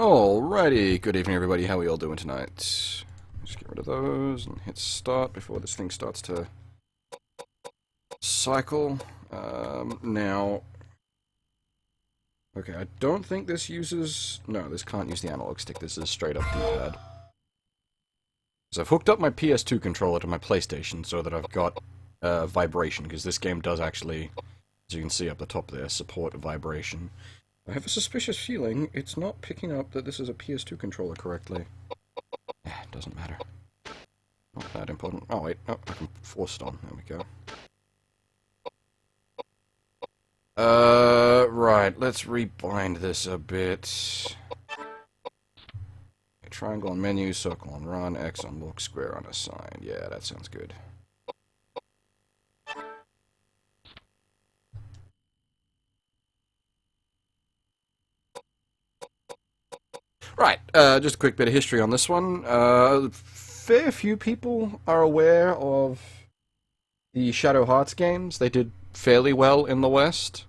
Alrighty, good evening everybody, how are we all doing tonight? Just get rid of those and hit start before this thing starts to cycle. Now, okay, I don't think this uses, no, this can't use the analog stick, this is straight up D-pad. So I've hooked up my PS2 controller to my PlayStation so that I've got vibration, because this game does actually, as you can see up the top there, support vibration. I have a suspicious feeling it's not picking up that this is a PS2 controller correctly. Yeah, doesn't matter. Not that important. Oh wait, oh, I can force it on. There we go. Right, let's rebind this a bit. Triangle on menu, circle on run, X on look, square on assign. Yeah, that sounds good. Right, just a quick bit of history on this one. Fair few people are aware of the Shadow Hearts games. They did fairly well in the West,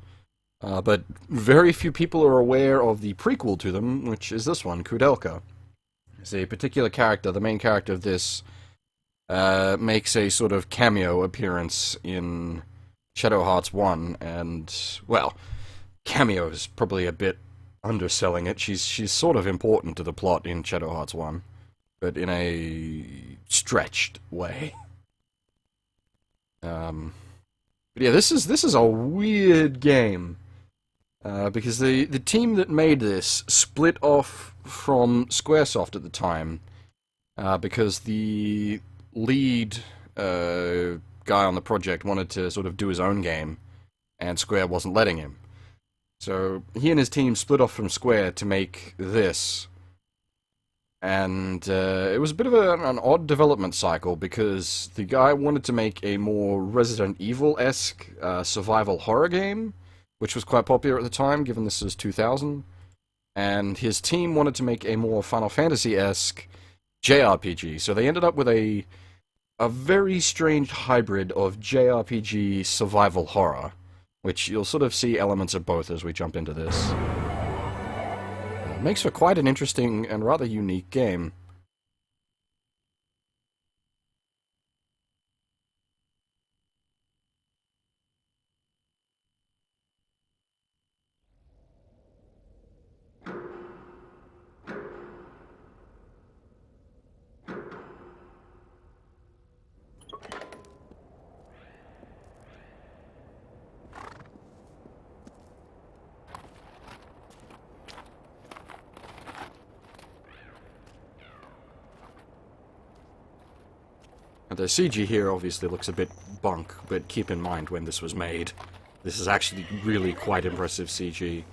but very few people are aware of the prequel to them, which is this one, Koudelka. It's a particular character, the main character of this, makes a sort of cameo appearance in Shadow Hearts 1, and, well, cameo is probably a bit underselling it. She's sort of important to the plot in Shadow Hearts 1, but in a stretched way. But yeah, this is a weird game, because the team that made this split off from Squaresoft at the time, because the lead guy on the project wanted to sort of do his own game, and Square wasn't letting him. So he and his team split off from Square to make this, and it was a bit of an odd development cycle, because the guy wanted to make a more Resident Evil-esque survival horror game, which was quite popular at the time, given this is 2000, and his team wanted to make a more Final Fantasy-esque JRPG, so they ended up with a very strange hybrid of JRPG survival horror, which you'll sort of see elements of both as we jump into this. Makes for quite an interesting and rather unique game. The CG here obviously looks a bit bunk, but keep in mind when this was made. This is actually really quite impressive CG.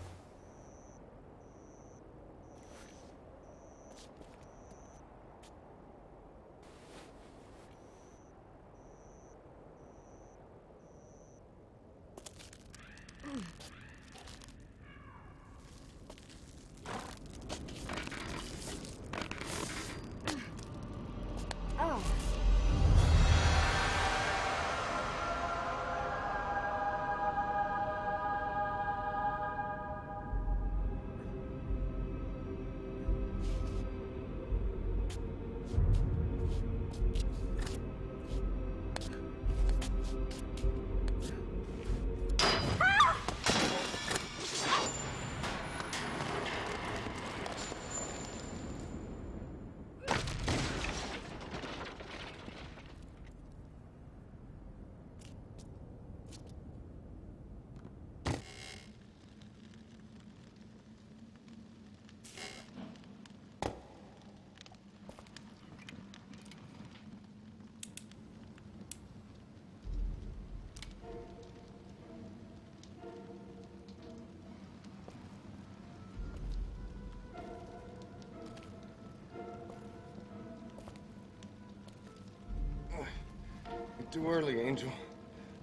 Too early, Angel.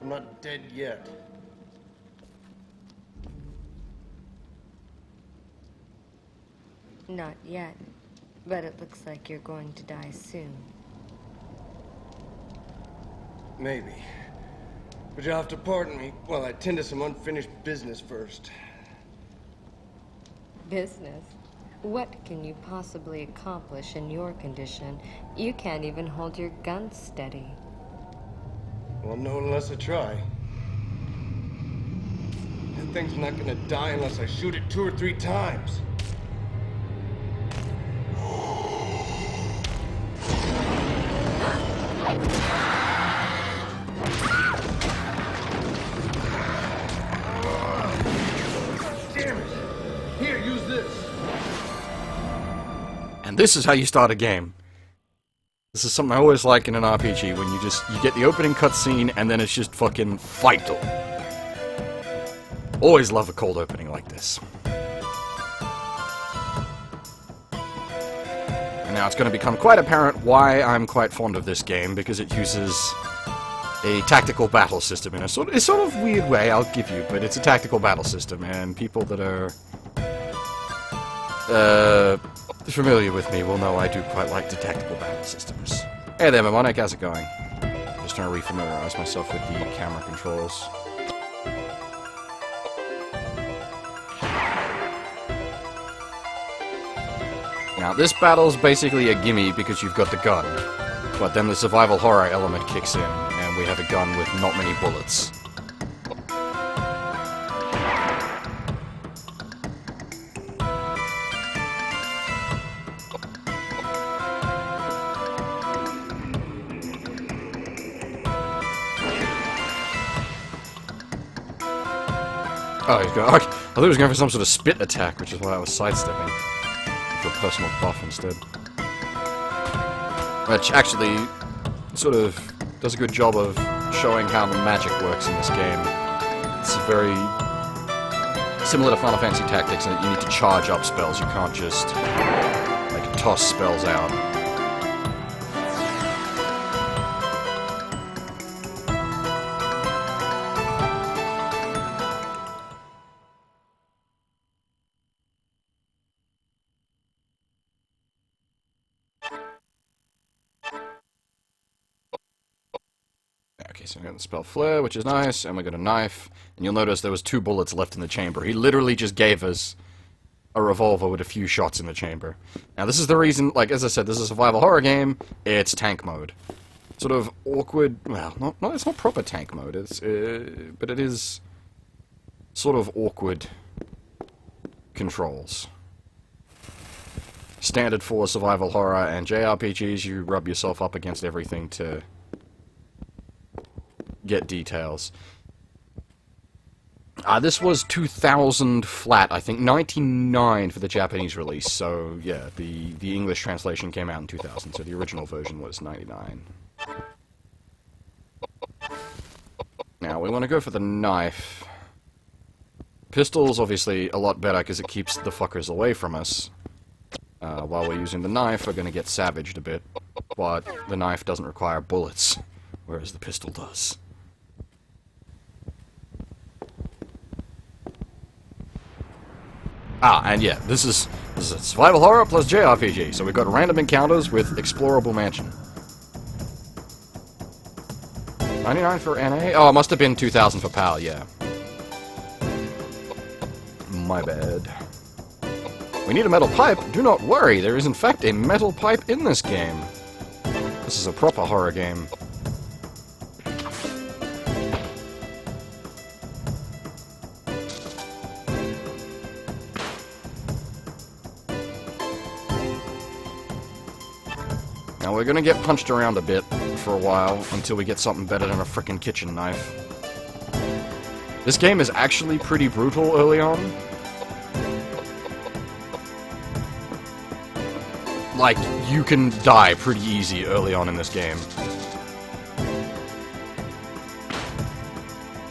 I'm not dead yet. Not yet, but it looks like you're going to die soon. Maybe. But you'll have to pardon me while I tend to some unfinished business first. Business? What can you possibly accomplish in your condition? You can't even hold your gun steady. Well, no unless I try. That thing's not gonna die unless I shoot it 2 or 3 times. Damn it! Here, use this. And this is how you start a game. This is something I always like in an RPG, when you get the opening cutscene and then it's just fucking fight. Always love a cold opening like this. And now it's going to become quite apparent why I'm quite fond of this game, because it uses a tactical battle system in a sort of weird way, I'll give you, but it's a tactical battle system, and people that are familiar with me will know I do quite like the tactical battle systems. Hey there, Mnemonic, how's it going? Just trying to refamiliarize myself with the camera controls. Now, this battle's basically a gimme because you've got the gun, but then the survival horror element kicks in, and we have a gun with not many bullets. Oh, he's going. I thought he was going for some sort of spit attack, which is why I was sidestepping. For a personal buff instead. Which actually sort of does a good job of showing how the magic works in this game. It's very similar to Final Fantasy Tactics in that you need to charge up spells. You can't just like toss spells out. Okay, so we got the spell Flare, which is nice, and we got a knife. And you'll notice there was 2 bullets left in the chamber. He literally just gave us a revolver with a few shots in the chamber. Now, this is the reason, like, as I said, this is a survival horror game. It's tank mode. Sort of awkward, well, no, it's not proper tank mode. It's, but it is sort of awkward controls. Standard for survival horror and JRPGs, you rub yourself up against everything to get details. This was 2000 flat, I think, 99 for the Japanese release, so yeah, the English translation came out in 2000, so the original version was 99. Now, we want to go for the knife. Pistol's obviously a lot better because it keeps the fuckers away from us. While we're using the knife, we're going to get savaged a bit, but the knife doesn't require bullets, whereas the pistol does. And yeah, this is a survival horror plus JRPG, so we've got random encounters with explorable mansion. 99 for NA? Oh, it must have been 2000 for PAL, yeah. My bad. We need a metal pipe? Do not worry, there is in fact a metal pipe in this game. This is a proper horror game. Now we're gonna get punched around a bit for a while until we get something better than a frickin' kitchen knife. This game is actually pretty brutal early on. Like, you can die pretty easy early on in this game.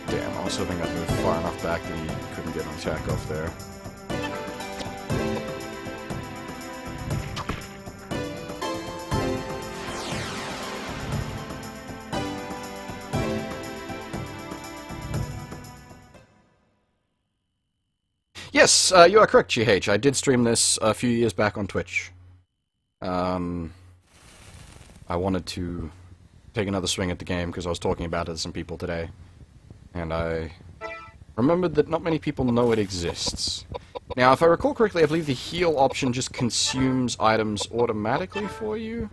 Damn, I was hoping I'd moved far enough back that he couldn't get an attack off there. Yes, you are correct, GH. I did stream this a few years back on Twitch. I wanted to take another swing at the game because I was talking about it to some people today. And I remembered that not many people know it exists. Now, if I recall correctly, I believe the heal option just consumes items automatically for you.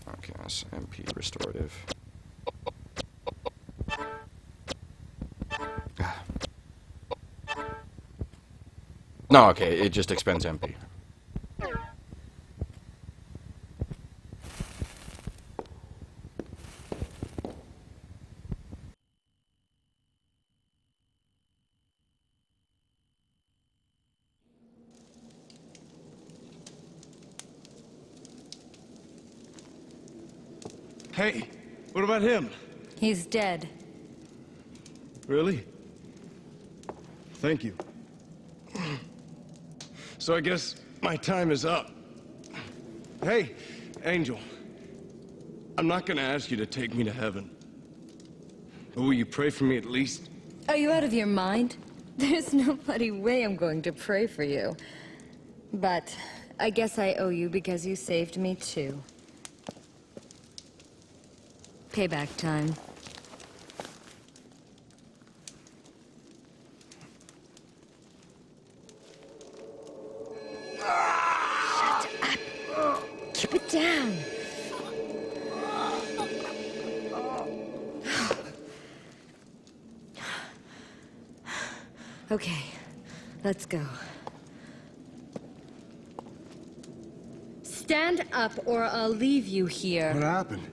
Okay, that's MP restorative. No, okay, it just expends MP. Hey, what about him? He's dead. Really? Thank you. So I guess my time is up. Hey, Angel. I'm not gonna ask you to take me to heaven. But will you pray for me at least? Are you out of your mind? There's no bloody way I'm going to pray for you. But I guess I owe you because you saved me too. Payback time. Shut up! Keep it down! Okay, let's go. Stand up or I'll leave you here. What happened?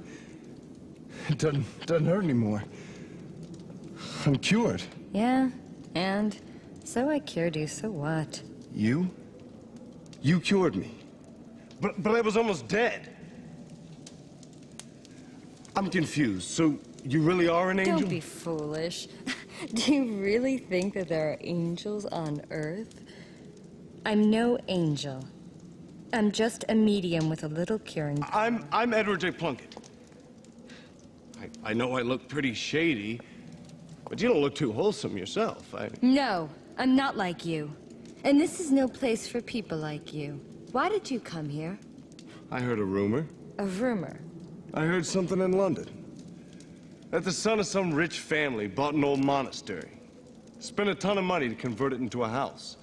It doesn't hurt anymore. I'm cured. Yeah, and so I cured you, so what? You? You cured me. But I was almost dead. I'm confused. So you really are an angel? Don't be foolish. Do you really think that there are angels on Earth? I'm no angel. I'm just a medium with a little curing. I'm Edward J. Plunkett. I know I look pretty shady, but you don't look too wholesome yourself. No, I'm not like you. And this is no place for people like you. Why did you come here? I heard a rumor. A rumor. I heard something in London. That the son of some rich family bought an old monastery. Spent a ton of money to convert it into a house.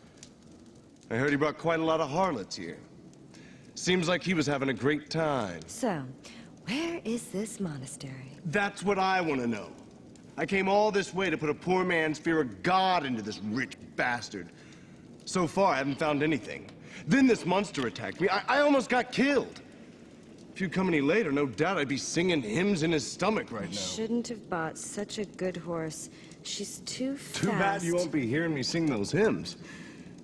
I heard he brought quite a lot of harlots here. Seems like he was having a great time. So, where is this monastery? That's what I want to know. I came all this way to put a poor man's fear of God into this rich bastard. So far, I haven't found anything. Then this monster attacked me. I almost got killed. If you'd come any later, no doubt I'd be singing hymns in his stomach right now. Shouldn't have bought such a good horse. She's too fast. Too bad you won't be hearing me sing those hymns.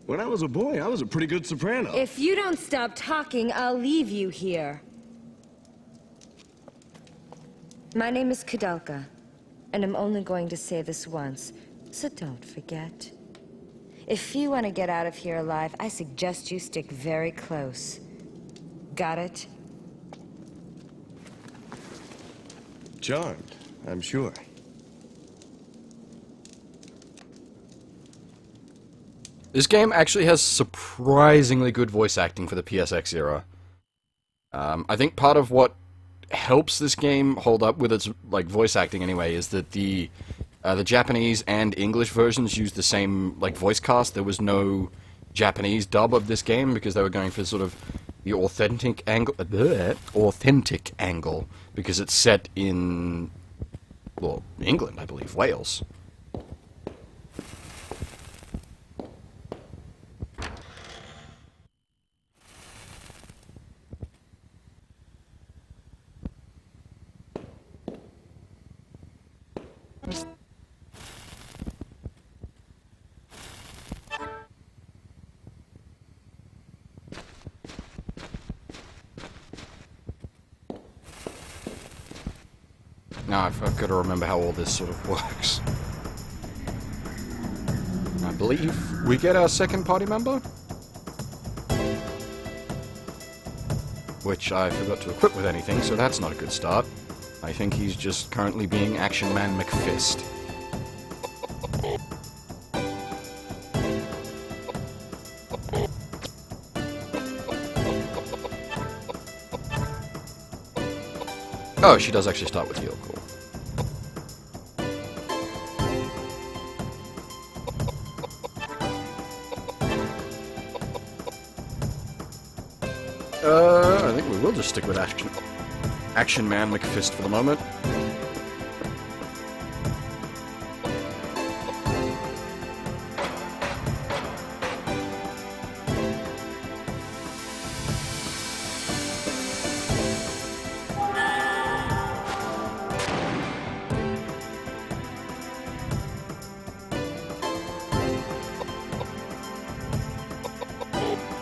When I was a boy, I was a pretty good soprano. If you don't stop talking, I'll leave you here. My name is Koudelka, and I'm only going to say this once, so don't forget. If you want to get out of here alive, I suggest you stick very close. Got it? Charmed, I'm sure. This game actually has surprisingly good voice acting for the PSX era. I think part of what helps this game hold up with its voice acting anyway is that the Japanese and English versions use the same voice cast. There was no Japanese dub of this game because they were going for sort of the authentic angle, because it's set in, well, England, I believe, Wales. Now I've got to remember how all this sort of works. I believe we get our second party member, which I forgot to equip with anything, so that's not a good start. I think he's just currently being Action Man McFist. Oh, she does actually start with heal, cool. I think we will just stick with Action Man McFist for the moment.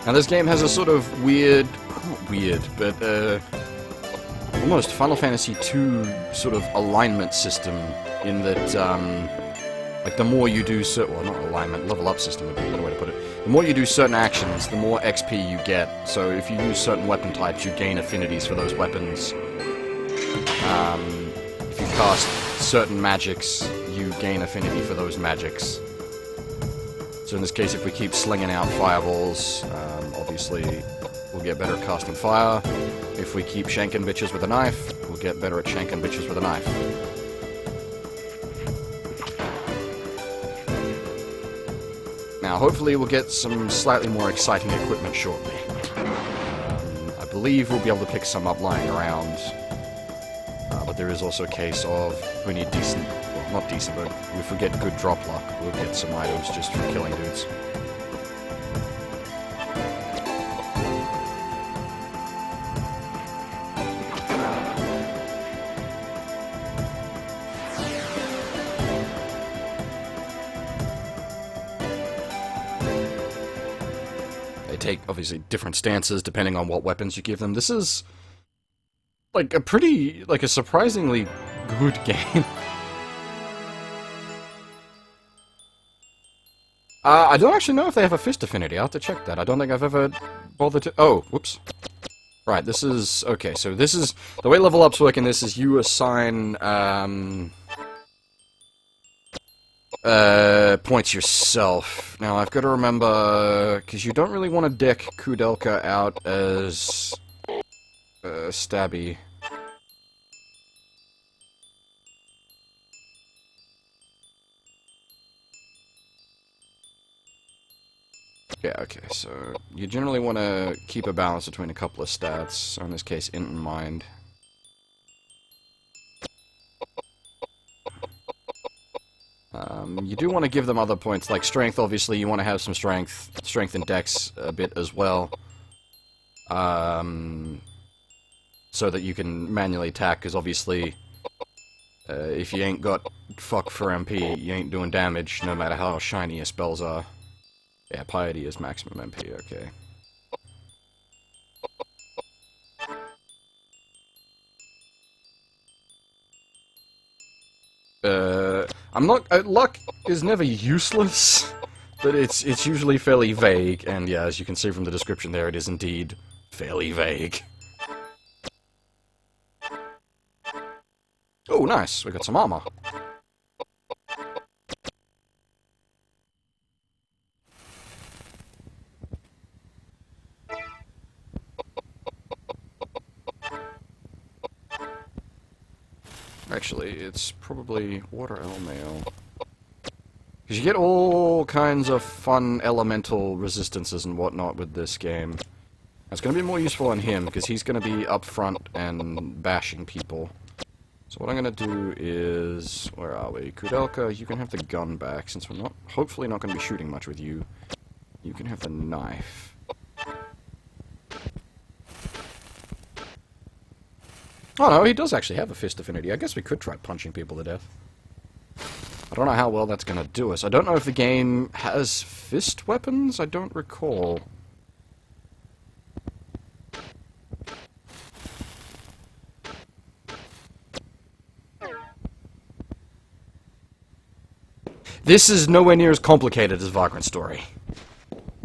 Now this game has a sort of almost Final Fantasy II sort of alignment system in that, like the more you do well, not alignment, level up system would be a better way to put it. The more you do certain actions, the more XP you get. So if you use certain weapon types, you gain affinities for those weapons. If you cast certain magics, you gain affinity for those magics. So in this case, if we keep slinging out fireballs, obviously we'll get better at casting fire. If we keep shanking bitches with a knife, we'll get better at shanking bitches with a knife. Now, hopefully we'll get some slightly more exciting equipment shortly. I believe we'll be able to pick some up lying around. But there is also a case of we need decent... well, not decent, but if we get good drop luck, we'll get some items just for killing dudes. They take, obviously, different stances depending on what weapons you give them. This is, like, a surprisingly good game. I don't actually know if they have a fist affinity. I'll have to check that. I don't think I've ever bothered to... oh, whoops. Right, this is... okay, so this is... the way level ups work in this is you assign, points yourself. Now, I've got to remember... because you don't really want to deck Koudelka out as... stabby. Yeah, okay, so you generally want to keep a balance between a couple of stats, so in this case, int and mind. You do want to give them other points, like strength, obviously, you want to have some strength and dex a bit as well. So that you can manually attack, because obviously, if you ain't got fuck for MP, you ain't doing damage, no matter how shiny your spells are. Yeah, piety is maximum MP, okay. I'm not... luck is never useless, but it's usually fairly vague, and yeah, as you can see from the description there, it is indeed fairly vague. Oh, nice, we got some armor. Actually, it's probably water mail. Because you get all kinds of fun elemental resistances and whatnot with this game. It's going to be more useful on him, because he's going to be up front and bashing people. So what I'm going to do is... where are we? Koudelka, you can have the gun back, since we're not... hopefully not going to be shooting much with you. You can have the knife. Oh no, he does actually have a fist affinity. I guess we could try punching people to death. I don't know how well that's gonna do us. I don't know if the game has fist weapons? I don't recall. This is nowhere near as complicated as Vagrant Story.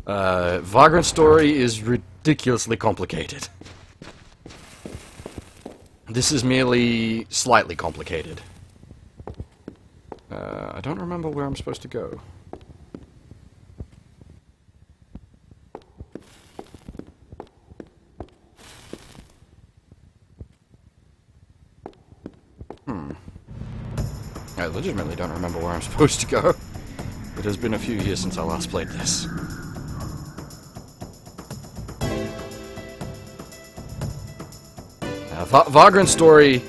Vagrant Story is ridiculously complicated. This is merely slightly complicated. I don't remember where I'm supposed to go. I legitimately don't remember where I'm supposed to go. It has been a few years since I last played this. Vagrant Story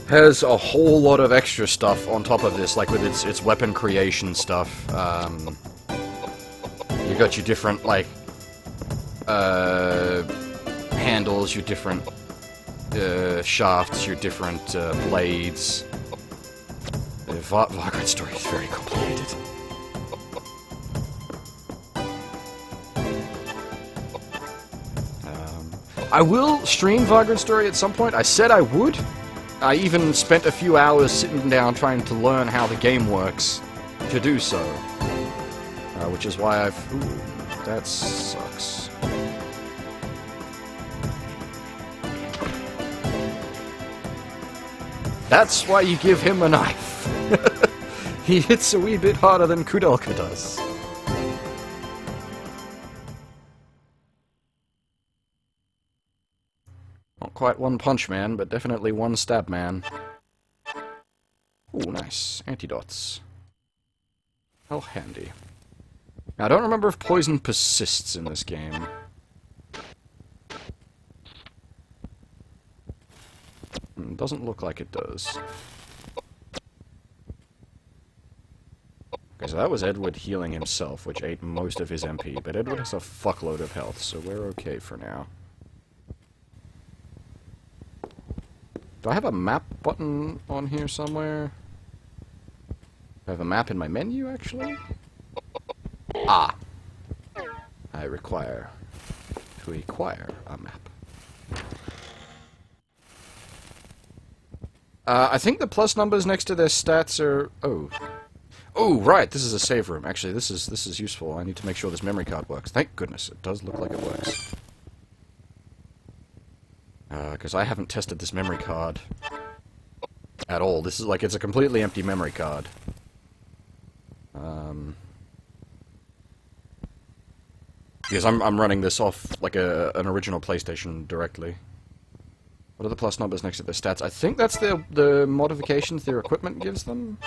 has a whole lot of extra stuff on top of this, like with its weapon creation stuff. You got your different, like, handles, your different shafts, your different blades. Vagrant Story is very complicated. I will stream Vagrant Story at some point. I said I would. I even spent a few hours sitting down trying to learn how the game works to do so. Which is why I've... Ooh, that sucks. That's why you give him a knife. He hits a wee bit harder than Koudelka does. Not quite one punch man, but definitely one stab man. Ooh, nice. Antidotes. How handy. Now, I don't remember if poison persists in this game. Doesn't look like it does. Okay, so that was Edward healing himself, which ate most of his MP, but Edward has a fuckload of health, so we're okay for now. Do I have a map button on here somewhere? Do I have a map in my menu, actually? Ah! I require to acquire a map. I think the plus numbers next to their stats are... Oh. Oh, right, this is a save room. Actually, this is useful. I need to make sure this memory card works. Thank goodness, it does look like it works. Because I haven't tested this memory card at all. This is like, it's a completely empty memory card. Because I'm running this off like an original PlayStation directly. What are the plus numbers next to their stats? I think that's the modifications their equipment gives them?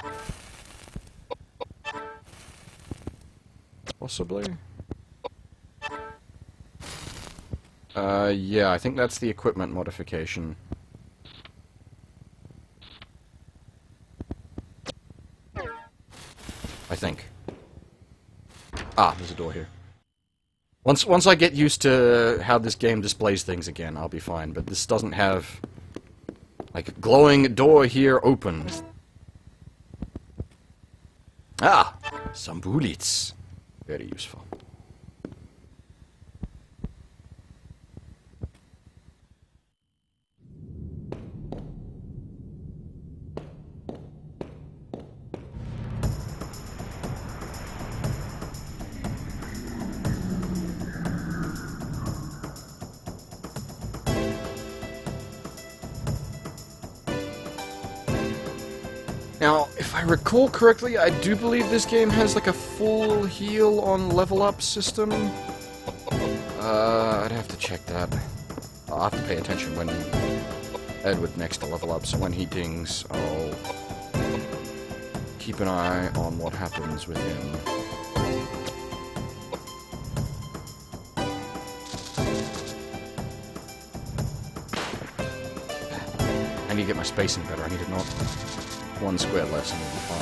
Possibly? Yeah, I think that's the equipment modification. I think. Ah, there's a door here. Once I get used to how this game displays things again, I'll be fine, but this doesn't have... Like, glowing door here open. Ah! Some bullets. Very useful. Now, if I recall correctly, I do believe this game has like a full heal on level up system. I'd have to check that. I'll have to pay attention when Edward next to level up, so when he dings, I'll keep an eye on what happens with him. I need to get my spacing better. I need to not one square less and we'll be fine.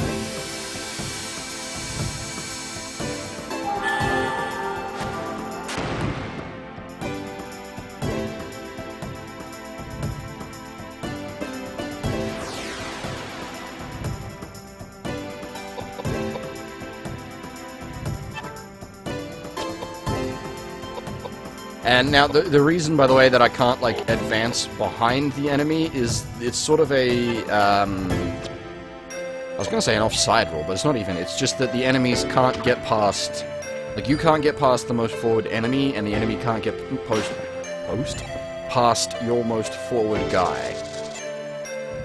And now, the reason, by the way, that I can't, like, advance behind the enemy is it's sort of a, I was gonna say an offside rule, but it's not even. It's just that the enemies can't get past... Like, you can't get past the most forward enemy, and the enemy can't get past your most forward guy.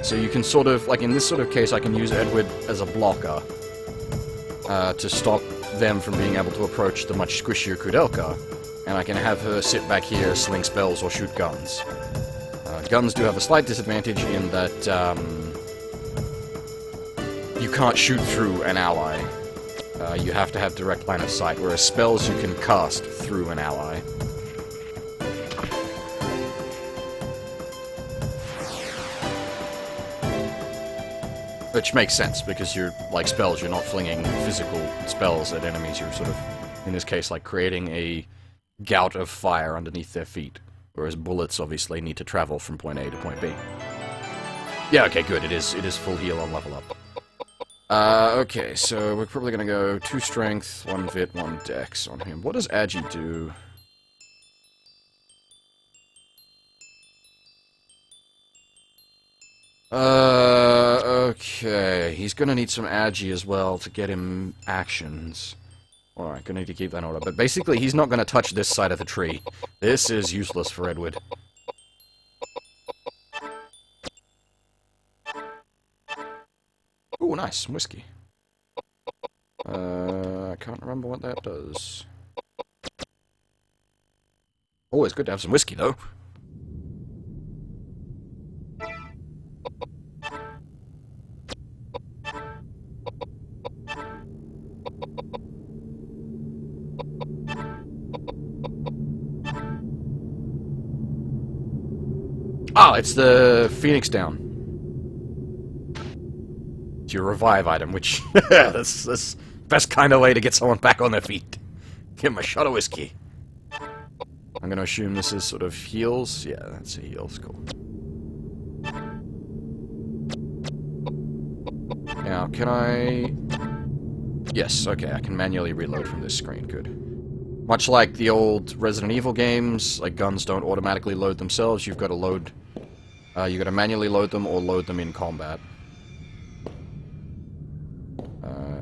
So you can sort of, like, in this sort of case, I can use Edward as a blocker to stop them from being able to approach the much squishier Koudelka. And I can have her sit back here, sling spells, or shoot guns. Guns do have a slight disadvantage in that you can't shoot through an ally. You have to have direct line of sight, whereas spells you can cast through an ally. Which makes sense, because you're, like spells, you're not flinging physical spells at enemies, you're sort of, in this case, like creating a gout of fire underneath their feet. Whereas bullets obviously need to travel from point A to point B. Yeah, okay, good, it is full heal on level up. Okay, so we're probably gonna go 2 strength, 1 vit, 1 dex on him. What does Agi do? Okay. He's gonna need some agi as well to get him actions. Alright, gonna need to keep that in order. But basically, he's not gonna touch this side of the tree. This is useless for Edward. Ooh, nice. Some whiskey. I can't remember what that does. Oh, it's good to have some whiskey, though. Ah, it's the Phoenix Down. It's your revive item, which that's the best kind of way to get someone back on their feet. Give them a shot of whiskey. I'm gonna assume this is sort of heals. Yeah, that's a heals. Cool. Now, can I... Yes, okay, I can manually reload from this screen. Good. Much like the old Resident Evil games, like guns don't automatically load themselves. You've got to load... you got to manually load them or load them in combat.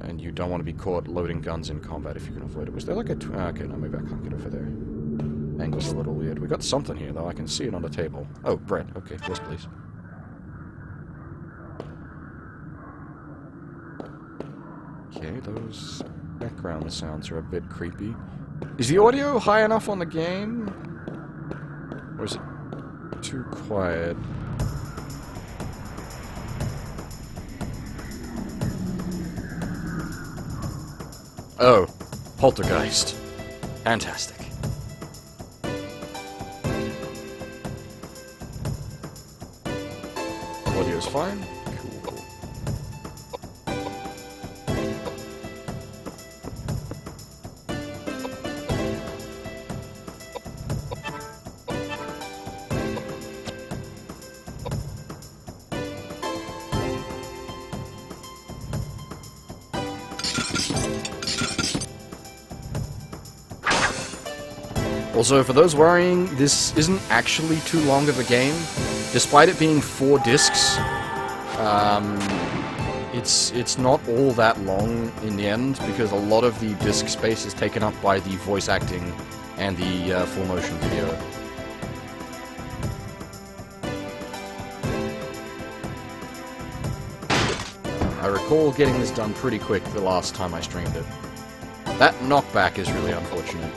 And you don't want to be caught loading guns in combat if you can avoid it. Was there like a... okay, no, maybe I can't get over there. Angle's a little weird. We got something here, though. I can see it on the table. Oh, bread. Okay, yes, please. Okay, those background sounds are a bit creepy. Is the audio high enough on the game? Or is it too quiet? Oh, Poltergeist. Fantastic. Audio's fine. Cool. Also, for those worrying, this isn't actually too long of a game. Despite it being 4 discs, it's not all that long in the end, because a lot of the disc space is taken up by the voice acting and the full motion video. I recall getting this done pretty quick the last time I streamed it. That knockback is really unfortunate.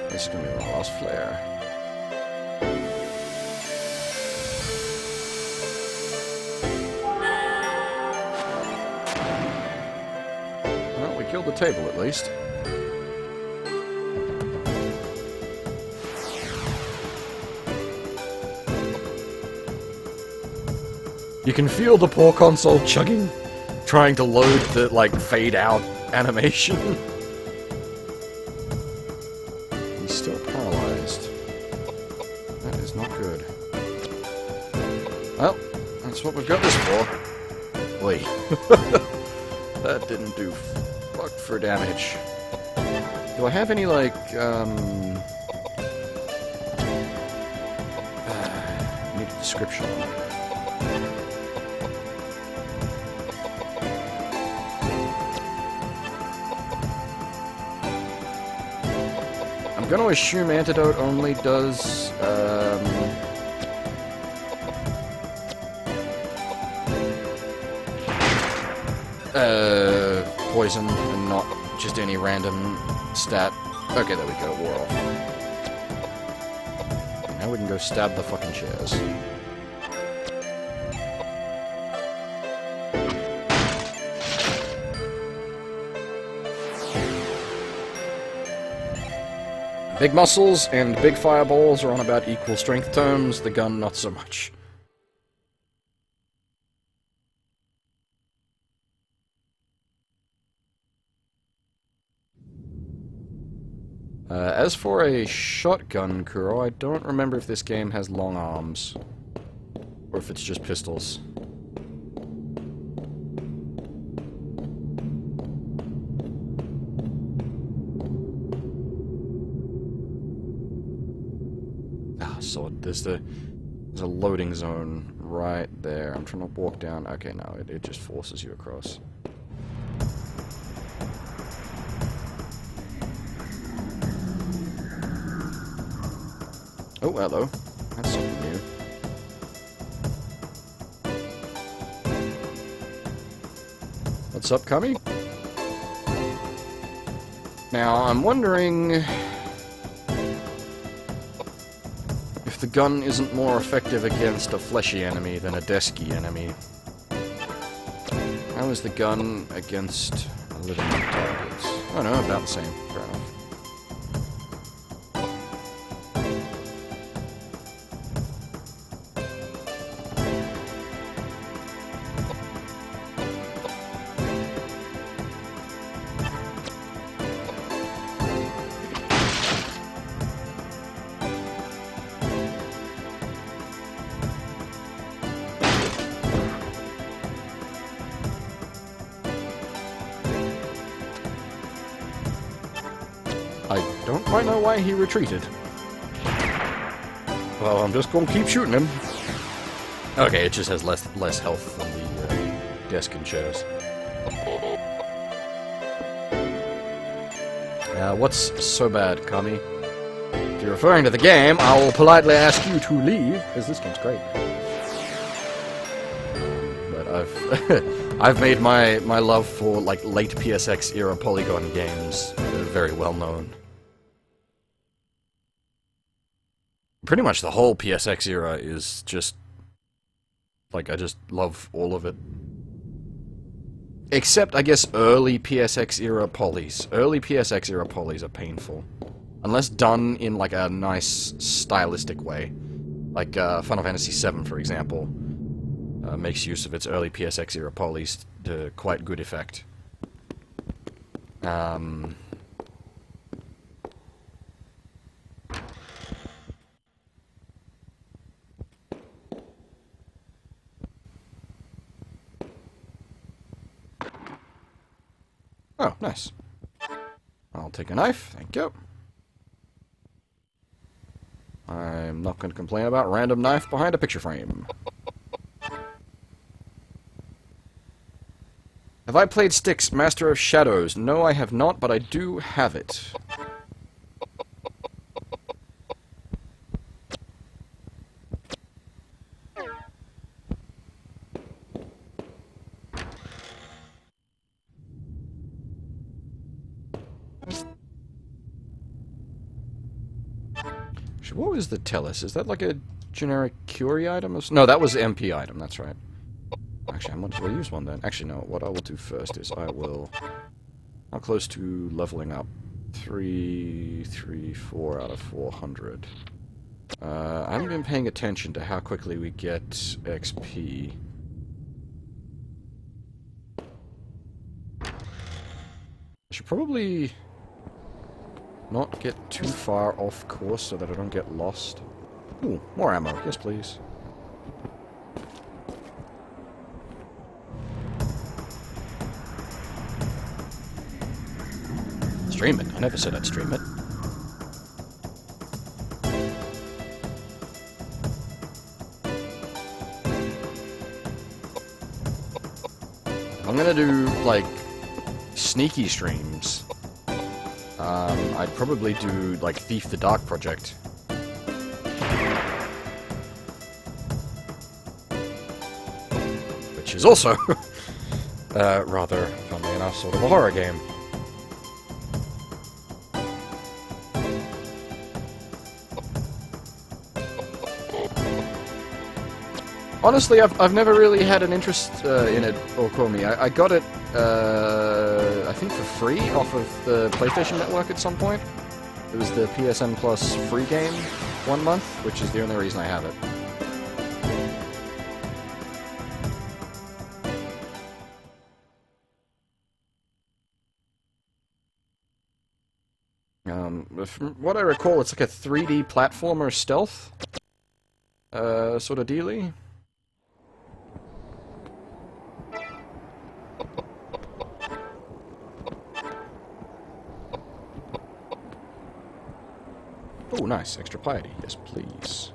This is gonna be my last flare. Well, we killed the table at least. You can feel the poor console chugging, trying to load the, like, fade out animation. He's still paralyzed. That is not good. Well, that's what we've got this for. Wait. That didn't do fuck for damage. Do I have any, like, need a description on it. I'm gonna assume antidote only does, poison and not just any random stat. Okay, there we go, it wore off. Now we can go stab the fucking chairs. Big muscles and big fireballs are on about equal strength terms, the gun not so much. As for a shotgun, Kuro, I don't remember if this game has long arms. Or if it's just pistols. Ah, so there's a loading zone right there. I'm trying to walk down. Okay, no, it just forces you across. Oh, hello. That's something new. What's up, Kami? Now, I'm wondering if the gun isn't more effective against a fleshy enemy than a desky enemy. How is the gun against living targets? Oh no, about the same. Fair enough. I don't quite know why he retreated. Well, I'm just gonna keep shooting him. Okay, it just has less health than the desk and chairs. What's so bad, Kami? If you're referring to the game, I will politely ask you to leave, because this game's great. But I've made my love for like late PSX era polygon games very well known. Pretty much the whole PSX era is just like I just love all of it. Except I guess early PSX era polys. Early PSX era polys are painful. Unless done in like a nice stylistic way. Like Final Fantasy VII, for example. Makes use of its early PSX era polys to quite good effect. Oh, nice. I'll take a knife, thank you. I'm not going to complain about random knife behind a picture frame. Have I played Styx, Master of Shadows? No, I have not, but I do have it. What was the Tellus? Is that like a generic Curie item? No, that was the MP item, that's right. Actually, I might as well use one then. Actually, no, what I will do first is I will... How close to leveling up? 4 out of 400. I haven't been paying attention to how quickly we get XP. I should probably not get too far off course so that I don't get lost. Ooh, more ammo. Yes, please. Stream it. I never said I'd stream it. I'm gonna do, like, sneaky streams. I'd probably do, like, Thief the Dark Project. Which is also, rather, funnily enough, sort of a horror game. Honestly, I've never really had an interest in it, or call me. I got it, I think for free off of the PlayStation Network at some point. It was the PSN Plus free game, 1 month, which is the only reason I have it. from what I recall, it's like a 3D platformer stealth sort of dealie. Oh, nice. Extra piety. Yes, please.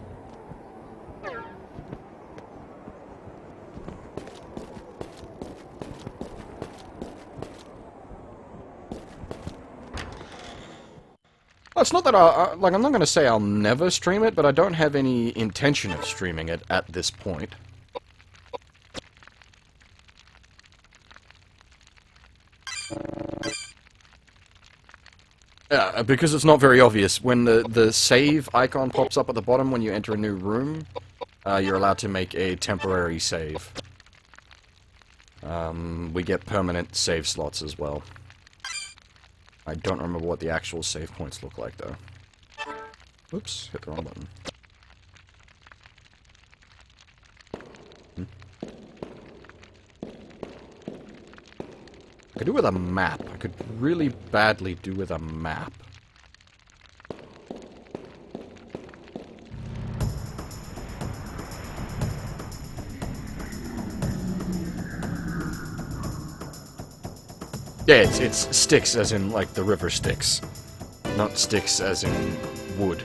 Well, it's not that like, I'm not going to say I'll never stream it, but I don't have any intention of streaming it at this point. Because it's not very obvious. When the save icon pops up at the bottom when you enter a new room, you're allowed to make a temporary save. We get permanent save slots as well. I don't remember what the actual save points look like, though. Oops, hit the wrong button. I could do with a map. I could really badly do with a map. Yeah, it's sticks as in, like, the river Styx. Not sticks as in wood.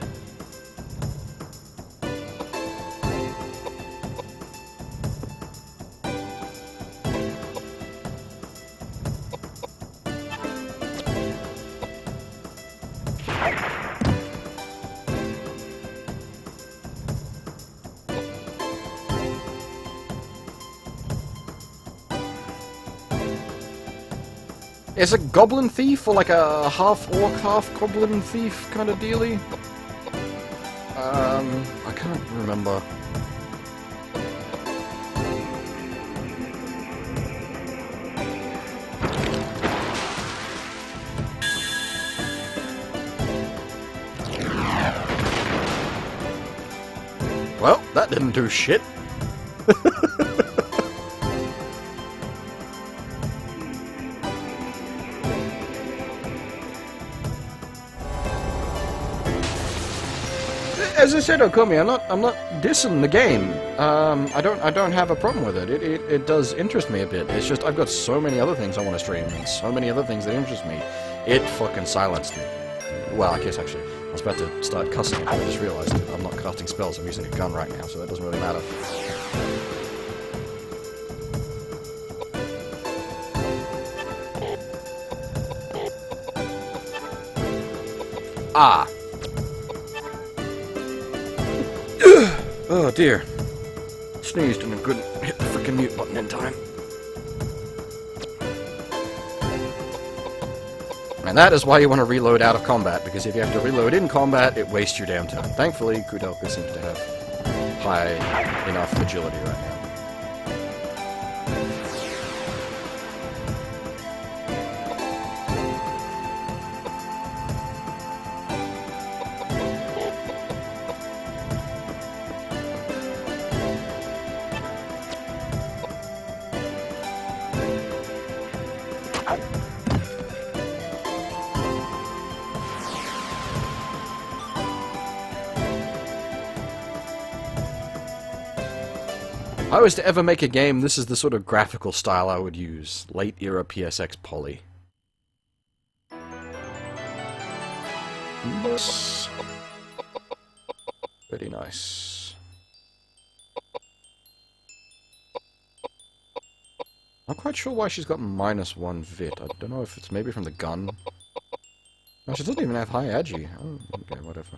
Is a goblin thief, or like a half-orc, half-goblin thief kind of dealie? I can't remember. Well, that didn't do shit. As I said, Okumi, I'm not dissing the game. I don't have a problem with it. It does interest me a bit. It's just I've got so many other things I want to stream and so many other things that interest me. It fucking silenced me. Well, I guess actually, I was about to start cussing, but I just realized that I'm not casting spells. I'm using a gun right now, so that doesn't really matter. Ah. Oh dear. Sneezed and I couldn't hit the frickin' mute button in time. And that is why you want to reload out of combat, because if you have to reload in combat, it wastes your damn time. Thankfully, Koudelka seems to have high enough agility right now. If I was to ever make a game, this is the sort of graphical style I would use. Late era PSX poly. Yes. Very nice. Not quite sure why she's got -1 vit. I don't know if it's maybe from the gun. No, she doesn't even have high agi. Oh, okay, whatever.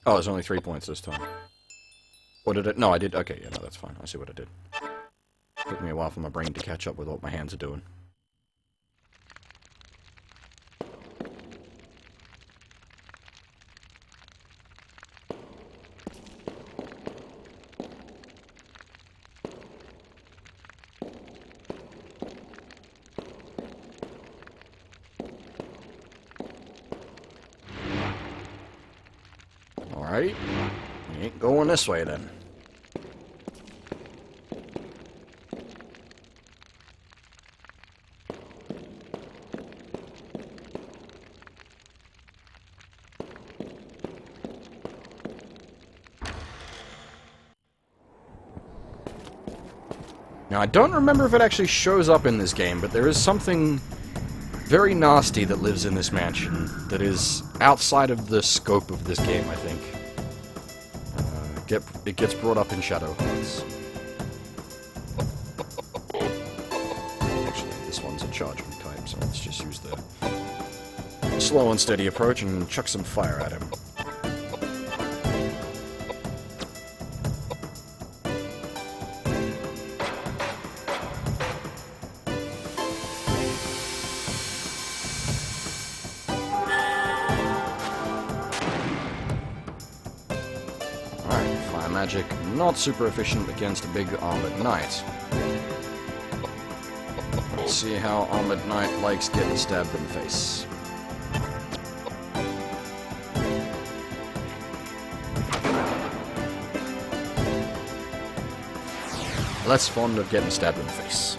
Oh, there's only 3 points this time. Or did it? No, I did. Okay, yeah, no, that's fine. I see what I did. Took me a while for my brain to catch up with what my hands are doing. Alright. We ain't going this way then. Now, I don't remember if it actually shows up in this game, but there is something very nasty that lives in this mansion that is outside of the scope of this game, I think. It gets brought up in Shadowhearts. Actually, this one's a charging type, so let's just use the slow and steady approach and chuck some fire at him. Magic, not super efficient against a big armored knight. Let's see how armored knight likes getting stabbed in the face. Less fond of getting stabbed in the face.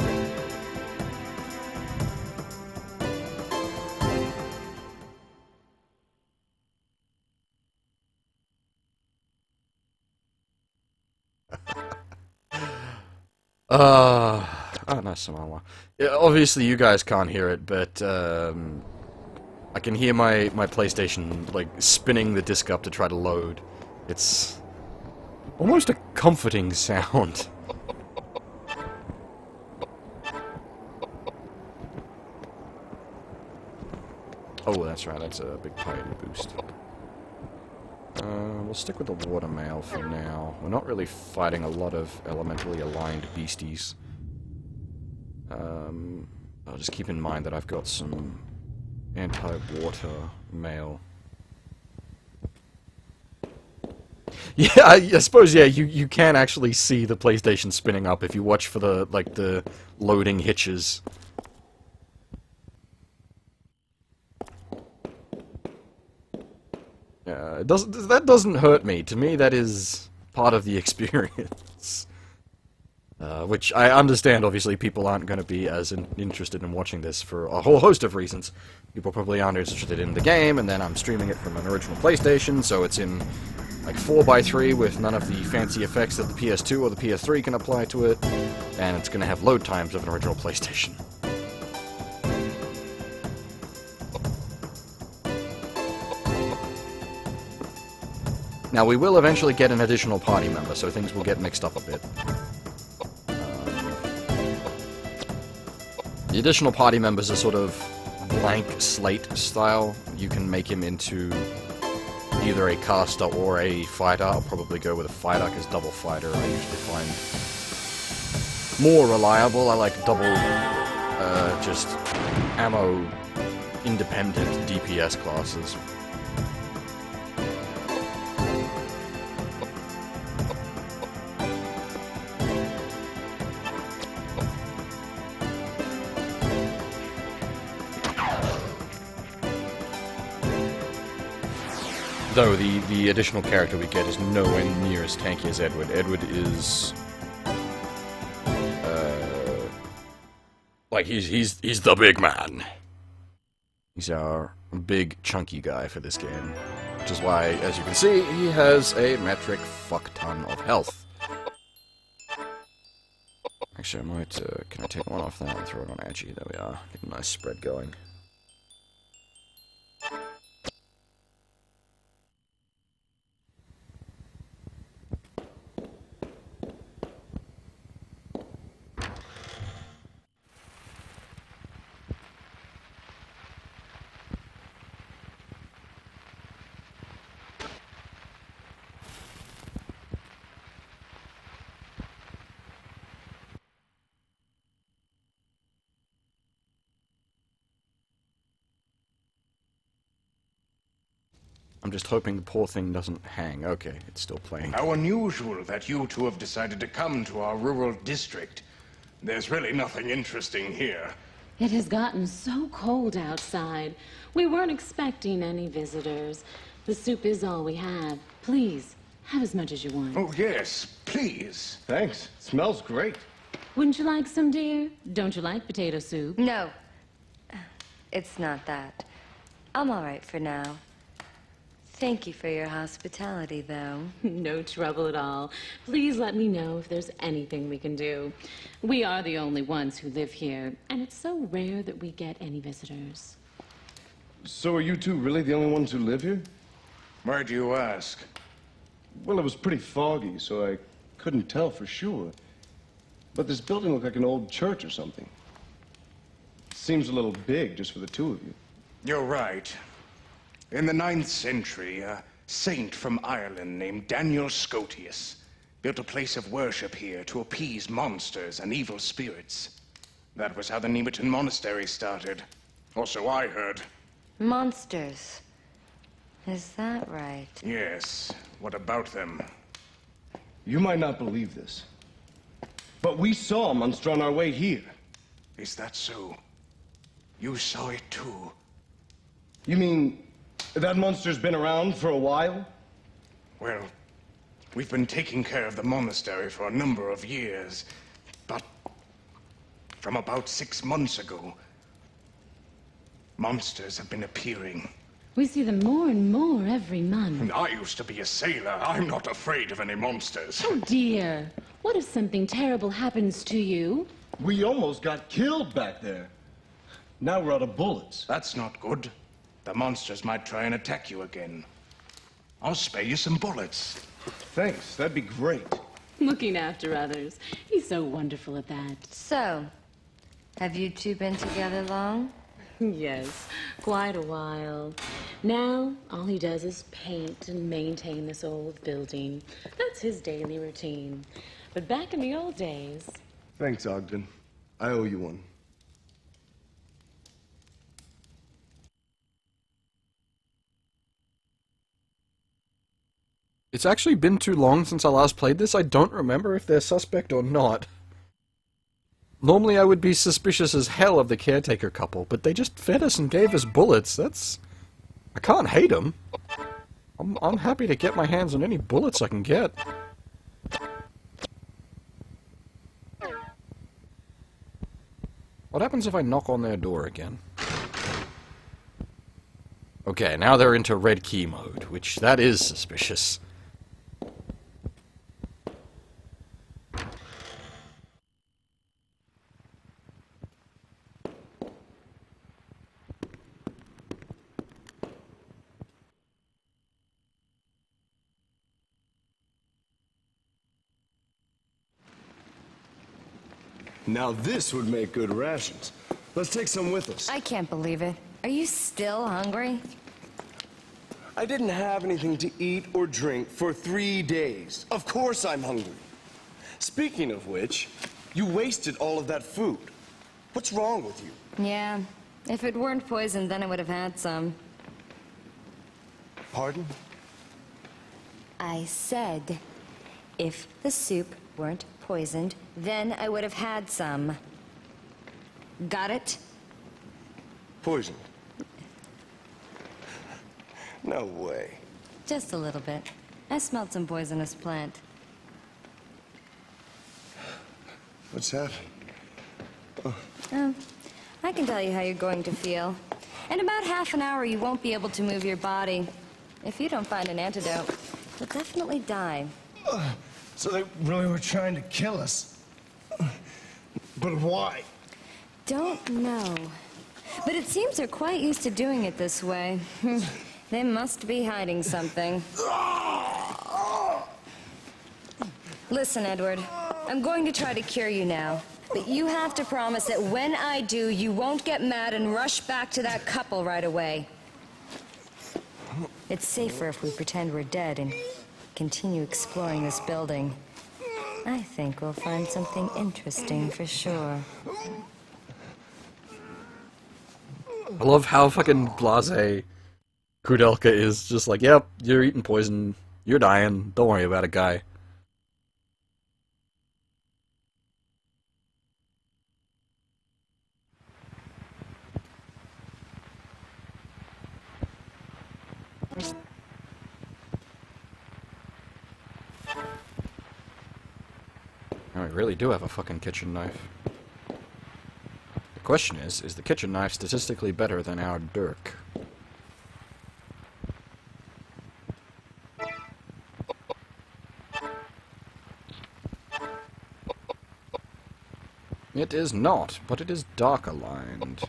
Oh, nice some armor. Yeah, obviously you guys can't hear it, but, I can hear my PlayStation, like, spinning the disc up to try to load. It's almost a comforting sound. Oh, that's right, that's a big piety boost. We'll stick with the water mail for now. We're not really fighting a lot of elementally aligned beasties. I'll just keep in mind that I've got some anti-water mail. Yeah, I suppose, yeah, you can actually see the PlayStation spinning up if you watch for the, like, the loading hitches. That doesn't hurt me. To me, that is part of the experience. Which I understand, obviously, people aren't going to be as interested in watching this for a whole host of reasons. People probably aren't interested in the game, and then I'm streaming it from an original PlayStation, so it's in, like, 4x3 with none of the fancy effects that the PS2 or the PS3 can apply to it, and it's going to have load times of an original PlayStation. Now, we will eventually get an additional party member, so things will get mixed up a bit. The additional party members are sort of blank slate style. You can make him into either a caster or a fighter. I'll probably go with a fighter, because double fighter I usually find more reliable. I like double, just ammo-independent DPS classes. Though the additional character we get is nowhere near as tanky as Edward. Edward is like he's the big man. He's our big chunky guy for this game, which is why, as you can see, he has a metric fuck ton of health. Actually, I might can I take one off that and throw it on Edgy? There we are. Get a nice spread going. I'm just hoping the poor thing doesn't hang. Okay, it's still playing. How unusual that you two have decided to come to our rural district. There's really nothing interesting here. It has gotten so cold outside. We weren't expecting any visitors. The soup is all we have. Please, have as much as you want. Oh, yes, please. Thanks. It smells great. Wouldn't you like some, dear? Don't you like potato soup? No. It's not that. I'm all right for now. Thank you for your hospitality, though. No trouble at all. Please let me know if there's anything we can do. We are the only ones who live here, and it's so rare that we get any visitors. So are you two really the only ones who live here? Why do you ask? Well, it was pretty foggy, so I couldn't tell for sure. But this building looked like an old church or something. Seems a little big just for the two of you. You're right. In the 9th century, a saint from Ireland named Daniel Scotius built a place of worship here to appease monsters and evil spirits. That was how the Nemeton Monastery started. Or so I heard. Monsters. Is that right? Yes. What about them? You might not believe this, but we saw a monster on our way here. Is that so? You saw it too? You mean that monster's been around for a while? Well, we've been taking care of the monastery for a number of years, but from about 6 months ago, monsters have been appearing. We see them more and more every month. And I used to be a sailor. I'm not afraid of any monsters. Oh dear. What if something terrible happens to you? We almost got killed back there. Now we're out of bullets. That's not good. The monsters might try and attack you again. I'll spare you some bullets. Thanks, that'd be great. Looking after others. He's so wonderful at that. So, have you two been together long? Yes, quite a while. Now, all he does is paint and maintain this old building. That's his daily routine. But back in the old days... Thanks, Ogden. I owe you one. It's actually been too long since I last played this. I don't remember if they're suspect or not. Normally I would be suspicious as hell of the caretaker couple, but they just fed us and gave us bullets. That's... I can't hate them. I'm happy to get my hands on any bullets I can get. What happens if I knock on their door again? Okay, now they're into red key mode, which that is suspicious. Now this would make good rations. Let's take some with us. I can't believe it. Are you still hungry? I didn't have anything to eat or drink for 3 days. Of course I'm hungry. Speaking of which, you wasted all of that food. What's wrong with you? Yeah. If it weren't poisoned, then I would have had some. Pardon? I said, if the soup weren't poisoned, then I would have had some. Got it? Poisoned? No way. Just a little bit. I smelled some poisonous plant. What's happened? Oh, I can tell you how you're going to feel. In about half an hour, you won't be able to move your body. If you don't find an antidote, you'll definitely die. So they really were trying to kill us. But why? Don't know. But it seems they're quite used to doing it this way. They must be hiding something. Listen, Edward. I'm going to try to cure you now. But you have to promise that when I do, you won't get mad and rush back to that couple right away. It's safer if we pretend we're dead and continue exploring this building. I think we'll find something interesting for sure. I love how fucking blasé Koudelka is. Just like, yep, you're eating poison, you're dying, don't worry about it, guy. I really do have a fucking kitchen knife. The question is the kitchen knife statistically better than our dirk? It is not, but it is dark aligned.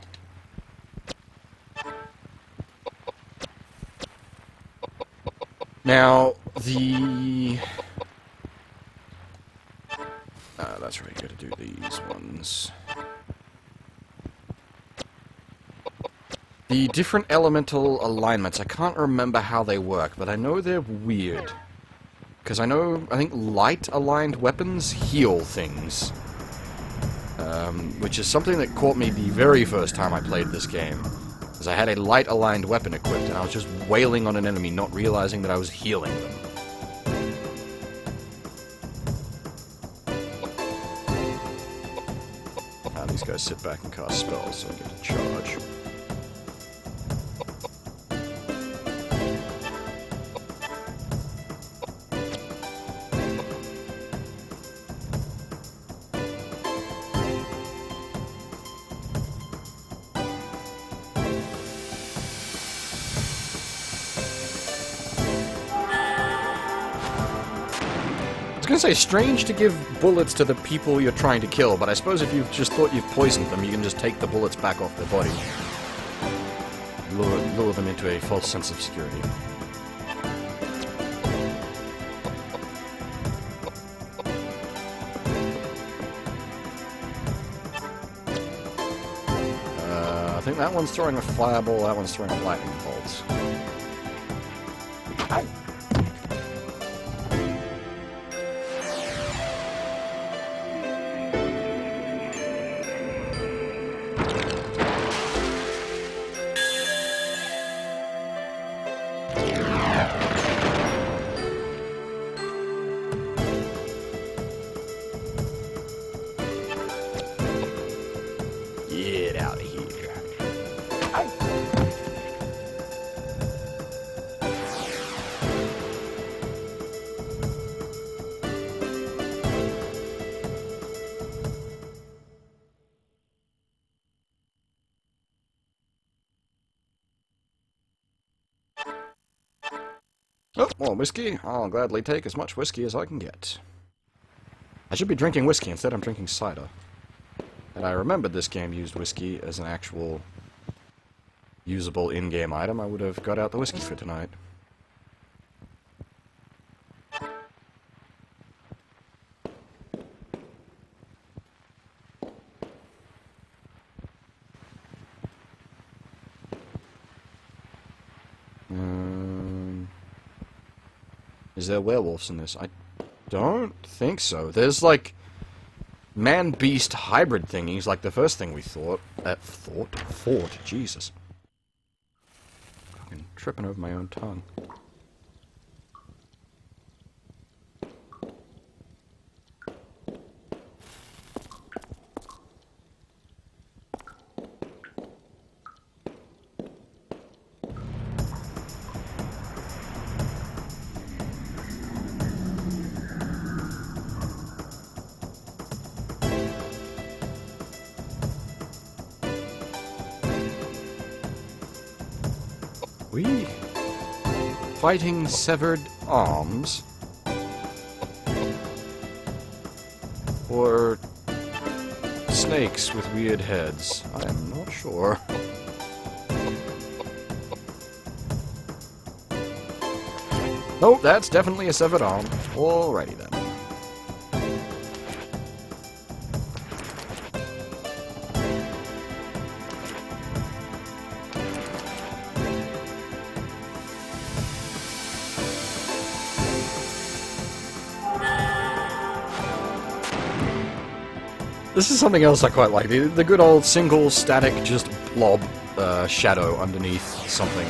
Now, the... that's right, you gotta do these ones. The different elemental alignments, I can't remember how they work, but I know they're weird. Because I think light-aligned weapons heal things. Which is something that caught me the very first time I played this game. Because I had a light-aligned weapon equipped, and I was just wailing on an enemy, not realizing that I was healing them. These guys sit back and cast spells, so I get to charge. I was gonna say, strange to give bullets to the people you're trying to kill, but I suppose if you've just thought you've poisoned them, you can just take the bullets back off their body. Lure them into a false sense of security. I think that one's throwing a fireball, that one's throwing a lightning bolt. Get out of here. Oh, more whiskey. I'll gladly take as much whiskey as I can get. I should be drinking whiskey, instead I'm drinking cider. And I remembered this game used whiskey as an actual usable in-game item. I would have got out the whiskey for tonight. Is there werewolves in this? I don't think so. There's like man-beast hybrid thingies, like the first thing we thought. Thought? Jesus. Fucking tripping over my own tongue. We fighting severed arms? Or snakes with weird heads? I'm not sure. Nope, that's definitely a severed arm. Alrighty then. This is something else I quite like. The good old single static just blob shadow underneath something.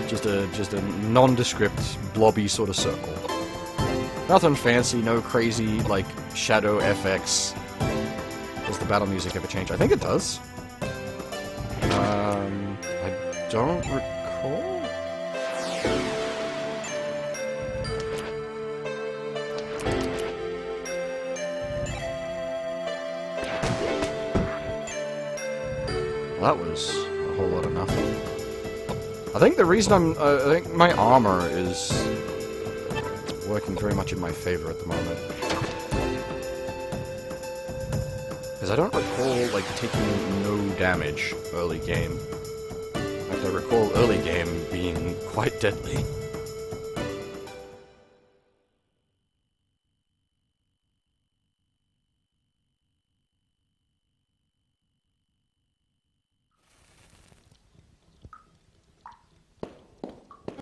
Just a nondescript blobby sort of circle. Nothing fancy, no crazy like shadow FX. Does the battle music ever change? I think it does. I don't recall. Well, that was a whole lot of nothing. I think the reason I think my armor is working very much in my favor at the moment. Because I don't recall, like, taking no damage early game. In fact, I recall early game being quite deadly.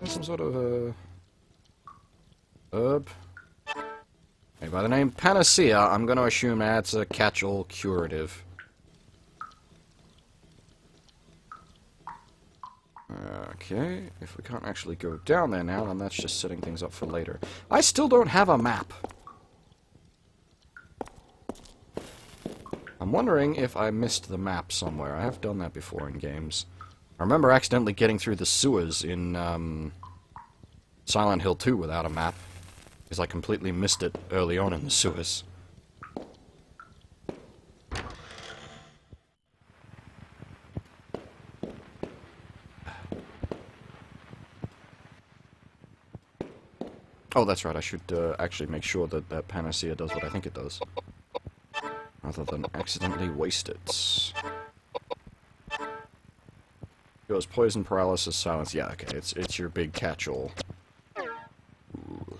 Some sort of herb. Hey, by the name Panacea, I'm going to assume that's a catch-all curative. Okay, if we can't actually go down there now, then that's just setting things up for later. I still don't have a map. I'm wondering if I missed the map somewhere. I have done that before in games. I remember accidentally getting through the sewers in Silent Hill 2 without a map, because I completely missed it early on in the sewers. Oh, that's right, I should actually make sure that that Panacea does what I think it does, rather than accidentally waste it. Goes poison, paralysis, silence. Yeah, okay, it's your big catch-all. Ooh.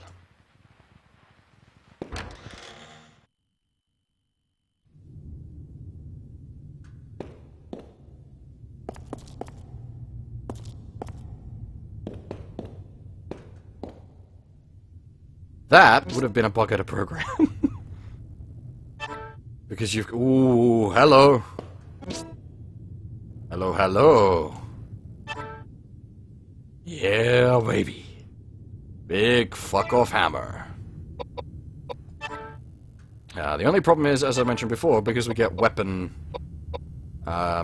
That would have been a bug at a program. Because you've... Ooh, hello. Hello, hello. Yeah, baby. Big fuck-off hammer. The only problem is, as I mentioned before, because we get weapon... a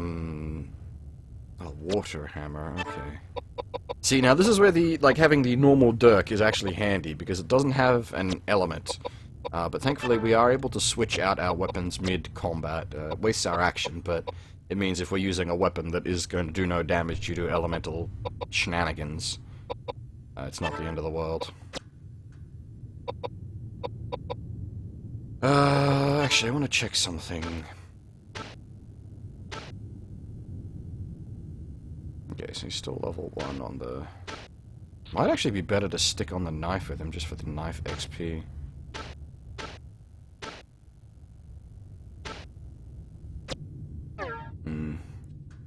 water hammer, okay. See, now this is where the, like, having the normal dirk is actually handy, because it doesn't have an element. But thankfully we are able to switch out our weapons mid-combat. Wastes our action, but it means if we're using a weapon that is going to do no damage due to elemental shenanigans, it's not the end of the world. Actually, I want to check something. Okay, so he's still level 1 on the... Might actually be better to stick on the knife with him, just for the knife XP.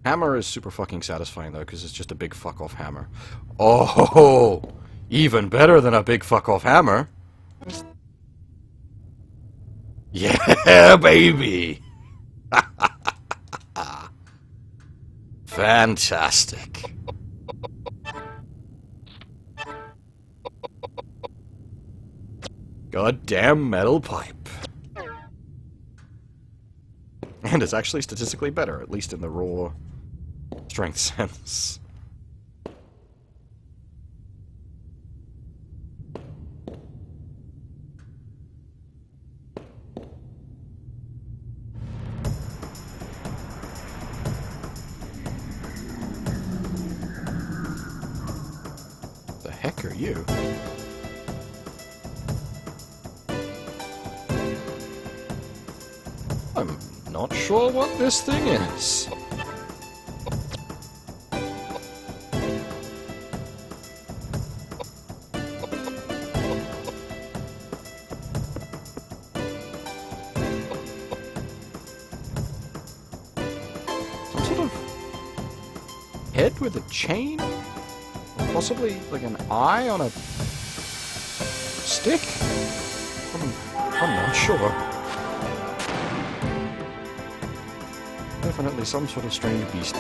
Hammer is super fucking satisfying, though, because it's just a big fuck-off hammer. Oh! Even better than a big fuck-off hammer! Yeah, baby! Fantastic. Goddamn metal pipe. And it's actually statistically better, at least in the raw strength sense. The heck are you? I'm not sure what this thing is. Some sort of head with a chain? Or possibly like an eye on a stick? I'm not sure. Definitely some sort of strange beastie.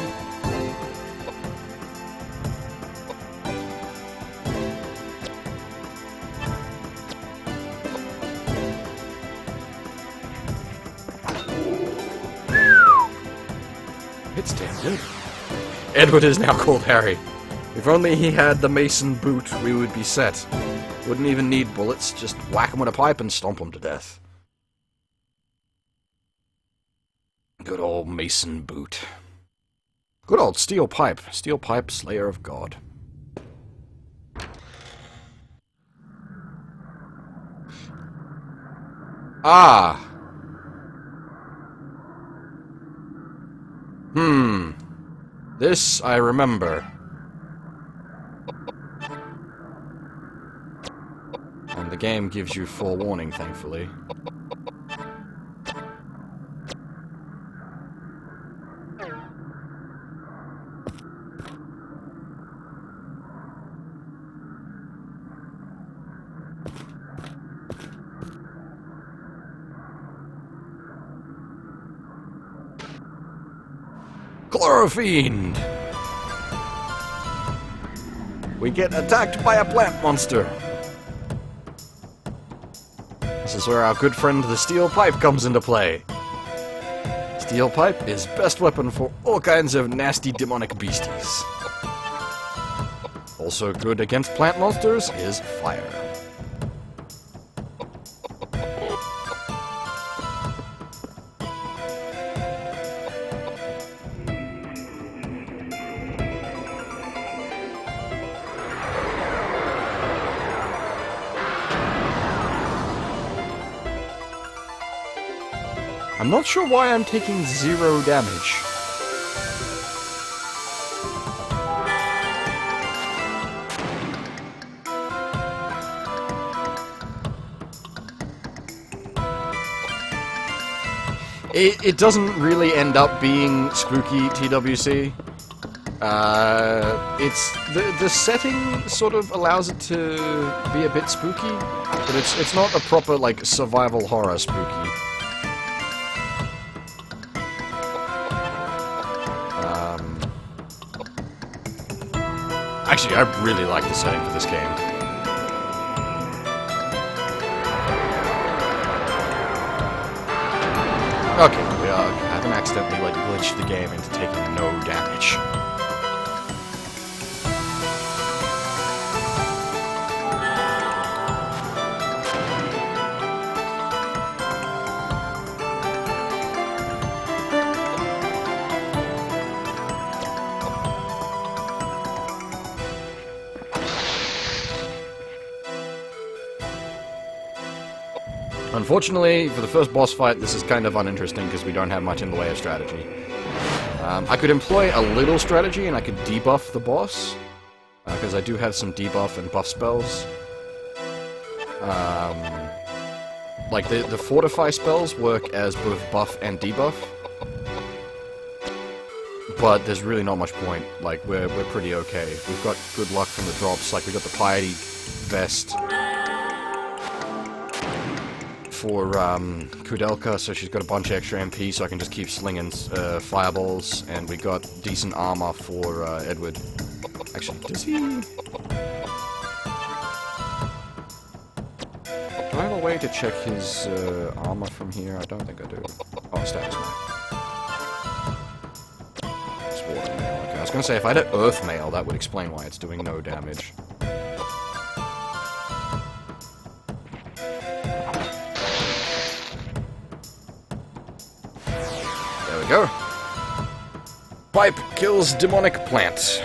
It's damn good. Edward is now called Harry. If only he had the mason boot, we would be set. Wouldn't even need bullets, just whack him with a pipe and stomp him to death. Good old mason boot. Good old steel pipe. Steel pipe, slayer of God. Ah! This I remember. And the game gives you forewarning, thankfully. Chlorofiend! We get attacked by a plant monster. This is where our good friend the steel pipe comes into play. Steel pipe is best weapon for all kinds of nasty demonic beasties. Also good against plant monsters is fire. I'm not sure why I'm taking 0 damage. It doesn't really end up being spooky TWC. It's the setting sort of allows it to be a bit spooky, but it's not a proper like survival horror spooky. Actually, I really like the setting for this game. Okay, I haven't accidentally like glitched the game into taking no damage. Unfortunately, for the first boss fight, this is kind of uninteresting because we don't have much in the way of strategy. I could employ a little strategy and I could debuff the boss, because I do have some debuff and buff spells. Like, the fortify spells work as both buff and debuff. But there's really not much point. Like, we're pretty okay. We've got good luck from the drops, like we got the Piety Vest for Koudelka, so she's got a bunch of extra MP, so I can just keep slinging fireballs, and we got decent armor for Edward. Actually, does he... Do I have a way to check his armor from here? I don't think I do. Oh, status mail. It's water mail. Okay, I was gonna say, if I had earth mail, that would explain why it's doing no damage. Go. Pipe kills demonic plants.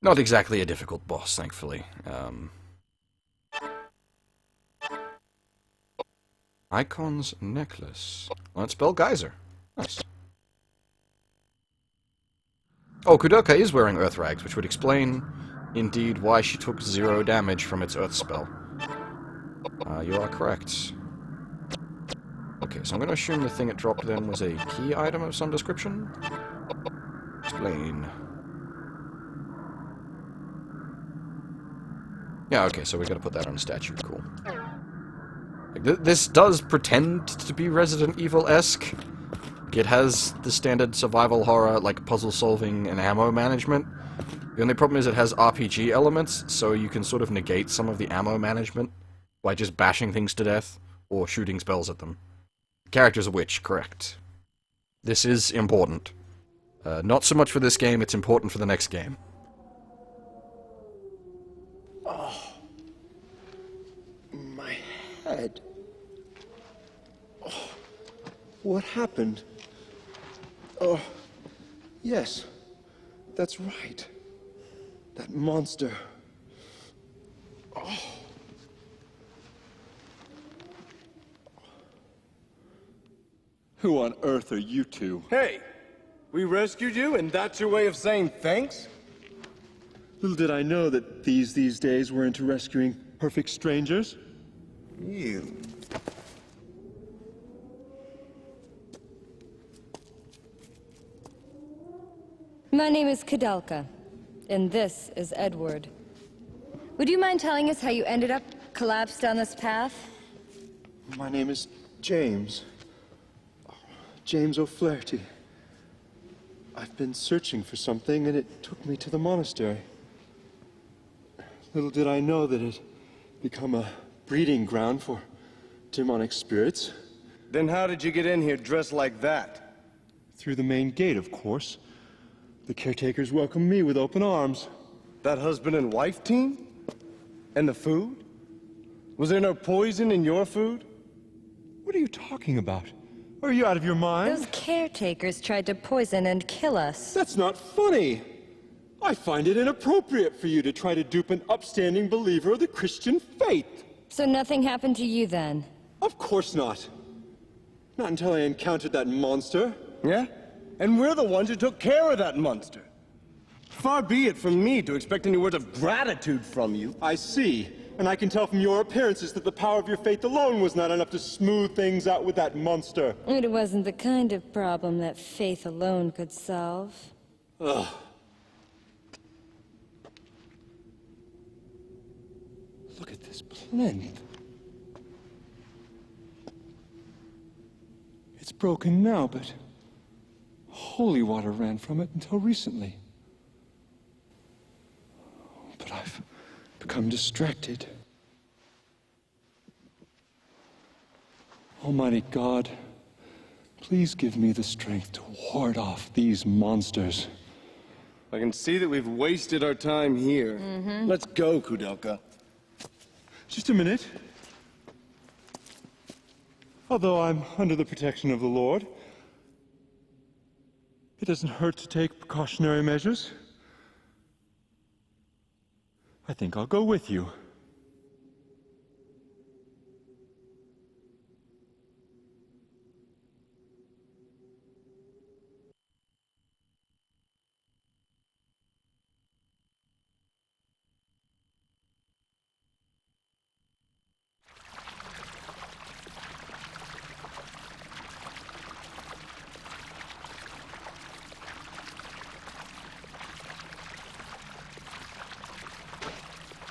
Not exactly a difficult boss, thankfully. Icon's necklace. Let's spell geyser. Nice. Oh, Koudelka is wearing earth rags, which would explain, indeed, why she took 0 damage from its earth spell. You are correct. Okay, so I'm going to assume the thing it dropped then was a key item of some description. Explain. Yeah, okay, so we got to put that on a statue. Cool. Like, this does pretend to be Resident Evil-esque. It has the standard survival horror, like puzzle solving and ammo management. The only problem is it has RPG elements, so you can sort of negate some of the ammo management by just bashing things to death, or shooting spells at them. Character's a witch, correct. This is important. Not so much for this game, it's important for the next game. Oh. My head. Oh. What happened? Oh. Yes. That's right. That monster. Oh. Who on earth are you two? Hey, we rescued you, and that's your way of saying thanks? Little did I know that these days were into rescuing perfect strangers. You. My name is Koudelka, and this is Edward. Would you mind telling us how you ended up collapsed on this path? My name is James. James O'Flaherty. I've been searching for something, and it took me to the monastery. Little did I know that it'd become a breeding ground for demonic spirits. Then how did you get in here dressed like that? Through the main gate, of course. The caretakers welcomed me with open arms. That husband and wife team? And the food? Was there no poison in your food? What are you talking about? Are you out of your mind? Those caretakers tried to poison and kill us. That's not funny. I find it inappropriate for you to try to dupe an upstanding believer of the Christian faith. So nothing happened to you then? Of course not. Not until I encountered that monster. Yeah? And we're the ones who took care of that monster. Far be it from me to expect any words of gratitude from you. I see. And I can tell from your appearances that the power of your faith alone was not enough to smooth things out with that monster. It wasn't the kind of problem that faith alone could solve. Ugh. Look at this plinth. It's broken now, but holy water ran from it until recently. But I've become distracted. Almighty God, please give me the strength to ward off these monsters. I can see that we've wasted our time here. Let's go, Koudelka. Just a minute. Although I'm under the protection of the Lord, it doesn't hurt to take precautionary measures. I think I'll go with you.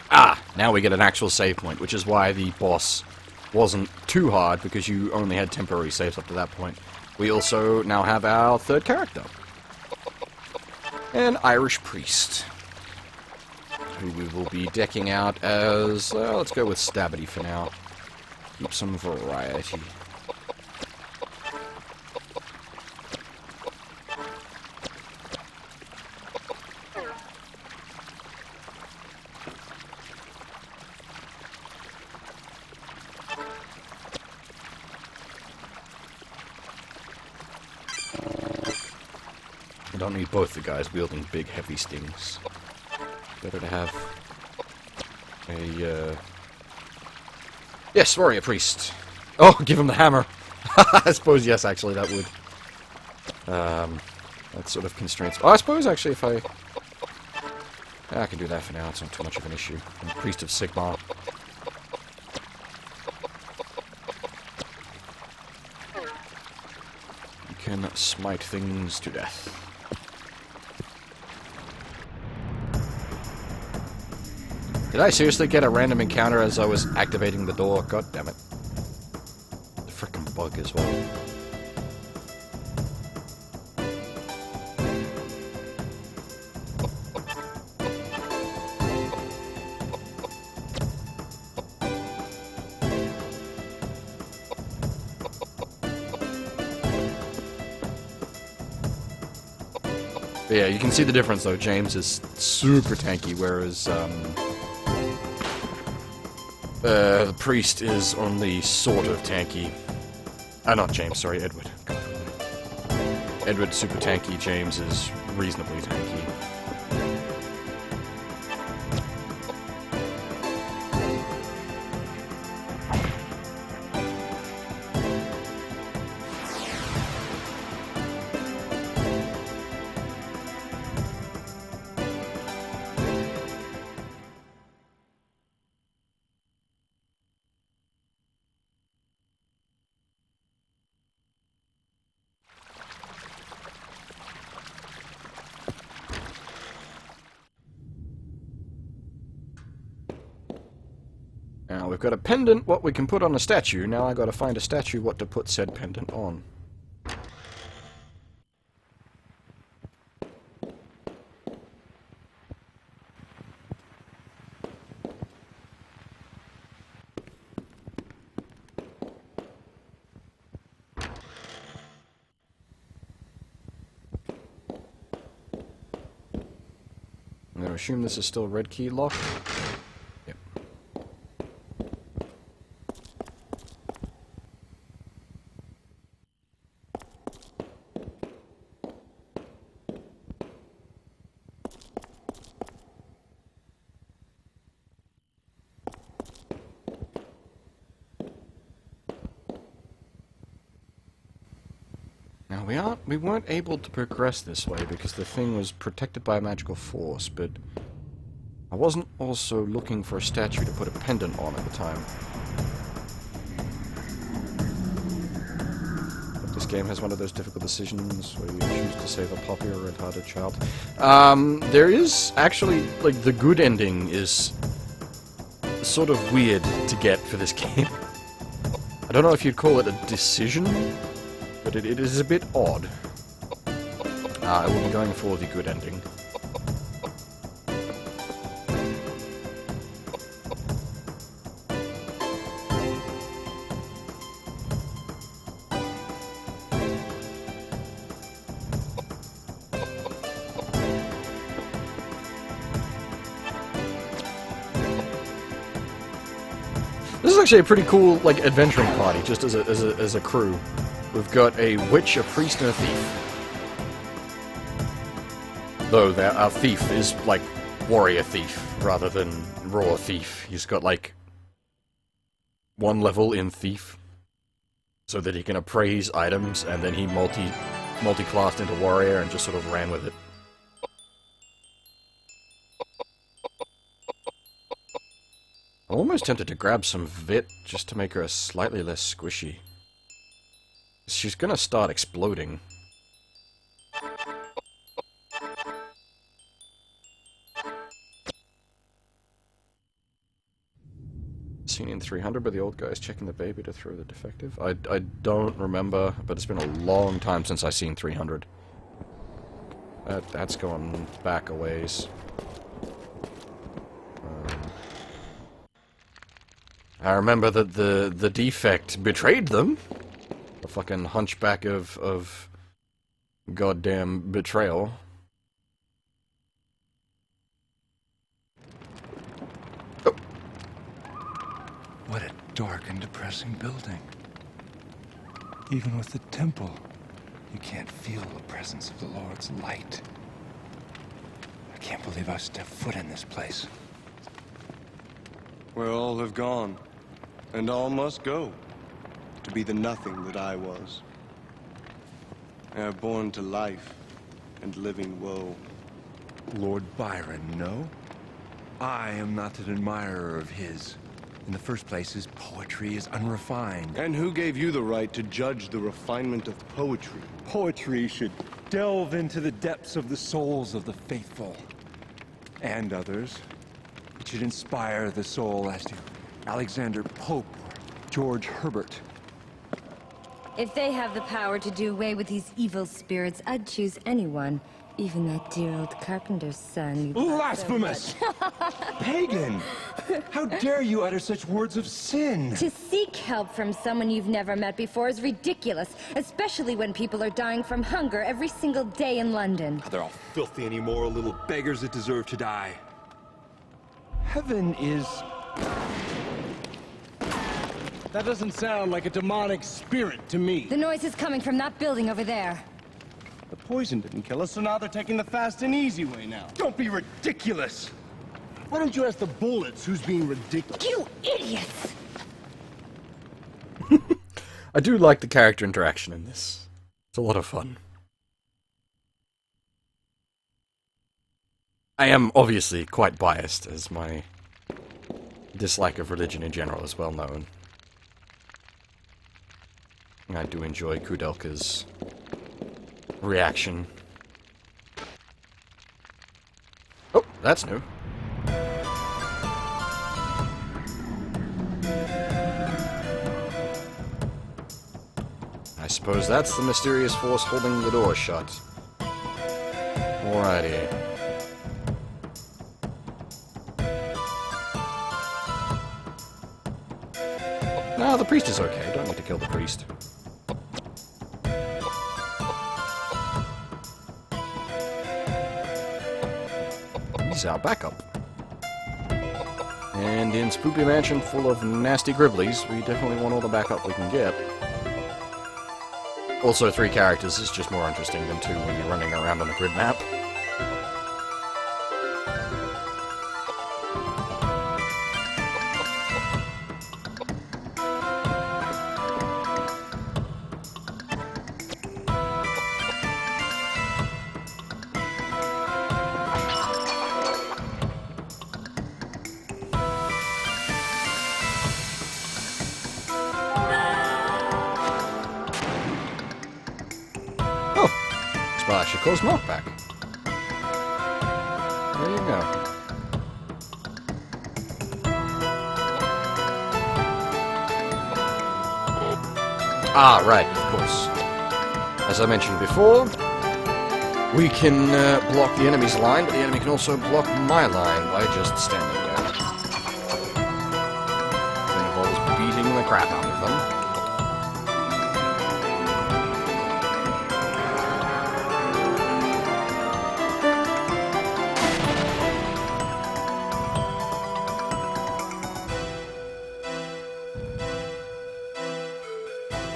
Ah, now we get an actual save point, which is why the boss wasn't too hard, because you only had temporary saves up to that point. We also now have our third character. An Irish priest, who we will be decking out as, let's go with Stabbity for now. Keep some variety. I don't need both the guys wielding big, heavy stings. Better to have a, yes, warrior priest. Oh, give him the hammer. I suppose, yes, actually, that would. That sort of constraints. Oh, I suppose, actually, if I can do that for now. It's not too much of an issue. I'm priest of Sigmar. You can smite things to death. Did I seriously get a random encounter as I was activating the door? God damn it. The frickin' bug as well. But yeah, you can see the difference though. James is super tanky, whereas the priest is only sort of tanky. Not James, sorry, Edward. Edward's super tanky, James is reasonably tanky. we've got a pendant, what we can put on a statue. Now I gotta find a statue what to put said pendant on. I'm going to assume this is still red key lock. Yep. Now we weren't able to progress this way because the thing was protected by a magical force, but I wasn't also looking for a statue to put a pendant on at the time. But this game has one of those difficult decisions where you choose to save a puppy or a red-hearted child. There is actually, like, the good ending is sort of weird to get for this game. I don't know if you'd call it a decision, but it is a bit odd. I will be going for the good ending. This is actually a pretty cool, like, adventuring party, just as a crew. We've got a witch, a priest, and a thief. Though our thief is, like, warrior thief, rather than raw thief. He's got, like, one level in thief, so that he can appraise items, and then he multi-classed into warrior and just sort of ran with it. I'm almost tempted to grab some Vit just to make her slightly less squishy. She's gonna start exploding. Scene in 300 where the old guy is checking the baby to throw the defective. I don't remember, but it's been a long time since I've seen 300. That's going back a ways. I remember that the defect betrayed them. The fucking hunchback of goddamn betrayal. Oh. What a dark and depressing building. Even with the temple, you can't feel the presence of the Lord's light. I can't believe I stepped foot in this place. Where all have gone, and all must go, to be the nothing that I was. I am born to life and living woe. Lord Byron, no? I am not an admirer of his. In the first place, his poetry is unrefined. And who gave you the right to judge the refinement of poetry? Poetry should delve into the depths of the souls of the faithful. And others. It should inspire the soul as to Alexander Pope or George Herbert. If they have the power to do away with these evil spirits, I'd choose anyone. Even that dear old carpenter's son. Blasphemous! Pagan! How dare you utter such words of sin? To seek help from someone you've never met before is ridiculous, especially when people are dying from hunger every single day in London. They're all filthy and immoral little beggars that deserve to die. Heaven is... That doesn't sound like a demonic spirit to me. The noise is coming from that building over there. The poison didn't kill us, so now they're taking the fast and easy way now. Don't be ridiculous! Why don't you ask the bullets who's being ridiculous? You idiots! I do like the character interaction in this. It's a lot of fun. I am obviously quite biased, as my dislike of religion in general is well known. I do enjoy Koudelka's reaction. Oh, that's new. I suppose that's the mysterious force holding the door shut. Alrighty. No, the priest is okay. Don't need to kill the priest. He's our backup. And in Spoopy Mansion full of nasty gribblies, we definitely want all the backup we can get. Also, 3 characters is just more interesting than 2 when you're running around on a grid map. Well, actually calls Mark back. There you go. Ah, right, of course. As I mentioned before, we can block the enemy's line, but the enemy can also block my line by just standing there. That involves beating the crap out of them.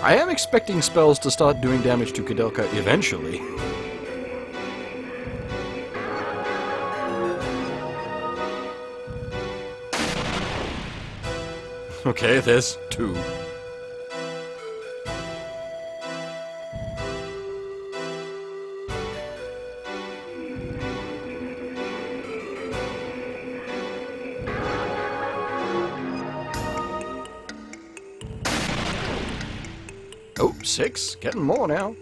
I am expecting spells to start doing damage to Koudelka eventually. Okay, there's 2. Oh, 6. Getting more now.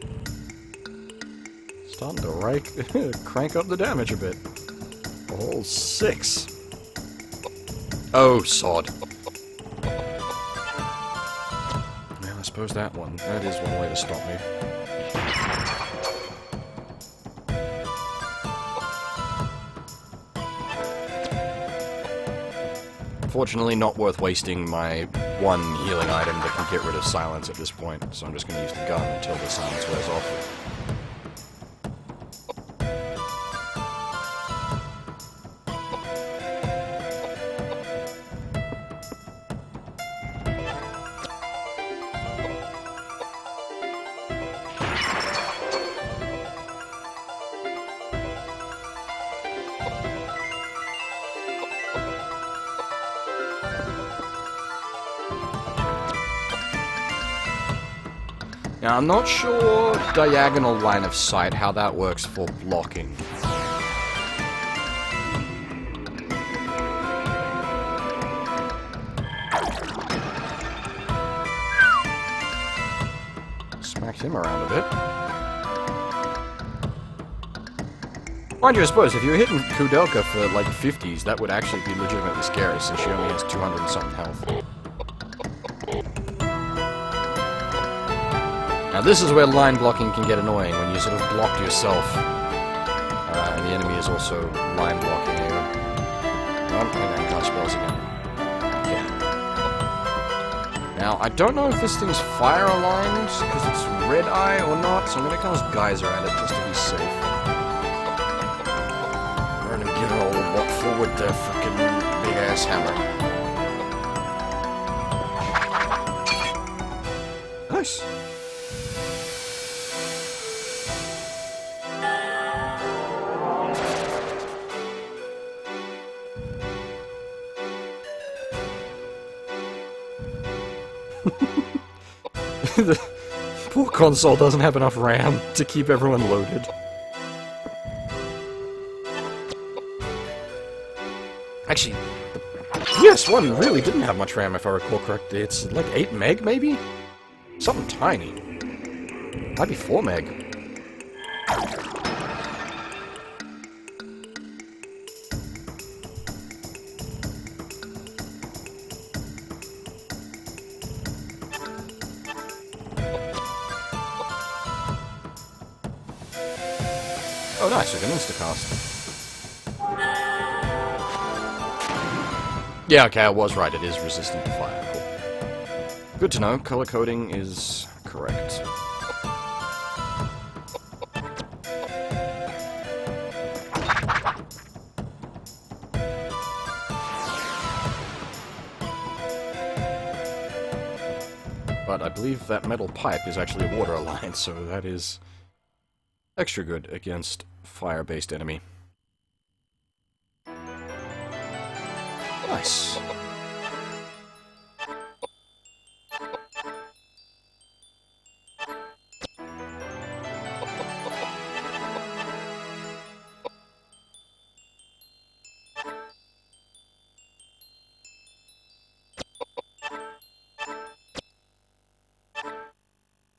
Starting to crank up the damage a bit. A whole 6. Oh, sod. Well, I suppose that is one way to stop me. Fortunately, not worth wasting my 1 healing item that can get rid of silence at this point, so I'm just going to use the gun until the silence wears off. Now, I'm not sure diagonal line of sight, how that works for blocking. Smacked him around a bit. Mind you, I suppose, if you were hitting Koudelka for, like, 50s, that would actually be legitimately scary, since she only has 200 and something health. Now this is where line blocking can get annoying, when you sort of blocked yourself, and the enemy is also line blocking you. Oh, and then cast spells again. Yeah. Now, I don't know if this thing's fire aligned, because it's red eye or not, so I'm going to cast Geyser at it just to be safe. I'm going to give it a walk forward the fucking big ass hammer. Nice. The poor console doesn't have enough RAM to keep everyone loaded. Actually, the PS1 really didn't have much RAM if I recall correctly. It's like 8 meg maybe? Something tiny. Might be 4 meg. Oh, nice, we can instacast. Yeah, okay, I was right. It is resistant to fire. Cool. Good to know. Color coding is correct. But I believe that metal pipe is actually a water alliance, so that is extra good against fire-based enemy. Nice.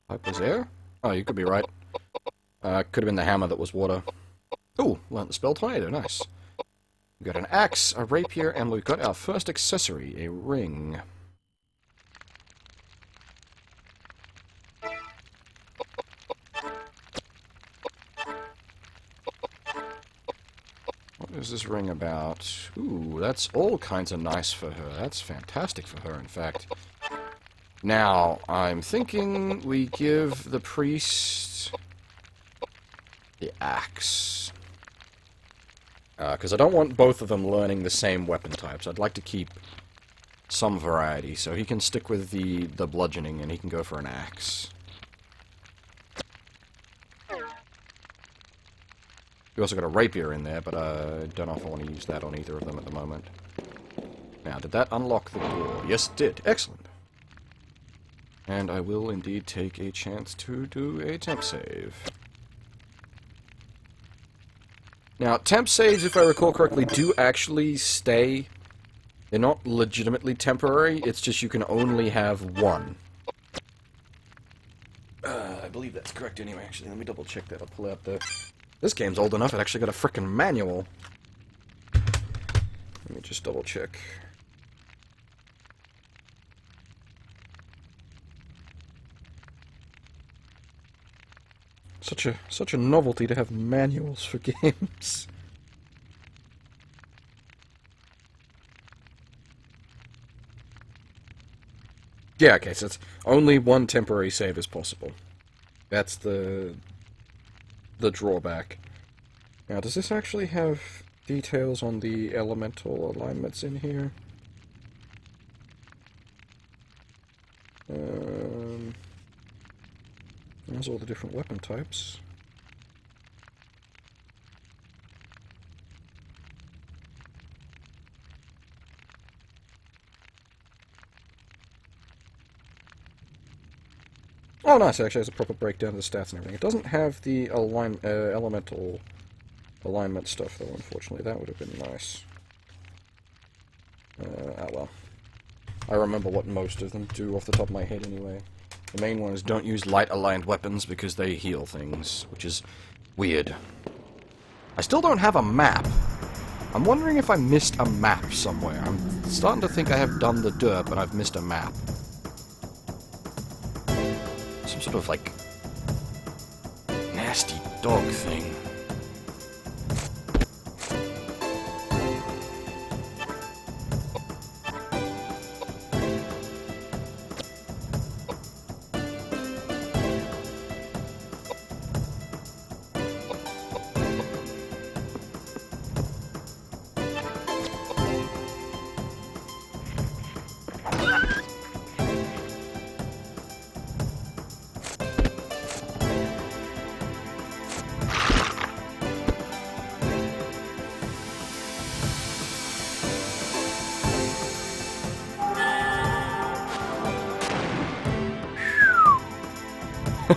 Pipe was air? Oh, you could be right. Could have been the hammer that was water. Ooh, learned the spell tornado, nice. We've got an axe, a rapier, and we've got our first accessory, a ring. What is this ring about? Ooh, that's all kinds of nice for her. That's fantastic for her, in fact. Now, I'm thinking we give the priest the axe. Because I don't want both of them learning the same weapon types. I'd like to keep some variety, so he can stick with the bludgeoning and he can go for an axe. We also got a rapier in there, but I don't know if I want to use that on either of them at the moment. Now, did that unlock the door? Yes, it did. Excellent. And I will indeed take a chance to do a temp save. Now, temp saves, if I recall correctly, do actually stay. They're not legitimately temporary, it's just you can only have one. I believe that's correct anyway, actually. Let me double check that. I'll pull out the... This game's old enough, it actually got a frickin' manual. Let me just double check. Such a novelty to have manuals for games. Yeah, okay, so it's only one temporary save is possible. That's the drawback. Now, does this actually have details on the elemental alignments in here? There's all the different weapon types. Oh, nice. It actually has a proper breakdown of the stats and everything. It doesn't have the elemental alignment stuff, though, unfortunately. That would have been nice. Well. I remember what most of them do off the top of my head, anyway. The main one is don't use light-aligned weapons because they heal things, which is weird. I still don't have a map. I'm wondering if I missed a map somewhere. I'm starting to think I have done the derp and I've missed a map. Some sort of, like, nasty dog thing.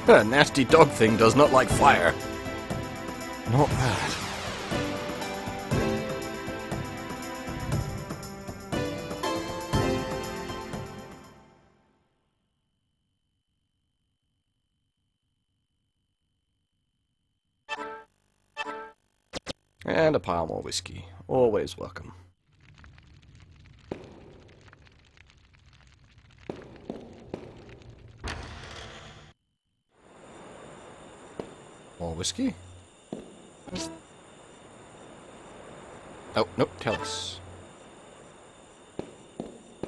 Nasty dog thing does not like fire. Not bad. And a pile more whiskey. Always welcome. More whiskey. Oh, nope, tell us.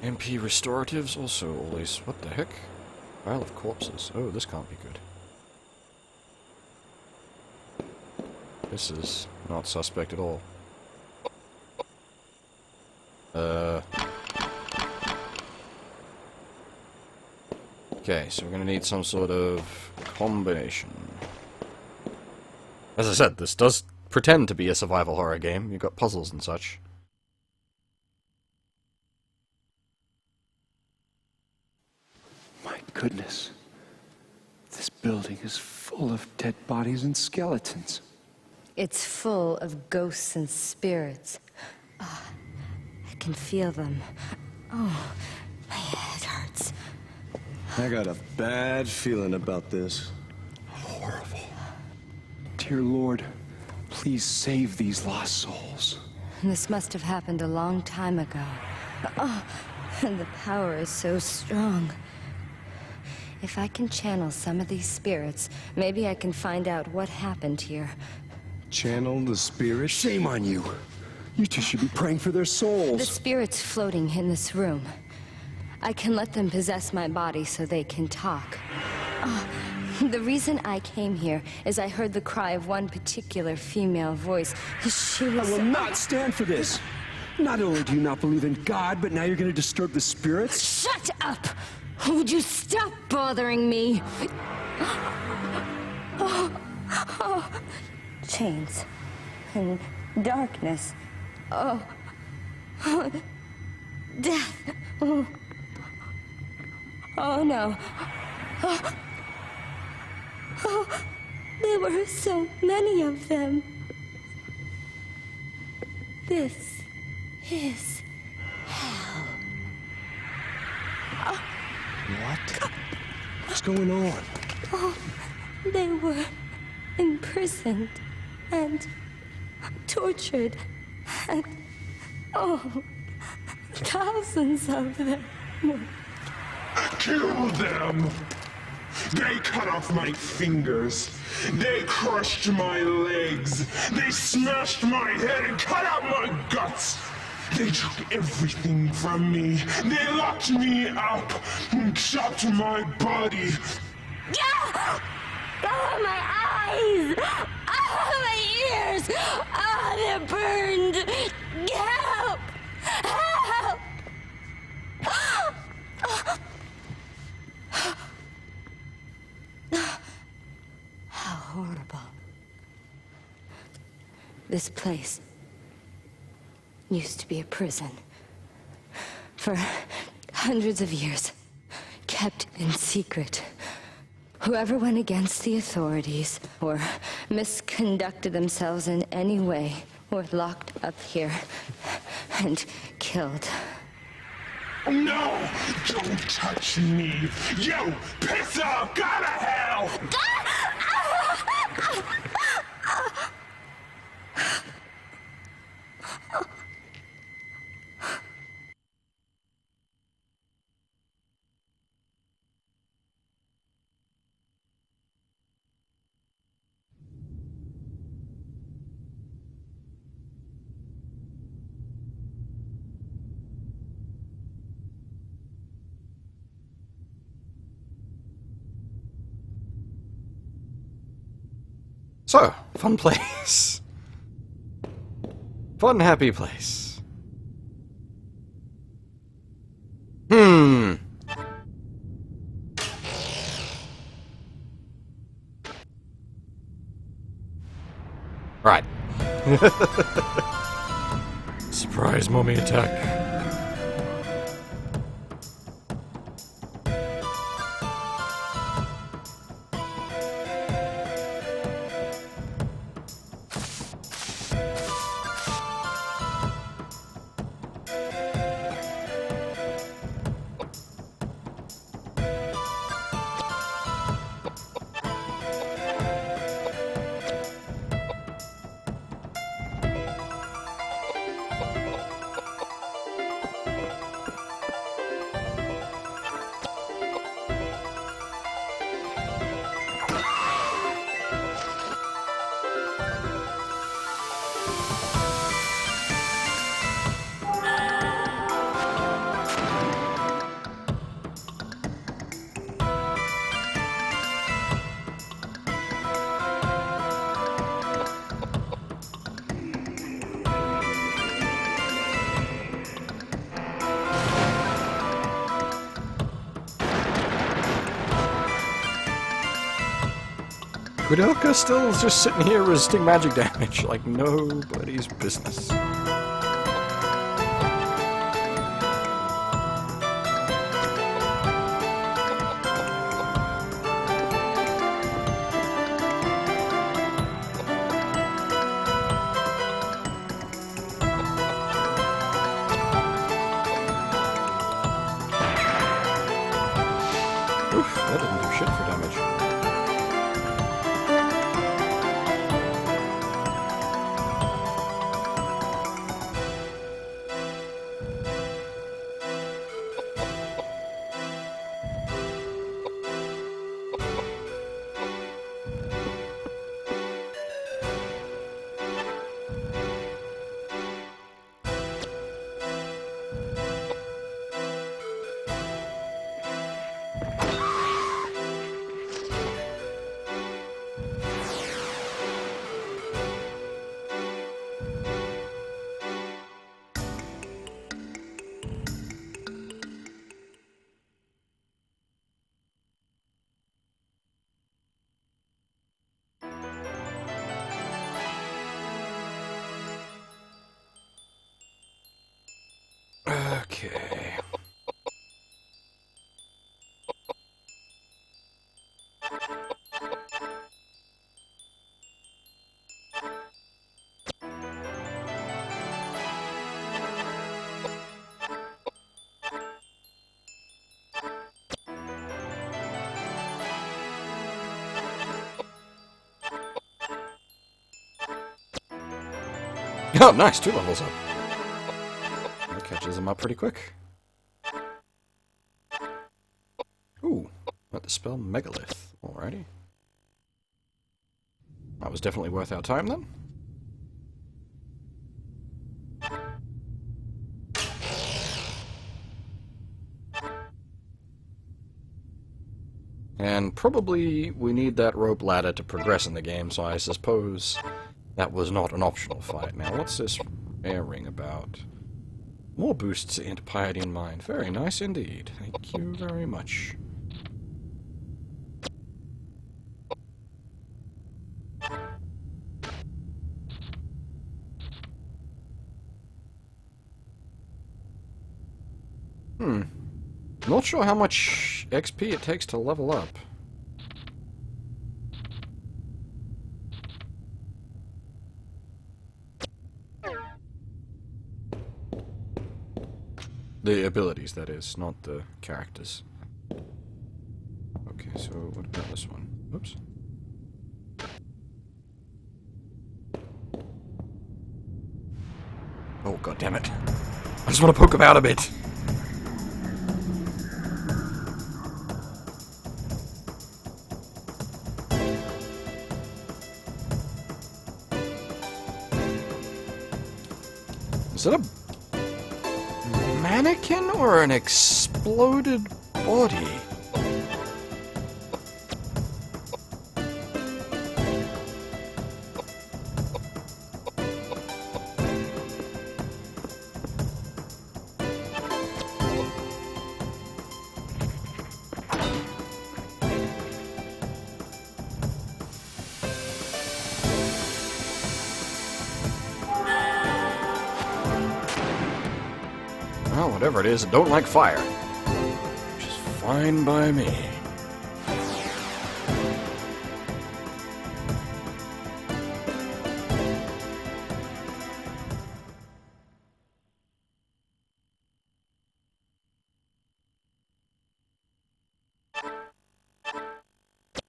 MP restoratives also always... What the heck? Pile of corpses. Oh, this can't be good. This is not suspect at all. Okay, so we're gonna need some sort of combination. As I said, this does pretend to be a survival horror game. You've got puzzles and such. My goodness. This building is full of dead bodies and skeletons. It's full of ghosts and spirits. Oh, I can feel them. Oh, my head hurts. I got a bad feeling about this. Horrible. Dear Lord, please save these lost souls. This must have happened a long time ago. Oh, and the power is so strong. If I can channel some of these spirits, maybe I can find out what happened here. Channel the spirit? Shame on you. You two should be praying for their The souls. spirits floating in this room. I can let them possess my body so they can talk. Oh, the reason I came here is I heard the cry of one particular female voice. She was... I will not stand for this. Not only do you not believe in God, but now you're going to disturb the spirits? Shut up! Would you stop bothering me? Oh. Chains and darkness. Oh. Death. Oh no. There were so many of them. This is hell. What? What's going on? Oh, they were imprisoned and tortured and, thousands of them. Kill them! They cut off my fingers. They crushed my legs. They smashed my head and cut out my guts. They took everything from me. They locked me up and chopped my body. Ah! Oh, my eyes! Oh, my ears! Oh, they're burned! Help! Help! How horrible. This place used to be a prison. For hundreds of years, kept in secret. Whoever went against the authorities or misconducted themselves in any way were locked up here and killed. No! Don't touch me! You piss off! Go to hell! So, fun place. Fun, happy place. Right. Surprise mummy attack. Koudelka still just sitting here resisting magic damage like nobody's business. Oof, that didn't do shit for damage. Okay. Oh, nice, 2 levels up. That catches him up pretty quick. Ooh, got the spell Megalith. Alrighty. That was definitely worth our time then. And probably we need that rope ladder to progress in the game, so I suppose that was not an optional fight. Now, what's this air ring about? More boosts into piety and mind. Very nice indeed. Thank you very much. Not sure how much XP it takes to level up. The abilities, that is, not the characters. Okay, so what about this one? Oops. Oh, god damn it. I just want to poke about a bit. Is that a mannequin or an exploded body? Well, whatever it is, I don't like fire. Which is fine by me.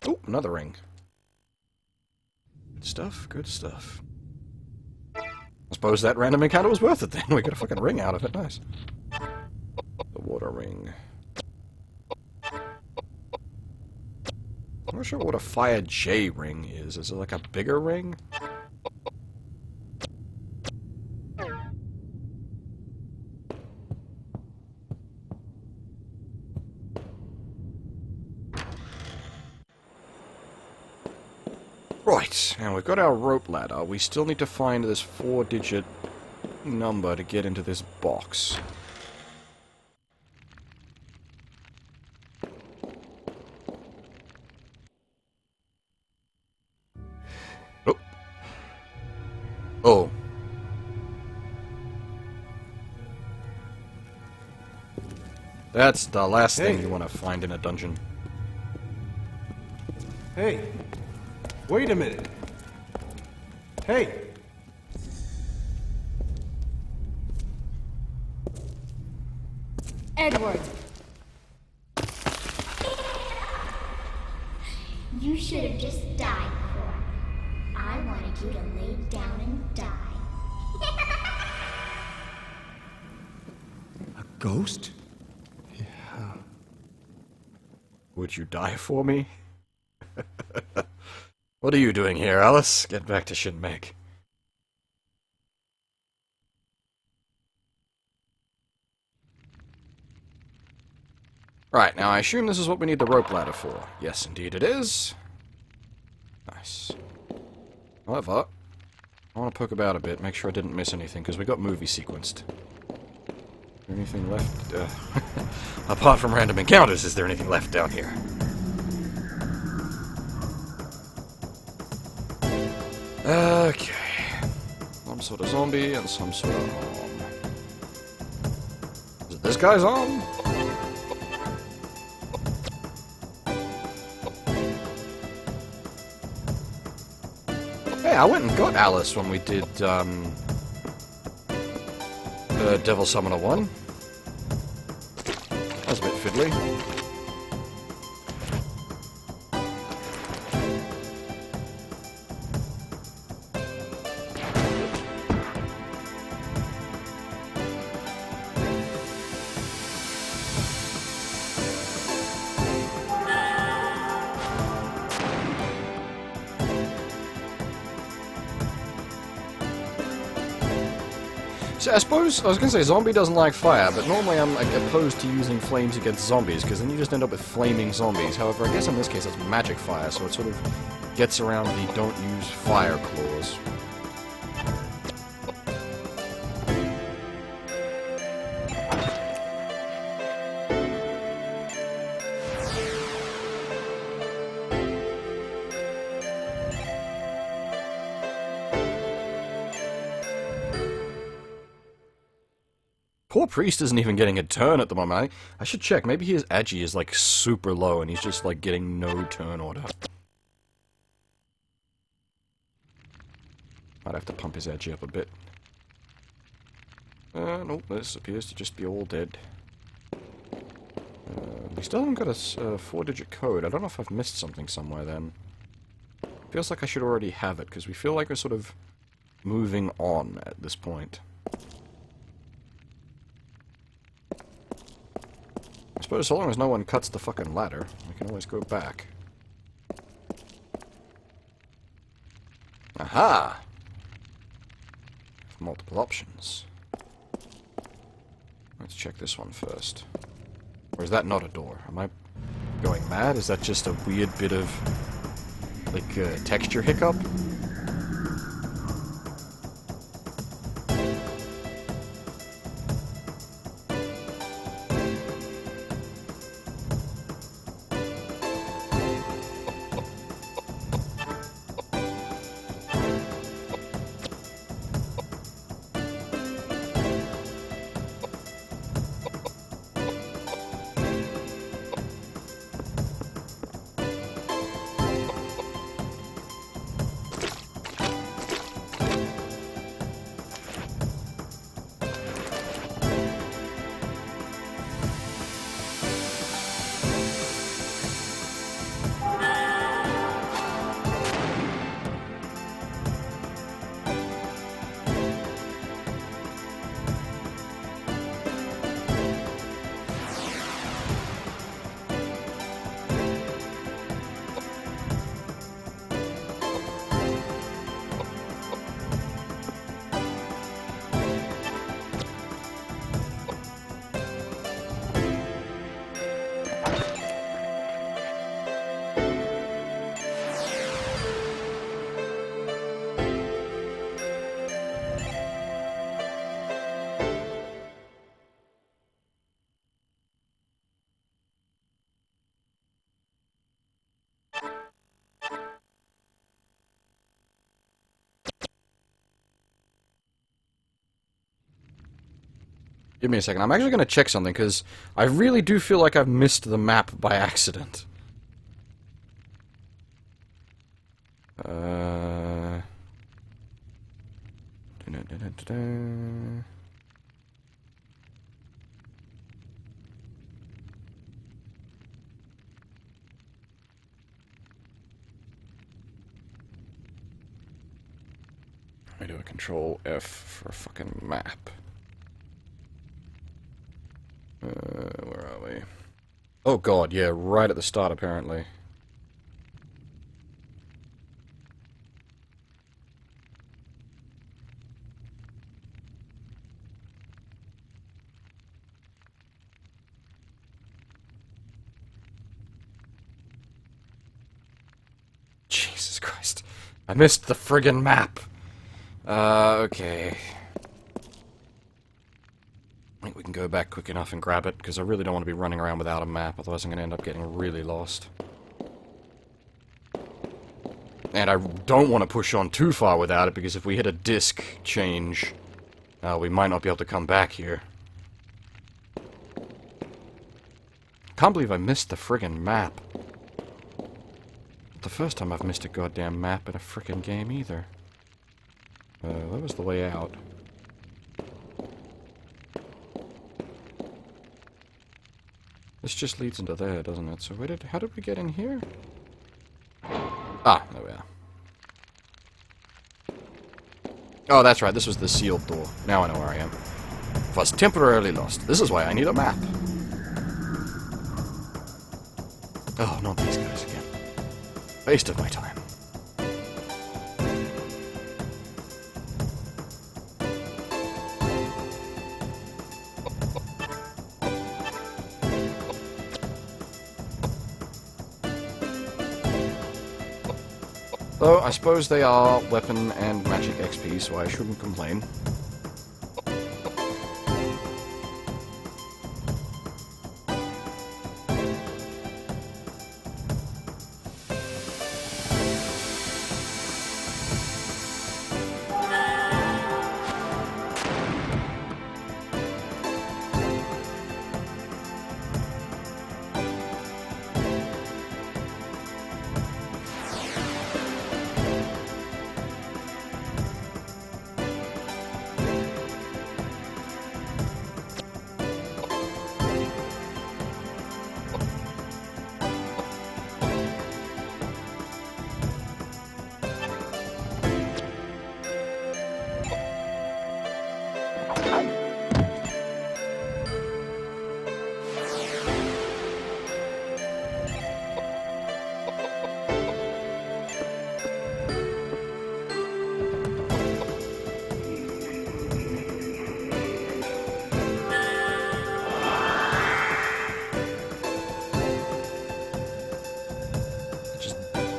Oh, another ring. Good stuff, good stuff. I suppose that random encounter was worth it then. We got a fucking ring out of it, nice. The water ring. I'm not sure what a Fire J ring is. Is it like a bigger ring? Right, and we've got our rope ladder. We still need to find this 4-digit number to get into this box. That's the last thing Hey. you want to find in a dungeon. Hey, wait a minute. Hey. Edward, You should have just died before. I wanted you to lay down and die. A ghost? Would you die for me? What are you doing here, Alice? Get back to Shinmeg. Right, now I assume this is what we need the rope ladder for. Yes, indeed it is. Nice. However, I want to poke about a bit, make sure I didn't miss anything, because we got movie sequenced. Is there anything left? Apart from random encounters, is there anything left down here? Okay. Some sort of zombie and some sort of arm. Is it this guy's arm? Hey, I went and got Alice when we did, Devil Summoner 1. That was a bit fiddly. So I suppose, I was going to say zombie doesn't like fire, but normally I'm like, opposed to using flames against zombies, because then you just end up with flaming zombies. However, I guess in this case it's magic fire, so it sort of gets around the don't use fire clause. Poor priest isn't even getting a turn at the moment. I should check. Maybe his agi is like super low and he's just like getting no turn order. Might have to pump his agi up a bit. Nope, this appears to just be all dead. We still haven't got a 4-digit code. I don't know if I've missed something somewhere then. Feels like I should already have it, because we feel like we're sort of moving on at this point. I suppose so long as no one cuts the fucking ladder, we can always go back. Aha! Multiple options. Let's check this one first. Or is that not a door? Am I going mad? Is that just a weird bit of, like, texture hiccup? Give me a second. I'm actually going to check something, because I really do feel like I've missed the map by accident. Let me do a Control F for a fucking map. Where are we? Oh god, yeah, right at the start apparently. Jesus Christ. I missed the friggin' map! Okay. I think we can go back quick enough and grab it, because I really don't want to be running around without a map, otherwise I'm going to end up getting really lost. And I don't want to push on too far without it, because if we hit a disc change, we might not be able to come back here. Can't believe I missed the friggin' map. Not the first time I've missed a goddamn map in a frickin' game either. That was the way out. This just leads into there, doesn't it? So how did we get in here? Ah, there we are. Oh, that's right, this was the sealed door. Now I know where I am. Was temporarily lost. This is why I need a map. Oh, not these guys again. Waste of my time. Though, I suppose they are weapon and magic XP, so I shouldn't complain.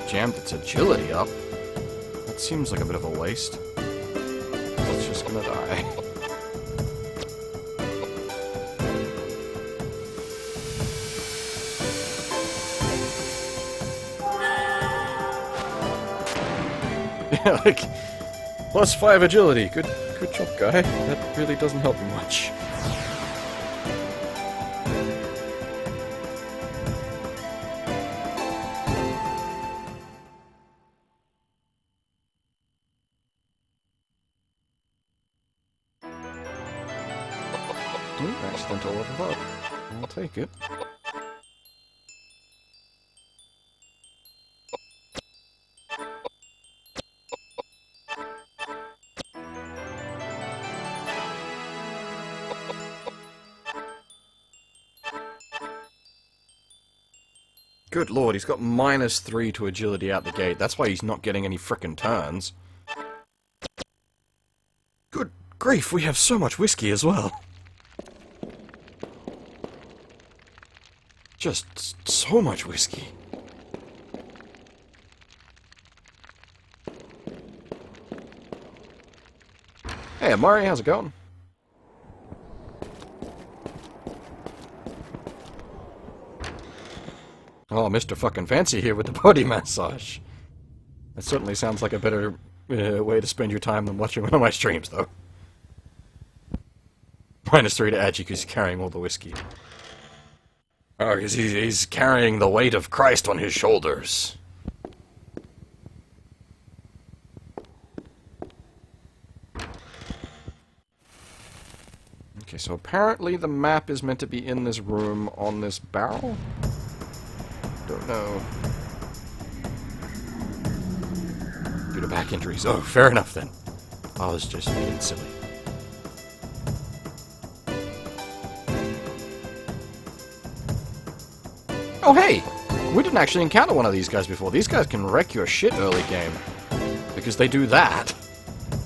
Jammed its agility up. That seems like a bit of a waste. It's just gonna die. Yeah, like, +5 agility. Good job, guy. That really doesn't help me much. Ooh, accidental level up. I'll take it. Good lord, he's got -3 to agility out the gate. That's why he's not getting any frickin' turns. Good grief, we have so much whiskey as well. Just so much whiskey. Hey, Mari, how's it going? Oh, Mr. Fucking Fancy here with the body massage. That certainly sounds like a better way to spend your time than watching one of my streams, though. -3 to edge because he's carrying all the whiskey. Oh, because he's carrying the weight of Christ on his shoulders. Okay, so apparently the map is meant to be in this room on this barrel? Don't know. Due to back injuries. Oh, fair enough then. I was just being silly. Oh hey! We didn't actually encounter one of these guys before. These guys can wreck your shit early game. Because they do that.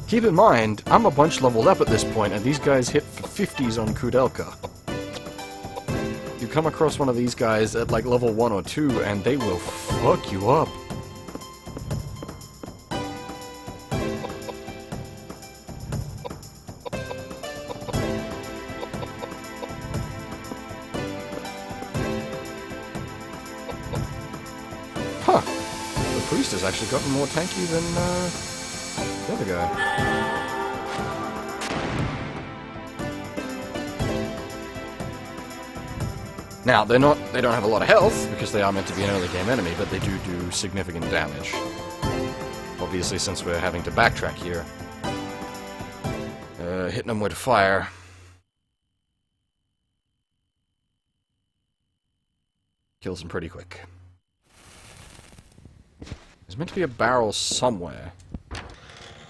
Keep in mind, I'm a bunch leveled up at this point, and these guys hit 50s on Koudelka. You come across one of these guys at like level 1 or 2, and they will fuck you up. Huh. The priest has actually gotten more tanky than, the other guy. Now, they don't have a lot of health, because they are meant to be an early game enemy, but they do significant damage. Obviously, since we're having to backtrack here. Hitting them with fire. Kills them pretty quick. There's meant to be a barrel somewhere.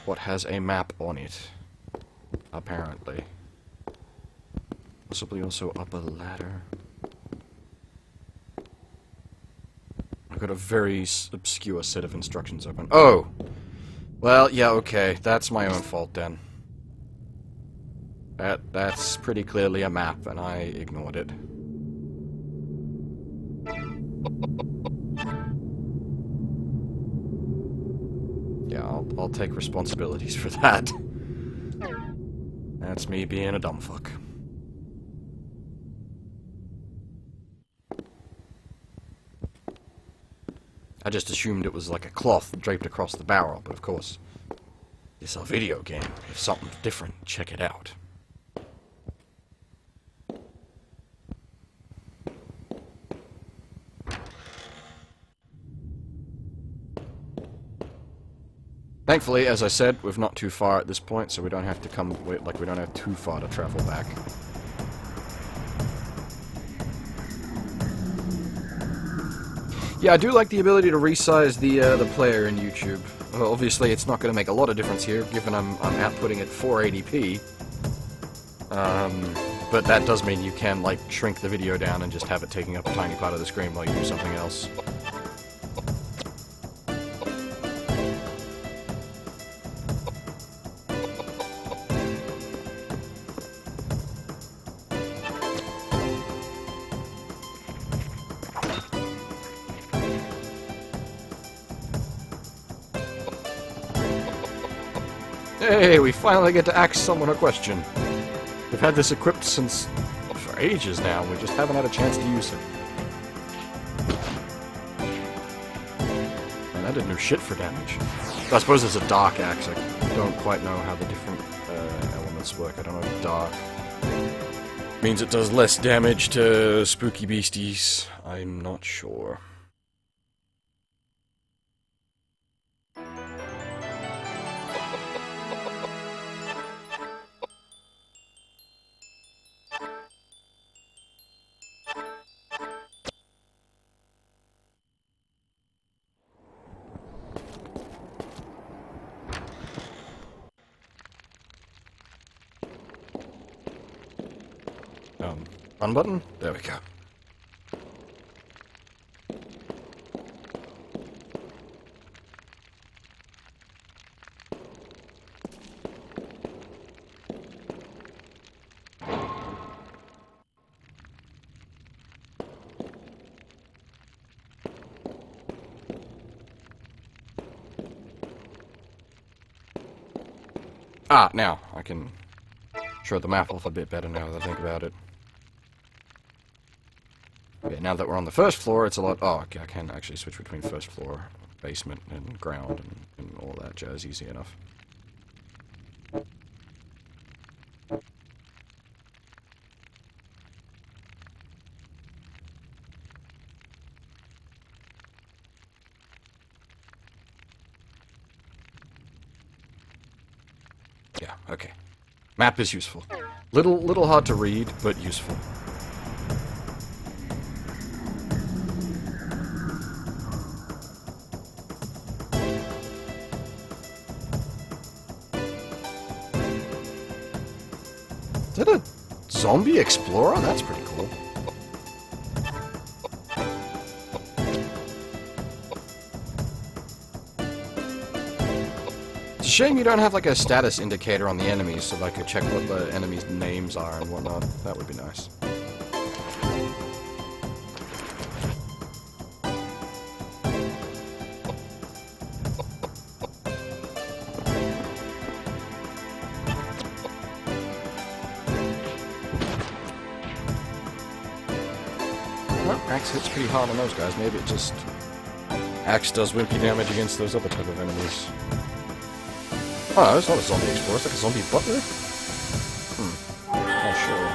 What has a map on it. Apparently. Possibly also up a ladder. I've got a very obscure set of instructions open. Oh! Well, yeah, okay. That's my own fault then. That's pretty clearly a map, and I ignored it. Yeah, I'll take responsibilities for that. That's me being a dumb fuck. I just assumed it was like a cloth draped across the barrel, but of course, it's a video game. If something's different, check it out. Thankfully, as I said, we're not too far at this point, so we don't have to we don't have too far to travel back. Yeah, I do like the ability to resize the player in YouTube. Well, obviously, it's not going to make a lot of difference here, given I'm outputting at 480p. But that does mean you can, like, shrink the video down and just have it taking up a tiny part of the screen while you do something else. Hey, we finally get to ask someone a question. We've had this equipped for ages now, we just haven't had a chance to use it. And that didn't do shit for damage. I suppose it's a dark axe, I don't quite know how the different elements work. I don't know if dark means it does less damage to spooky beasties. I'm not sure. Run button? There we go. Ah, now I can show the map off a bit better now that I think about it. Okay, now that we're on the first floor, it's a lot... Oh, okay, I can actually switch between first floor, basement, and ground, and all that jazz easy enough. Yeah, okay. Map is useful. Little hard to read, but useful. Is that a zombie explorer? That's pretty cool. It's a shame you don't have like a status indicator on the enemies so that I could check what the enemies' names are and whatnot. That would be nice. Axe hits pretty hard on those guys. Maybe it just... Axe does wimpy damage against those other type of enemies. Oh no, it's not a zombie explorer. It's like a zombie butler? Not sure.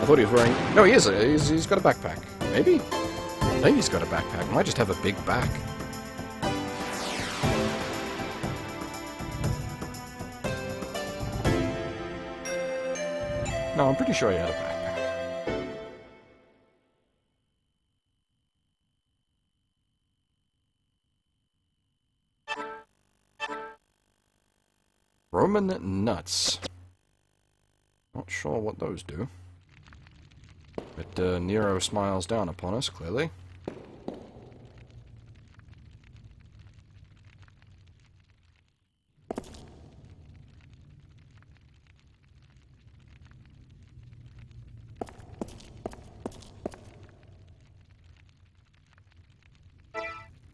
I thought he was wearing... No, he is. He's got a backpack. Maybe? I think he's got a backpack. He might just have a big back. No, I'm pretty sure he had a backpack. Roman nuts. Not sure what those do. But Nero smiles down upon us, clearly.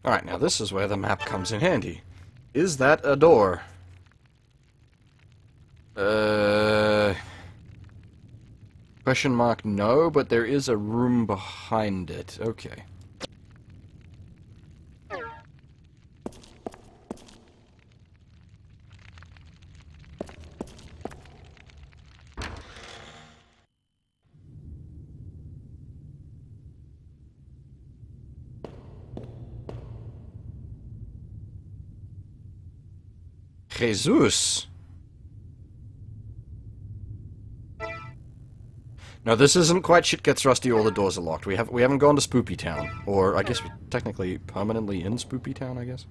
Alright, now this is where the map comes in handy. Is that a door? Question mark, no, but there is a room behind it. Okay. Jesus! No, this isn't quite shit gets rusty, all the doors are locked. We haven't gone to Spoopy Town. Or, I guess we're technically permanently in Spoopy Town, I guess.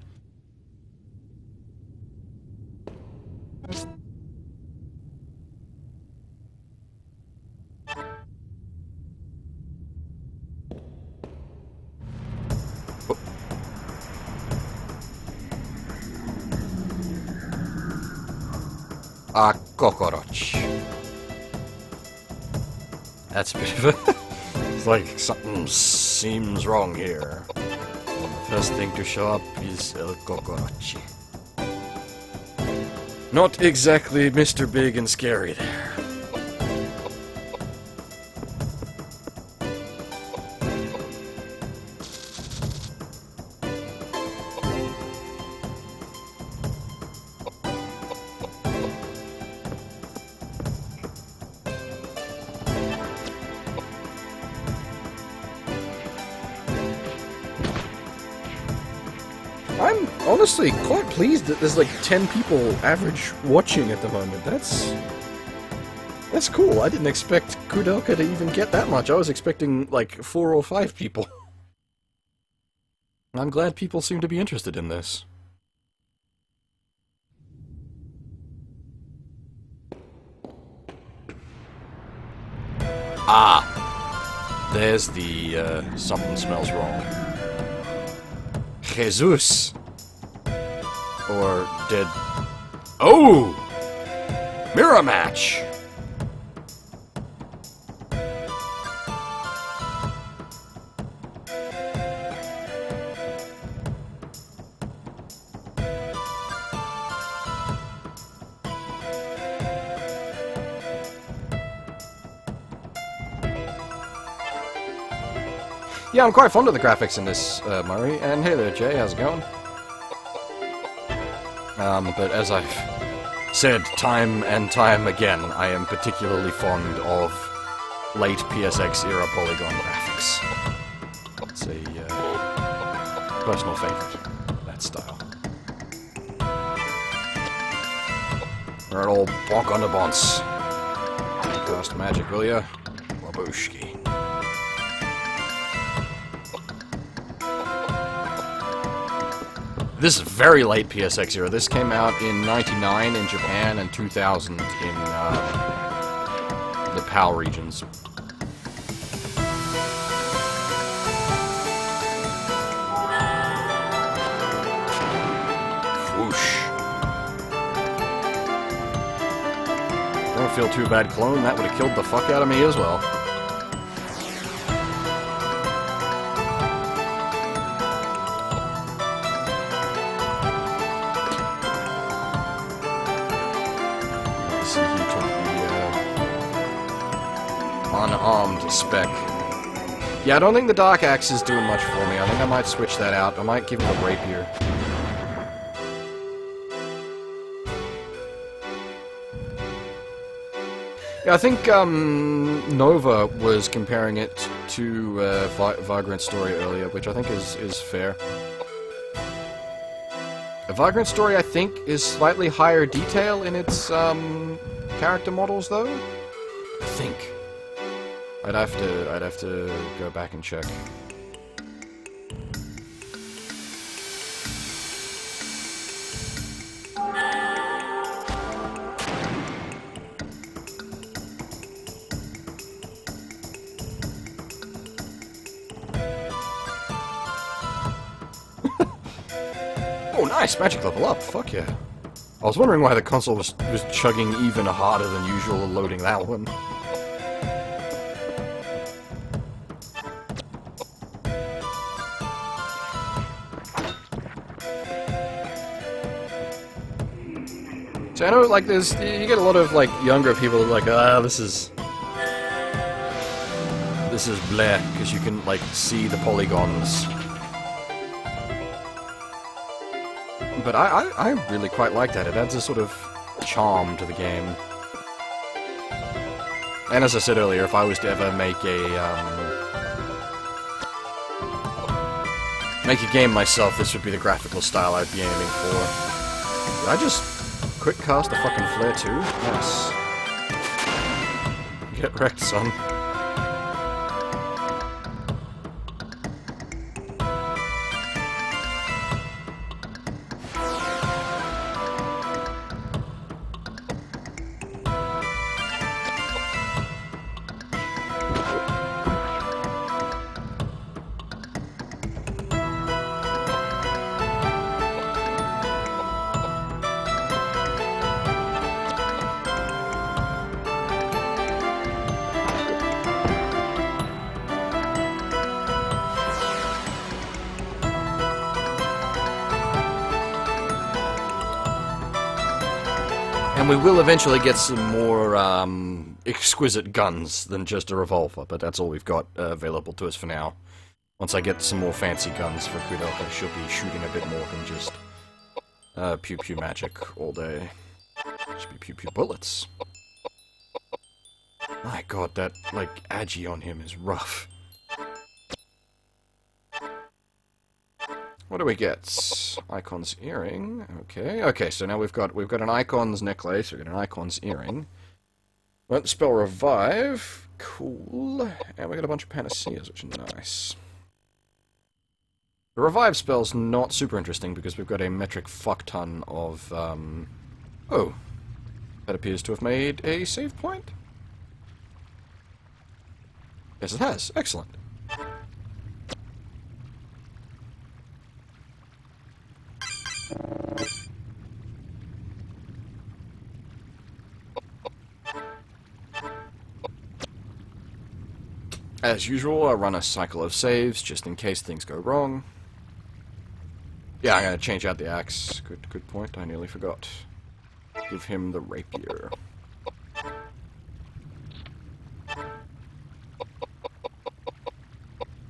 A cockroach. That's a bit of a... It's like something seems wrong here. And the first thing to show up is El Cockroach. Not exactly Mr. Big and Scary there. I'm honestly quite pleased that there's like 10 people average watching at the moment. That's cool. I didn't expect Koudelka to even get that much. I was expecting like 4 or 5 people. I'm glad people seem to be interested in this. Ah! There's the, something smells wrong. Jesus! Or dead... Oh! Mirror match! Yeah, I'm quite fond of the graphics in this, Murray. And hey there, Jay, how's it going? But as I've said time and time again, I am particularly fond of late PSX era polygon graphics. It's a personal favorite, that style. Alright, old bonk on the bonce. Cast magic, will ya? Wabooshki. This is very late PSX era. This came out in 99 in Japan and 2000 in the PAL regions. Whoosh. Don't feel too bad, clone. That would have killed the fuck out of me as well. See, he took the unarmed spec. Yeah, I don't think the Dark Axe is doing much for me. I think I might switch that out. I might give him a rapier. Yeah, I think Nova was comparing it to Vagrant Story earlier, which I think is fair. A Vagrant Story, I think, is slightly higher detail in its character models, though. I think. I'd have to go back and check. Oh, nice! Magic level up! Fuck yeah. I was wondering why the console was chugging even harder than usual loading that one. So I know, like, you get a lot of, like, younger people who are like, this is bleh, because you can, like, see the polygons. But I really quite like that. It adds a sort of charm to the game. And as I said earlier, if I was to ever make a game myself, this would be the graphical style I'd be aiming for. Did I just quick cast the fucking flare too? Nice. Get wrecked, son. And we will eventually get some more exquisite guns than just a revolver, but that's all we've got available to us for now. Once I get some more fancy guns for Koudelka, she'll be shooting a bit more than just pew-pew magic all day. Should be pew-pew bullets. My god, that, like, agi on him is rough. What do we get? Icon's earring. Okay, so now we've got an Icon's necklace, we've got an Icon's earring. Won't spell revive. Cool. And we got a bunch of panaceas, which is nice. The revive spell's not super interesting because we've got a metric fuckton of oh. That appears to have made a save point? Yes, it has. Excellent. As usual, I run a cycle of saves just in case things go wrong. Yeah, I'm gonna change out the axe. Good point. I nearly forgot. Give him the rapier.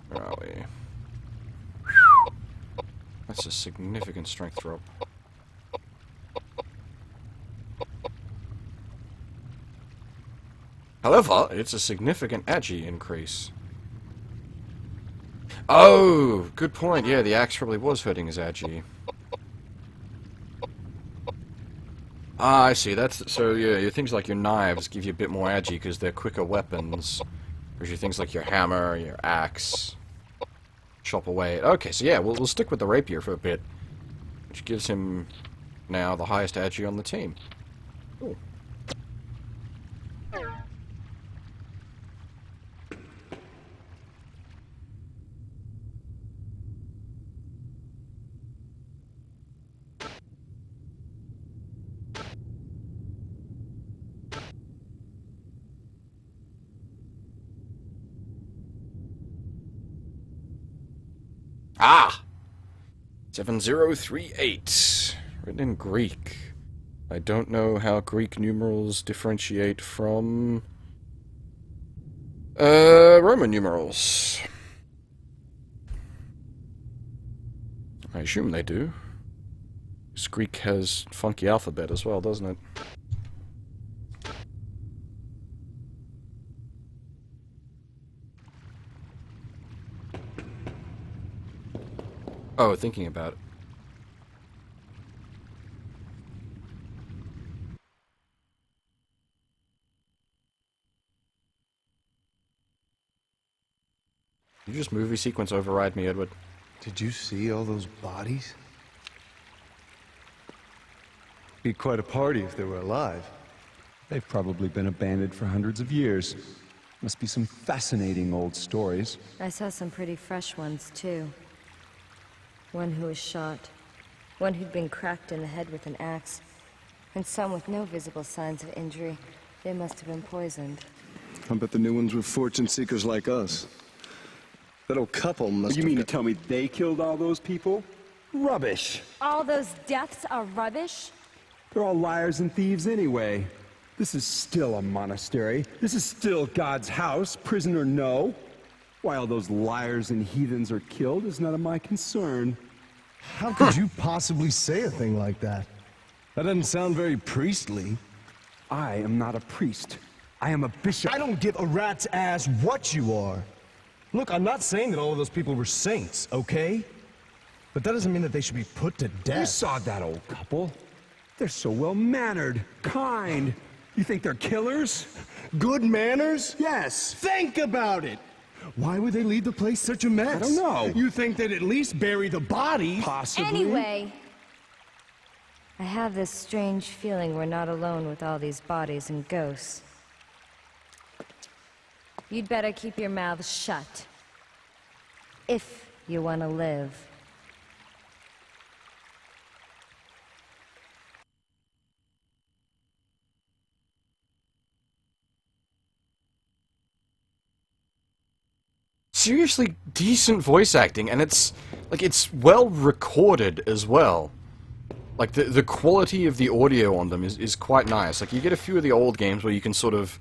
Where are we? That's a significant strength drop. However, it's a significant agi increase. Oh, good point. Yeah, the axe probably was hurting his agi. Ah, I see. That's so. Yeah, your things like your knives give you a bit more agi because they're quicker weapons. Whereas your things like your hammer, your axe, chop away. Okay, so yeah, we'll stick with the rapier for a bit, which gives him now the highest agi on the team. Cool. Ah! 7038. Written in Greek. I don't know how Greek numerals differentiate from Roman numerals. I assume they do. Because Greek has funky alphabet as well, doesn't it? Oh, thinking about it. You just movie sequence override me, Edward. Did you see all those bodies? Be quite a party if they were alive. They've probably been abandoned for hundreds of years. Must be some fascinating old stories. I saw some pretty fresh ones, too. One who was shot. One who'd been cracked in the head with an axe. And some with no visible signs of injury. They must have been poisoned. I bet the new ones were fortune seekers like us. That old couple must You have mean to got- tell me they killed all those people? Rubbish! All those deaths are rubbish? They're all liars and thieves anyway. This is still a monastery. This is still God's house, prison or no. Why all those liars and heathens are killed is none of my concern. How could you possibly say a thing like that? That doesn't sound very priestly. I am not a priest. I am a bishop. I don't give a rat's ass what you are. Look, I'm not saying that all of those people were saints, okay? But that doesn't mean that they should be put to You death. saw that old couple. They're so well-mannered, kind. You think they're killers? Good manners? Yes. Think about it! Why would they leave the place such a mess? I don't know. You think they'd at least bury the bodies? Possibly. Anyway, I have this strange feeling we're not alone with all these bodies and ghosts. You'd better keep your mouths shut. If you want to live. Seriously decent voice acting, and it's well recorded as well. Like the quality of the audio on them is quite nice. Like you get a few of the old games where you can sort of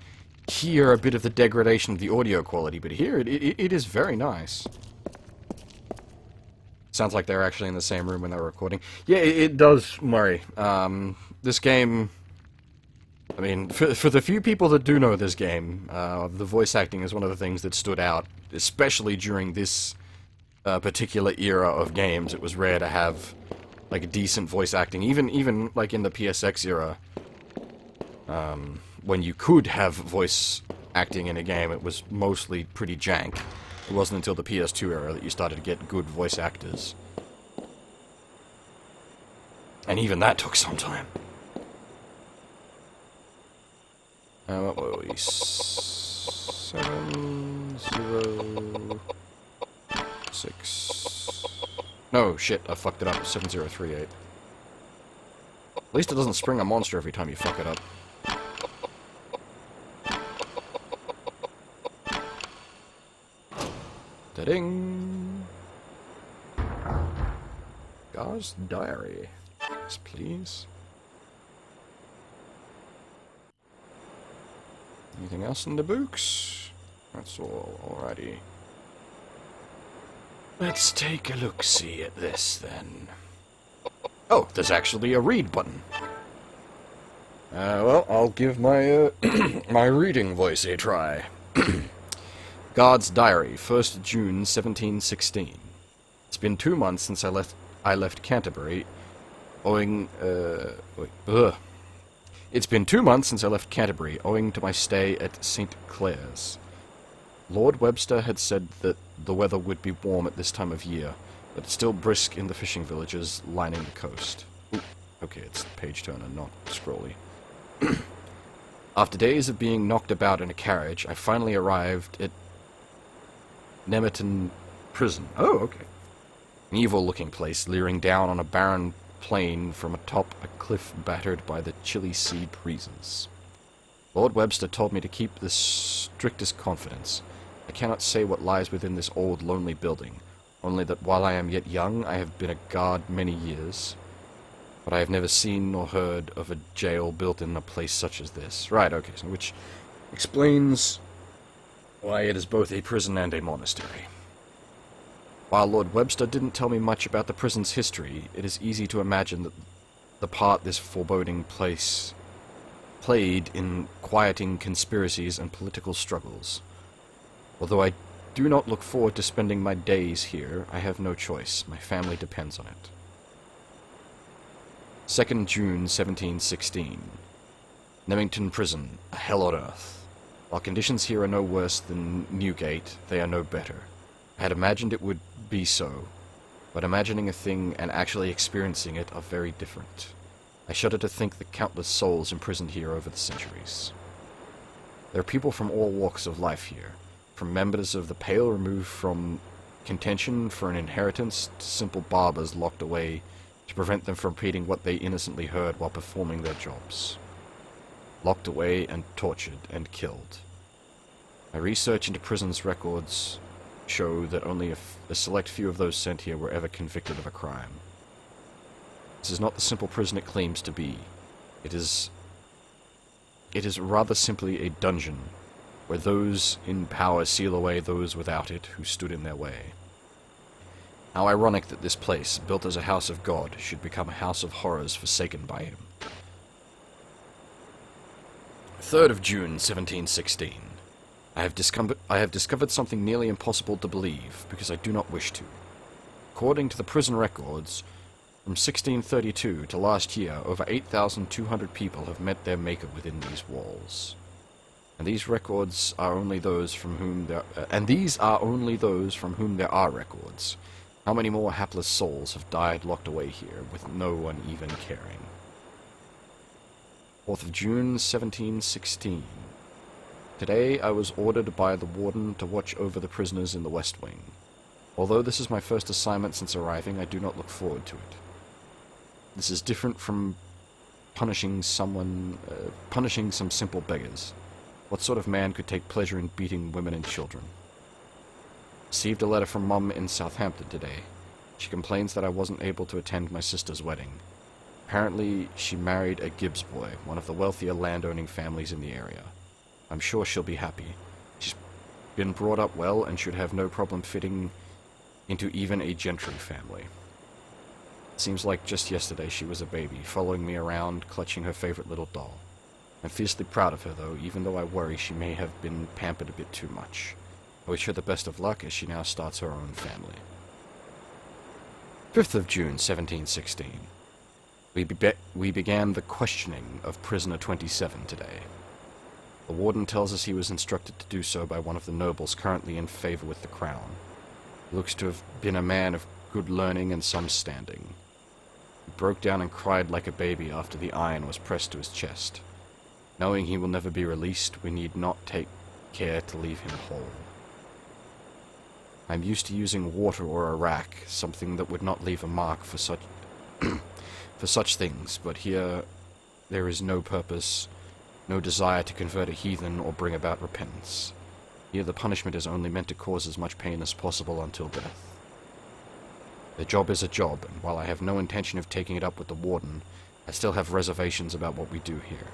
hear a bit of the degradation of the audio quality, but here it is very nice. Sounds like they're actually in the same room when they're recording. Yeah, it does, Murray. This game, I mean, for the few people that do know this game, the voice acting is one of the things that stood out, especially during this particular era of games. It was rare to have like decent voice acting, even like in the PSX era, when you could have voice acting in a game. It was mostly pretty jank. It wasn't until the PS2 era that you started to get good voice actors, and even that took some time. What were we? 706. No, shit, I fucked it up. 7038. At least it doesn't spring a monster every time you fuck it up. Da-ding! Gar's diary. Yes, please. Anything else in the books? That's all, alrighty. Let's take a look-see at this, then. Oh, there's actually a read button. Well, I'll give my, my reading voice a try. God's Diary, 1st June, 1716. It's been 2 months since I left Canterbury, owing It's been 2 months since I left Canterbury, owing to my stay at St. Clair's. Lord Webster had said that the weather would be warm at this time of year, but still brisk in the fishing villages lining the coast. Ooh, okay, it's page turner, not scrolly. After days of being knocked about in a carriage, I finally arrived at Nemerton Prison. Oh, okay. An evil-looking place leering down on a barren plain from atop a cliff battered by the chilly sea breezes. Lord Webster told me to keep the strictest confidence. I cannot say what lies within this old, lonely building, only that while I am yet young, I have been a guard many years. But I have never seen nor heard of a jail built in a place such as this. Right, okay, so which explains why it is both a prison and a monastery. While Lord Webster didn't tell me much about the prison's history, it is easy to imagine that the part this foreboding place played in quieting conspiracies and political struggles. Although I do not look forward to spending my days here, I have no choice. My family depends on it. 2nd June 1716. Nemington Prison, a hell on earth. While conditions here are no worse than Newgate, they are no better. I had imagined it would be so, but imagining a thing and actually experiencing it are very different. I shudder to think the countless souls imprisoned here over the centuries. There are people from all walks of life here, from members of the Pale removed from contention for an inheritance to simple barbers locked away to prevent them from repeating what they innocently heard while performing their jobs. Locked away and tortured and killed. My research into prisons records show that only a select few of those sent here were ever convicted of a crime. This is not the simple prison it claims to be. It is rather simply a dungeon, where those in power seal away those without it who stood in their way. How ironic that this place, built as a house of God, should become a house of horrors forsaken by him. 3rd of June, 1716. I have discovered something nearly impossible to believe, because I do not wish to. According to the prison records, from 1632 to last year, over 8,200 people have met their maker within these walls. And these records are only those from whom there are records. How many more hapless souls have died locked away here, with no one even caring? 4th of June, 1716. Today I was ordered by the warden to watch over the prisoners in the West Wing. Although this is my first assignment since arriving, I do not look forward to it. This is different from punishing some simple beggars. What sort of man could take pleasure in beating women and children? Received a letter from Mum in Southampton today. She complains that I wasn't able to attend my sister's wedding. Apparently, she married a Gibbs boy, one of the wealthier landowning families in the area. I'm sure she'll be happy. She's been brought up well and should have no problem fitting into even a gentry family. It seems like just yesterday she was a baby, following me around, clutching her favorite little doll. I'm fiercely proud of her, though, even though I worry she may have been pampered a bit too much. I wish her the best of luck as she now starts her own family. 5th of June, 1716. We began the questioning of prisoner 27 today. The warden tells us he was instructed to do so by one of the nobles currently in favor with the crown. He looks to have been a man of good learning and some standing. He broke down and cried like a baby after the iron was pressed to his chest. Knowing he will never be released, we need not take care to leave him whole. I'm used to using water or a rack, something that would not leave a mark for such for such things, but here there is no purpose, no desire to convert a heathen or bring about repentance. Here the punishment is only meant to cause as much pain as possible until death. The job is a job, and while I have no intention of taking it up with the warden, I still have reservations about what we do here.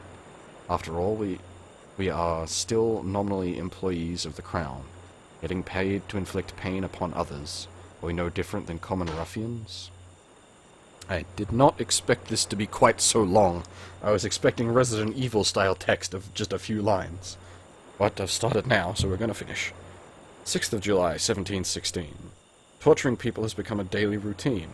After all, we are still nominally employees of the Crown, getting paid to inflict pain upon others. Are we no different than common ruffians? I did not expect this to be quite so long. I was expecting Resident Evil-style text of just a few lines. But I've started now, so we're going to finish. 6th of July, 1716. Torturing people has become a daily routine.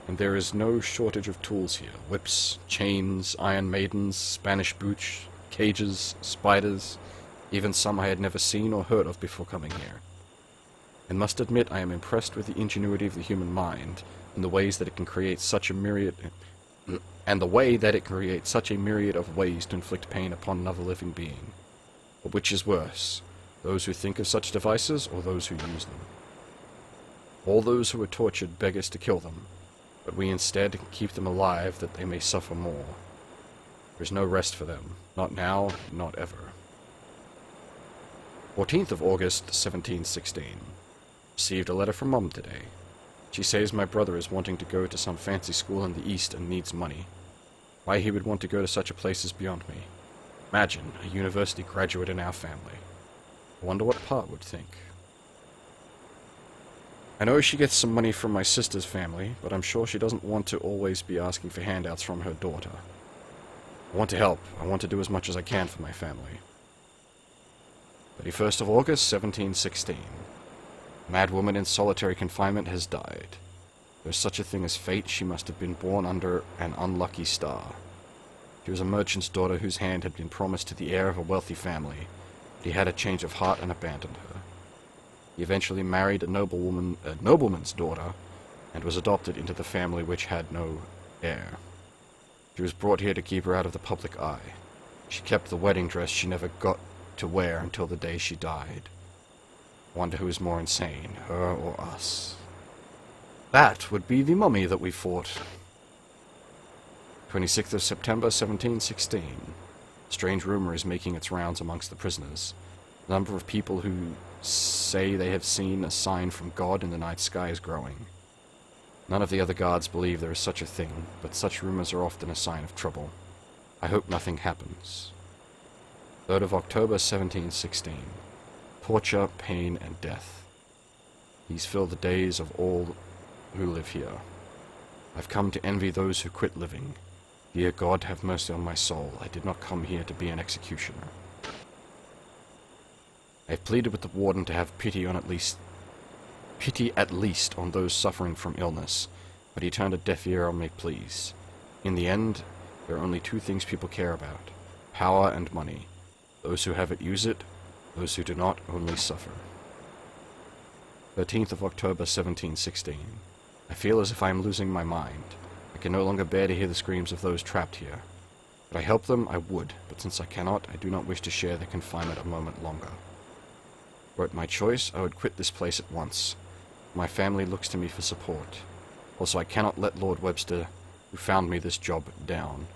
and there is no shortage of tools here. Whips, chains, iron maidens, Spanish boots, cages, spiders, even some I had never seen or heard of before coming here. And must admit I am impressed with the ingenuity of the human mind, and the ways that it can create such a myriad... and the way that it creates such a myriad of ways to inflict pain upon another living being. But which is worse, those who think of such devices, or those who use them? All those who are tortured beg us to kill them, but we instead keep them alive that they may suffer more. There is no rest for them, not now, not ever. 14th of August, 1716. Received a letter from Mum today. She says my brother is wanting to go to some fancy school in the East and needs money. Why he would want to go to such a place is beyond me. Imagine, a university graduate in our family. I wonder what Pa would think. I know she gets some money from my sister's family, but I'm sure she doesn't want to always be asking for handouts from her daughter. I want to help. I want to do as much as I can for my family. 31st of August, 1716. A mad woman in solitary confinement has died. If there's such a thing as fate, she must have been born under an unlucky star. She was a merchant's daughter whose hand had been promised to the heir of a wealthy family, but he had a change of heart and abandoned her. He eventually married a nobleman's daughter, and was adopted into the family which had no heir. She was brought here to keep her out of the public eye. She kept the wedding dress she never got to wear until the day she died. I wonder who is more insane, her or us. That would be the mummy that we fought. 26th of September, 1716. A strange rumor is making its rounds amongst the prisoners. The number of people who say they have seen a sign from God in the night sky is growing. None of the other guards believe there is such a thing, but such rumors are often a sign of trouble. I hope nothing happens. 3rd of October, 1716. Torture, pain, and death. These fill the days of all who live here. I've come to envy those who quit living. Dear God, have mercy on my soul. I did not come here to be an executioner. I have pleaded with the warden to have pity at least on those suffering from illness, but he turned a deaf ear on my pleas. In the end, there are only two things people care about: power and money. Those who have it use it, those who do not only suffer. 13th of October, 1716. I feel as if I am losing my mind. I can no longer bear to hear the screams of those trapped here. Could I help them, I would, but since I cannot, I do not wish to share their confinement a moment longer. Were it my choice, I would quit this place at once. My family looks to me for support. Also, I cannot let Lord Webster, who found me this job, down.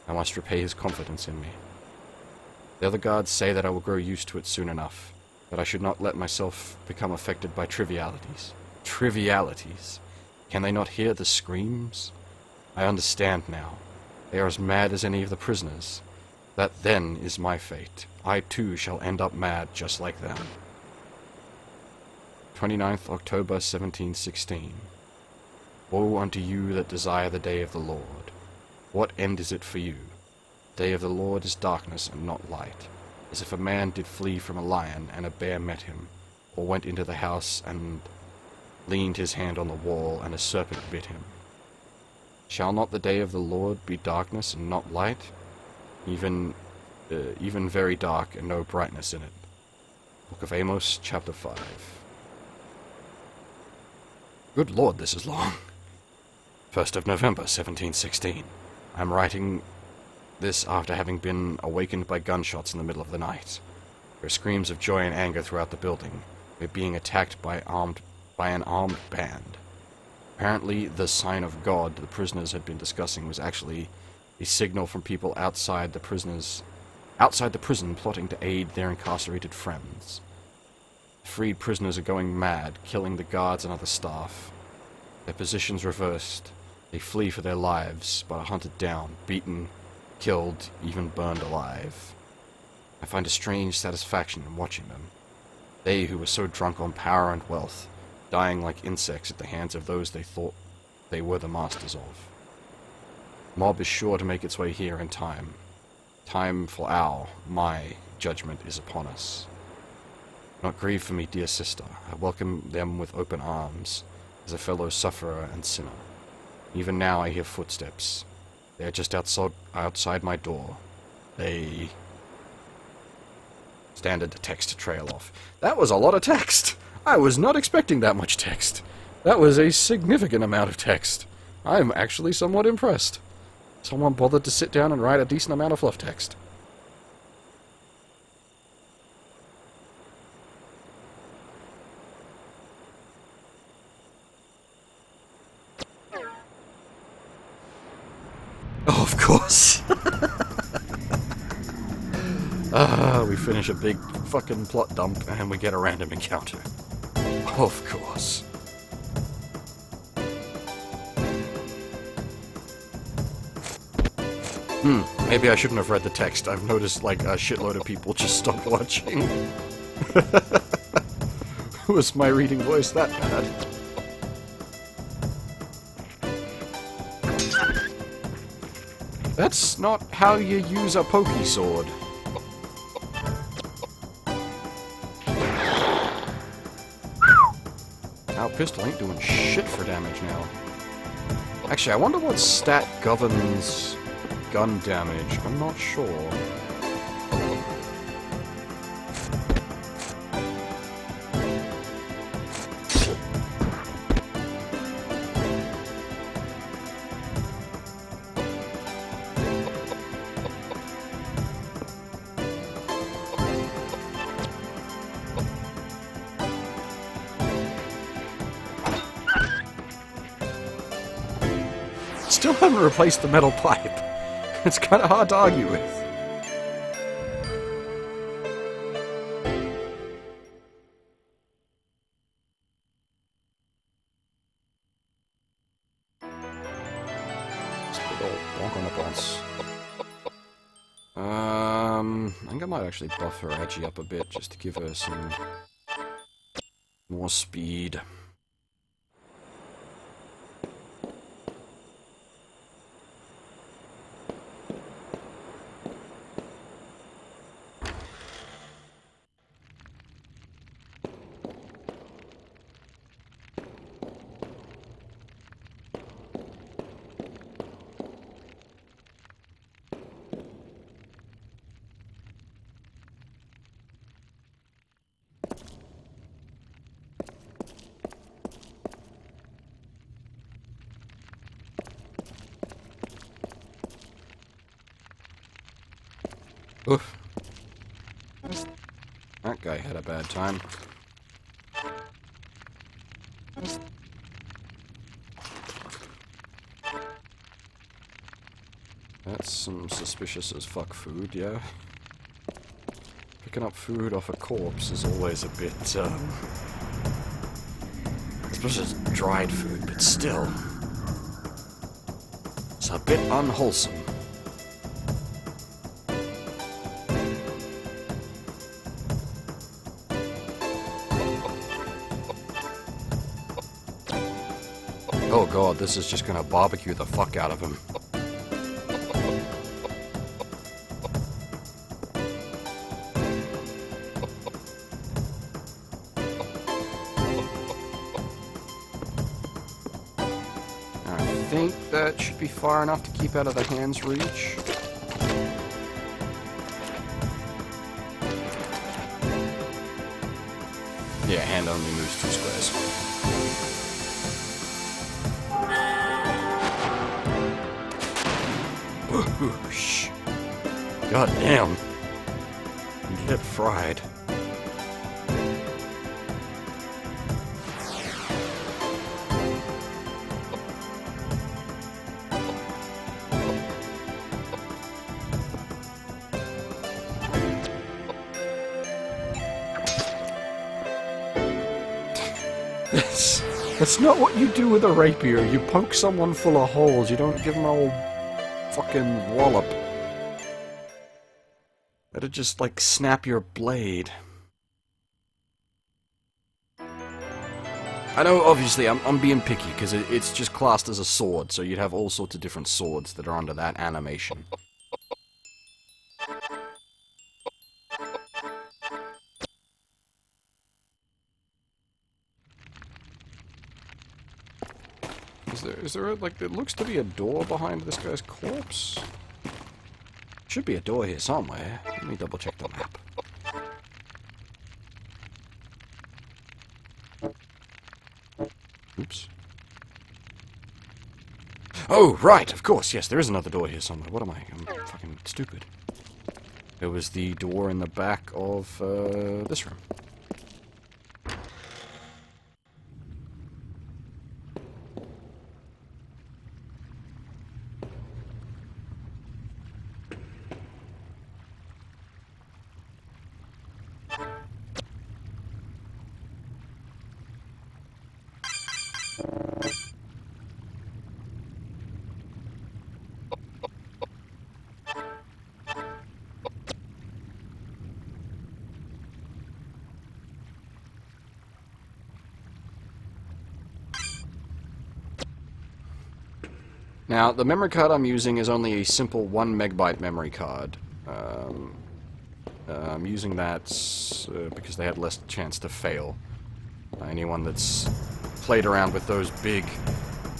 I must repay his confidence in me. The other guards say that I will grow used to it soon enough, but I should not let myself become affected by trivialities. Trivialities! Can they not hear the screams? I understand now. They are as mad as any of the prisoners. That then is my fate. I too shall end up mad just like them. 29th October, 1716. Woe unto you that desire the day of the Lord. What end is it for you? The day of the Lord is darkness and not light, as if a man did flee from a lion and a bear met him, or went into the house and leaned his hand on the wall and a serpent bit him. Shall not the day of the Lord be darkness and not light, even very dark and no brightness in it? Book of Amos, chapter 5. Good Lord, this is long. 1st of November, 1716. I'm writing this after having been awakened by gunshots in the middle of the night. There are screams of joy and anger throughout the building. We're being attacked by an armed band. Apparently, the sign of God the prisoners had been discussing was actually a signal from people outside the prison plotting to aid their incarcerated friends. Freed prisoners are going mad, killing the guards and other staff. Their positions reversed. They flee for their lives, but are hunted down, beaten, killed, even burned alive. I find a strange satisfaction in watching them. They who were so drunk on power and wealth, dying like insects at the hands of those they thought they were the masters of. Mob is sure to make its way here in time. Time for my judgment is upon us. Do not grieve for me, dear sister. I welcome them with open arms, as a fellow sufferer and sinner. Even now I hear footsteps. They're just outside my door. They standard text to trail off. That was a lot of text! I was not expecting that much text. That was a significant amount of text. I'm actually somewhat impressed. Someone bothered to sit down and write a decent amount of fluff text. Oh, of course. We finish a big fucking plot dump and we get a random encounter. Of course. Maybe I shouldn't have read the text. I've noticed, like, a shitload of people just stopped watching. Was my reading voice that bad? That's not how you use a pokey sword. Our pistol ain't doing shit for damage now. Actually, I wonder what stat governs gun damage. I'm not sure. Still haven't replaced the metal pipe. It's kind of hard to argue with. Let's put old bonk on the bounce. I think I might actually buff her Agi up a bit just to give her some more speed. Oof. That guy had a bad time. That's some suspicious as fuck food, yeah? Picking up food off a corpse is always a bit, especially as dried food, but still. It's a bit unwholesome. Oh god, this is just gonna barbecue the fuck out of him. I think that should be far enough to keep out of the hand's reach. Yeah, hand only moves 2 squares. Whoosh. God damn. Get fried. That's not what you do with a rapier. You poke someone full of holes. You don't give them a old fucking wallop. That'd just, like, snap your blade. I know, obviously, I'm being picky, because it's just classed as a sword, so you'd have all sorts of different swords that are under that animation. Is there like, it looks to be a door behind this guy's corpse? Should be a door here somewhere. Let me double check the map. Oops. Oh, right, of course, yes, there is another door here somewhere. What am I? I'm fucking stupid. It was the door in the back of this room. Now, the memory card I'm using is only a simple 1 megabyte memory card. I'm using that because they had less chance to fail. Anyone that's played around with those big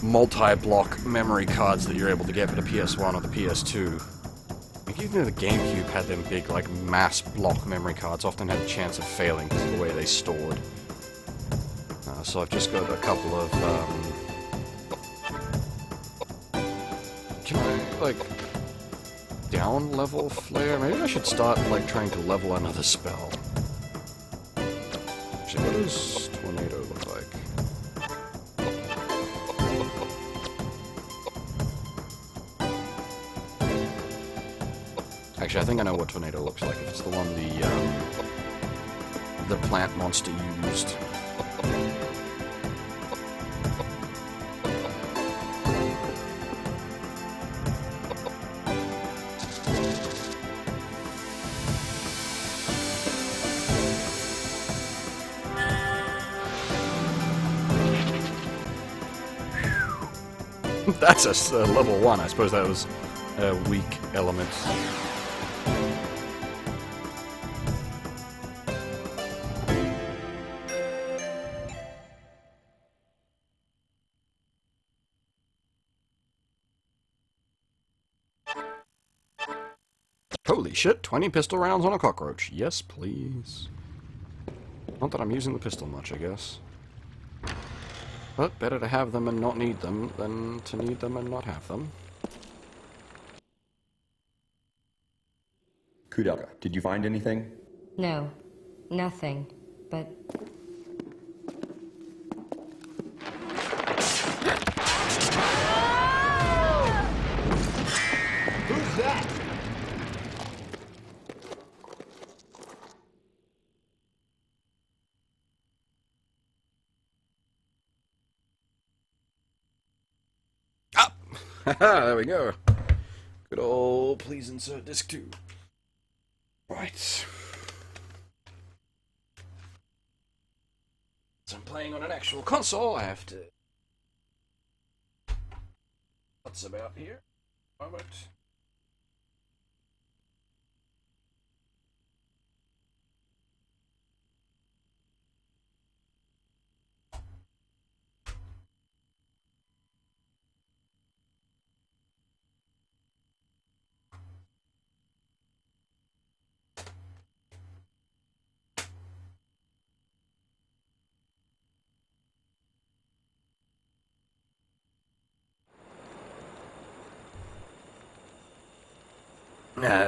multi-block memory cards that you're able to get for the PS1 or the PS2, like even the GameCube had them big, like, mass block memory cards, often had a chance of failing because of the way they stored. So I've just got a couple of, can I, like, down level flare? Maybe I should start, like, trying to level another spell. Actually, what does tornado look like? Actually, I think I know what tornado looks like. If it's the one the plant monster used. That's a level 1. I suppose that was a weak element. Holy shit, 20 pistol rounds on a cockroach. Yes, please. Not that I'm using the pistol much, I guess. But better to have them and not need them than to need them and not have them. Koudelka, did you find anything? No, nothing. But Who's that? Haha, there we go. Good old please insert disc 2. Right. So I'm playing on an actual console, I have to... What's about here? Moment.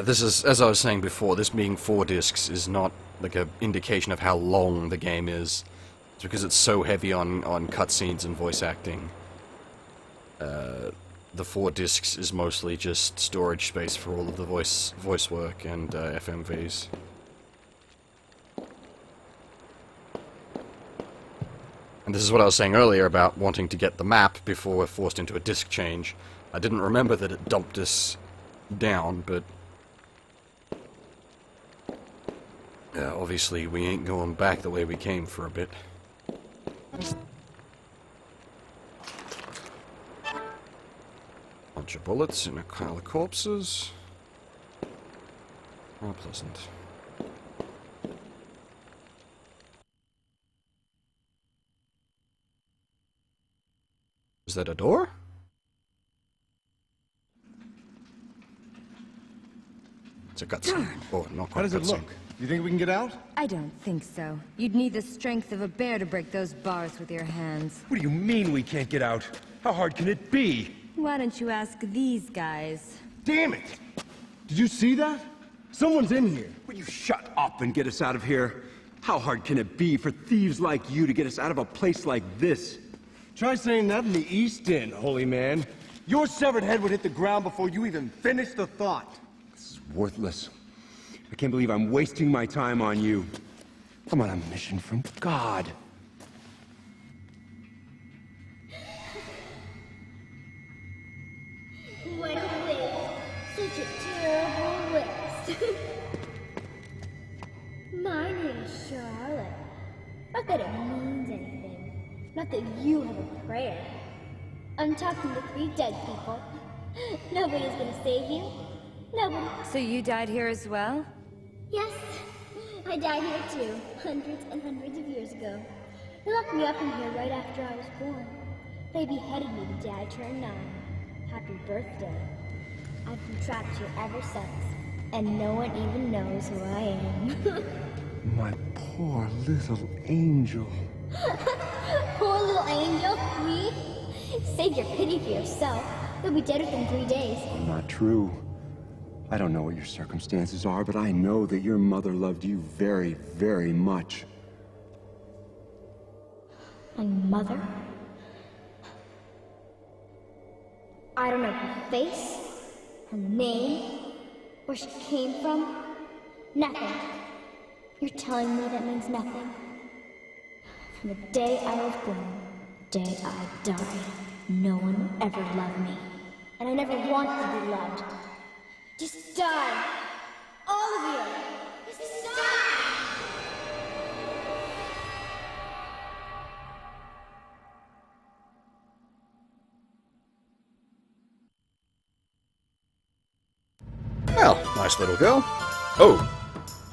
This is, as I was saying before, this being 4 discs is not like an indication of how long the game is. It's because it's so heavy on cutscenes and voice acting. The 4 discs is mostly just storage space for all of the voice work and FMVs. And this is what I was saying earlier about wanting to get the map before we're forced into a disc change. I didn't remember that it dumped us down, but... obviously we ain't going back the way we came for a bit. Bunch of bullets in a pile of corpses. How pleasant. that a door? It's a cutscene. Oh, not How quite a does it cutscene. look? You think we can get out? I don't think so. You'd need the strength of a bear to break those bars with your hands. What do you mean we can't get out? How hard can it be? Why don't you ask these guys? Damn it! Did you see that? Someone's in here. Will you shut up and get us out of here? How hard can it be for thieves like you to get us out of a place like this? Try saying that in the East End, holy man. Your severed head would hit the ground before you even finish the thought. This is worthless. I can't believe I'm wasting my time on you. I'm on a mission from God. What a waste. Such a terrible waste. My name's Charlotte. Not that it means anything. Not that you have a prayer. I'm talking to 3 dead people. Nobody's gonna save you. Nobody. So you died here as well? Yes, I died here too, hundreds and hundreds of years ago. They locked me up in here right after I was born. They beheaded me the day I turned 9. Happy birthday. I've been trapped here ever since, and no one even knows who I am. My poor little angel. Poor little angel, me? Save your pity for yourself. You'll be dead within 3 days. Not true. I don't know what your circumstances are, but I know that your mother loved you very, very much. My mother? I don't know her face, her name, where she came from. Nothing. You're telling me that means nothing? From the day I was born, the day I died, no one ever loved me. And I never wanted to be loved. Just die! All of you! Just die! Well, nice little girl. Oh,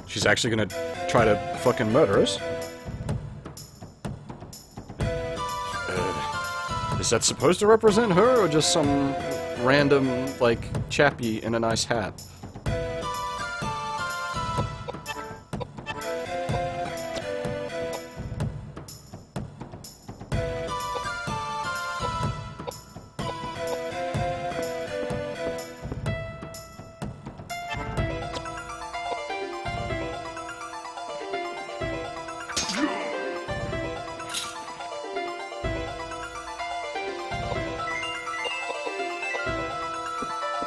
she's actually gonna try to fucking murder us. Is that supposed to represent her, or just some random, like, chappie in a nice hat?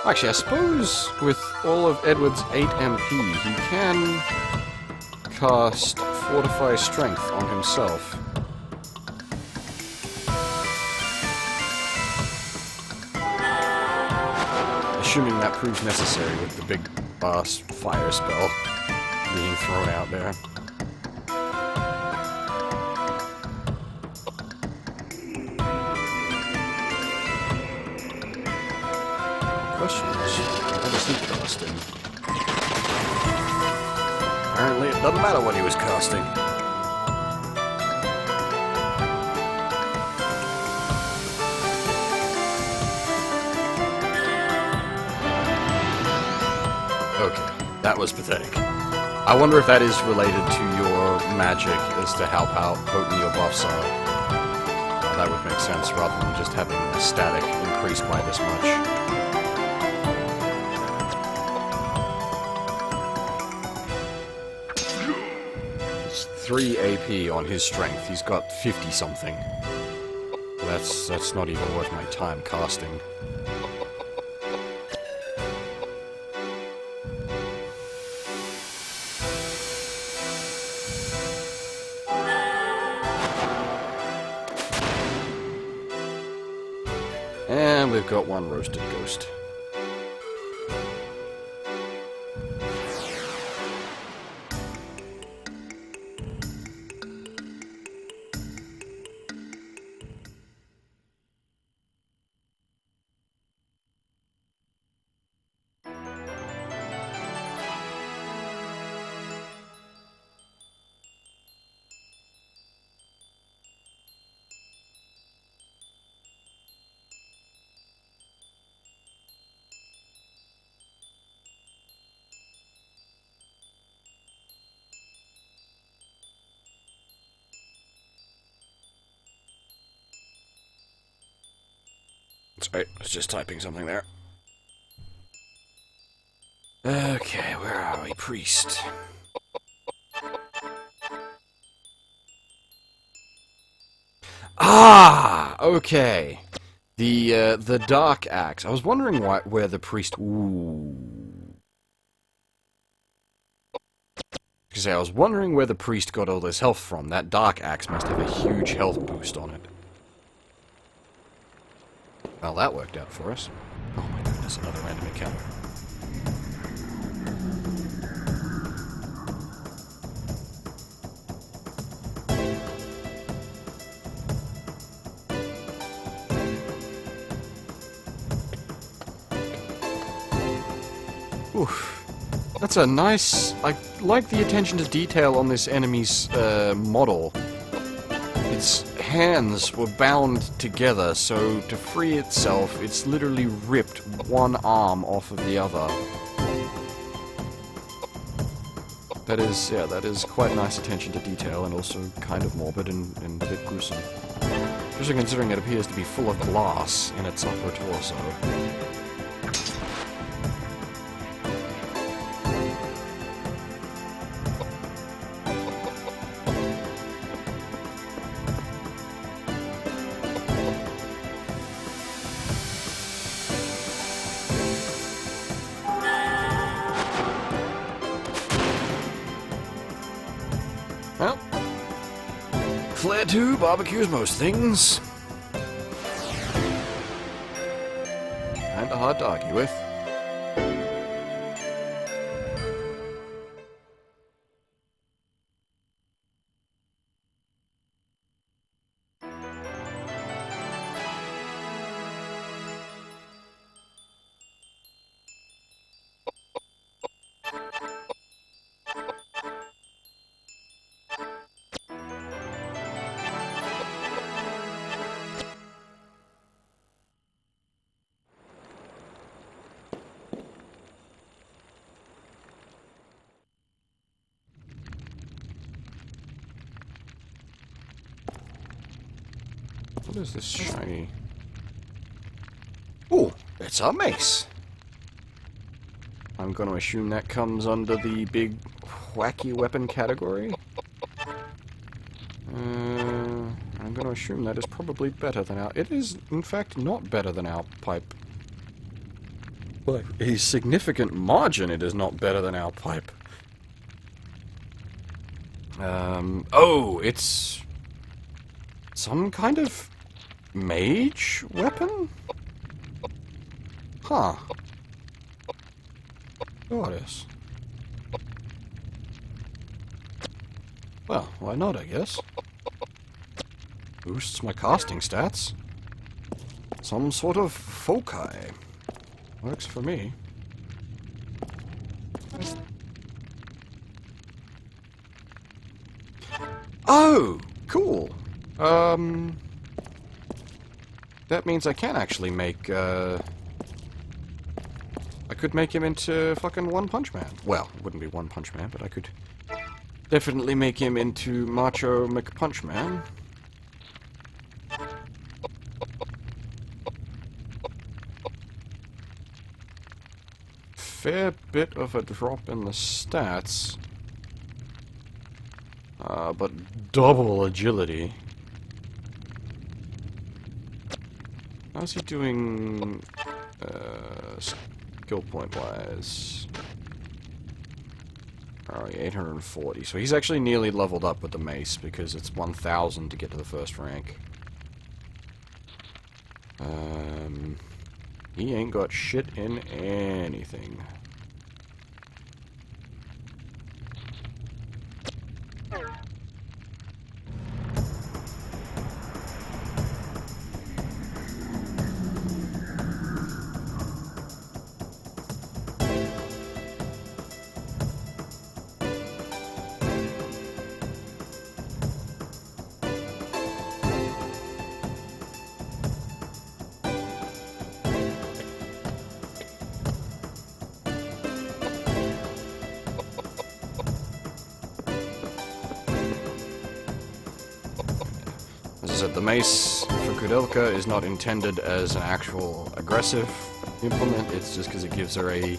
Actually, I suppose with all of Edward's 8 MP, he can cast Fortify Strength on himself. Assuming that proves necessary with the big ass fire spell being thrown out there. Question is, what was he casting? Apparently it doesn't matter what he was casting. Okay, that was pathetic. I wonder if that is related to your magic as to how potent your buffs are. That would make sense rather than just having a static increase by this much. It's 3 AP on his strength. He's got 50 something. That's not even worth my time casting. And we've got one roasted ghost. I was just typing something there. Okay, where are we? Priest. Ah! Okay. The dark axe. I was wondering where the priest... Ooh. Because I was wondering where the priest got all this health from. That dark axe must have a huge health boost on it. Well, that worked out for us. Oh my goodness, another random encounter. Oof. That's a nice... I like the attention to detail on this enemy's model. Its hands were bound together, so to free itself, it's literally ripped one arm off of the other. That is quite nice attention to detail, and also kind of morbid and a bit gruesome. Especially considering it appears to be full of glass in its upper torso. Well, Flair 2 barbecues most things. Kinda hard to argue with. What is this shiny? Oh, it's a mace. I'm going to assume that comes under the big wacky weapon category. I'm going to assume that is probably better than our... It is, in fact, not better than our pipe. By a significant margin, it is not better than our pipe. Oh, it's... some kind of mage weapon? Huh. Goddess. Well, why not, I guess. Boosts my casting stats. Some sort of foci. Works for me. Oh! Cool! That means I can actually make, I could make him into fucking One Punch Man. Well, it wouldn't be One Punch Man, but I could definitely make him into Macho McPunch Man. Fair bit of a drop in the stats. But double agility. How's he doing, skill point-wise? Oh, 840. So he's actually nearly leveled up with the mace, because it's 1,000 to get to the first rank. He ain't got shit in anything. I said, the mace for Koudelka is not intended as an actual aggressive implement, it's just because it gives her a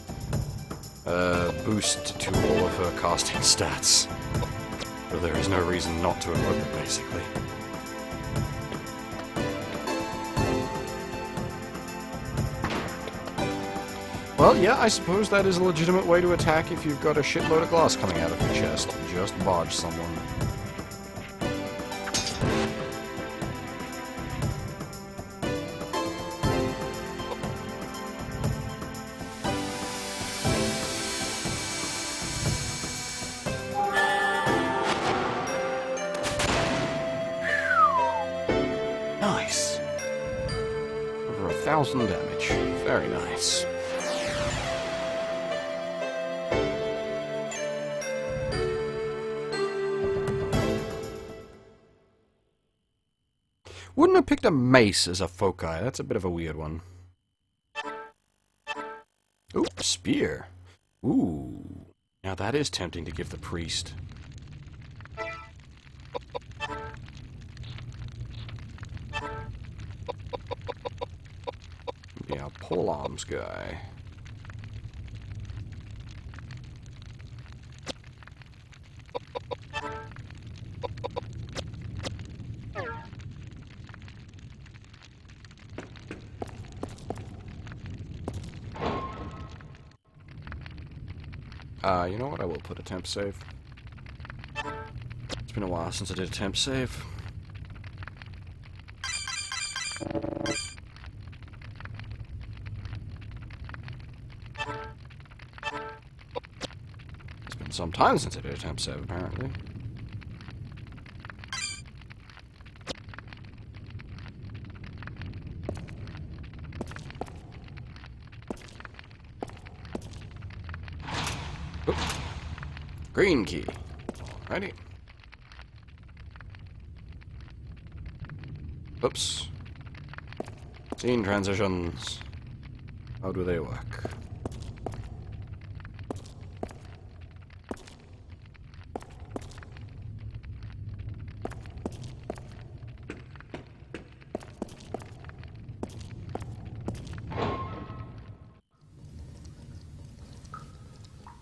boost to all of her casting stats. So there is no reason not to equip it, basically. Well, yeah, I suppose that is a legitimate way to attack if you've got a shitload of glass coming out of your chest. Just barge someone. Nice. Over 1,000 damage. Very nice. Wouldn't have picked a mace as a foci. That's a bit of a weird one. Ooh, spear. Ooh. Now that is tempting to give the priest. Yeah, pole arms guy. You know what? I will put a temp save. It's been a while since I did a temp save. It's been some time since I did a temp save, apparently. Oop. Green key. Alrighty. Oops. Scene transitions. How do they work?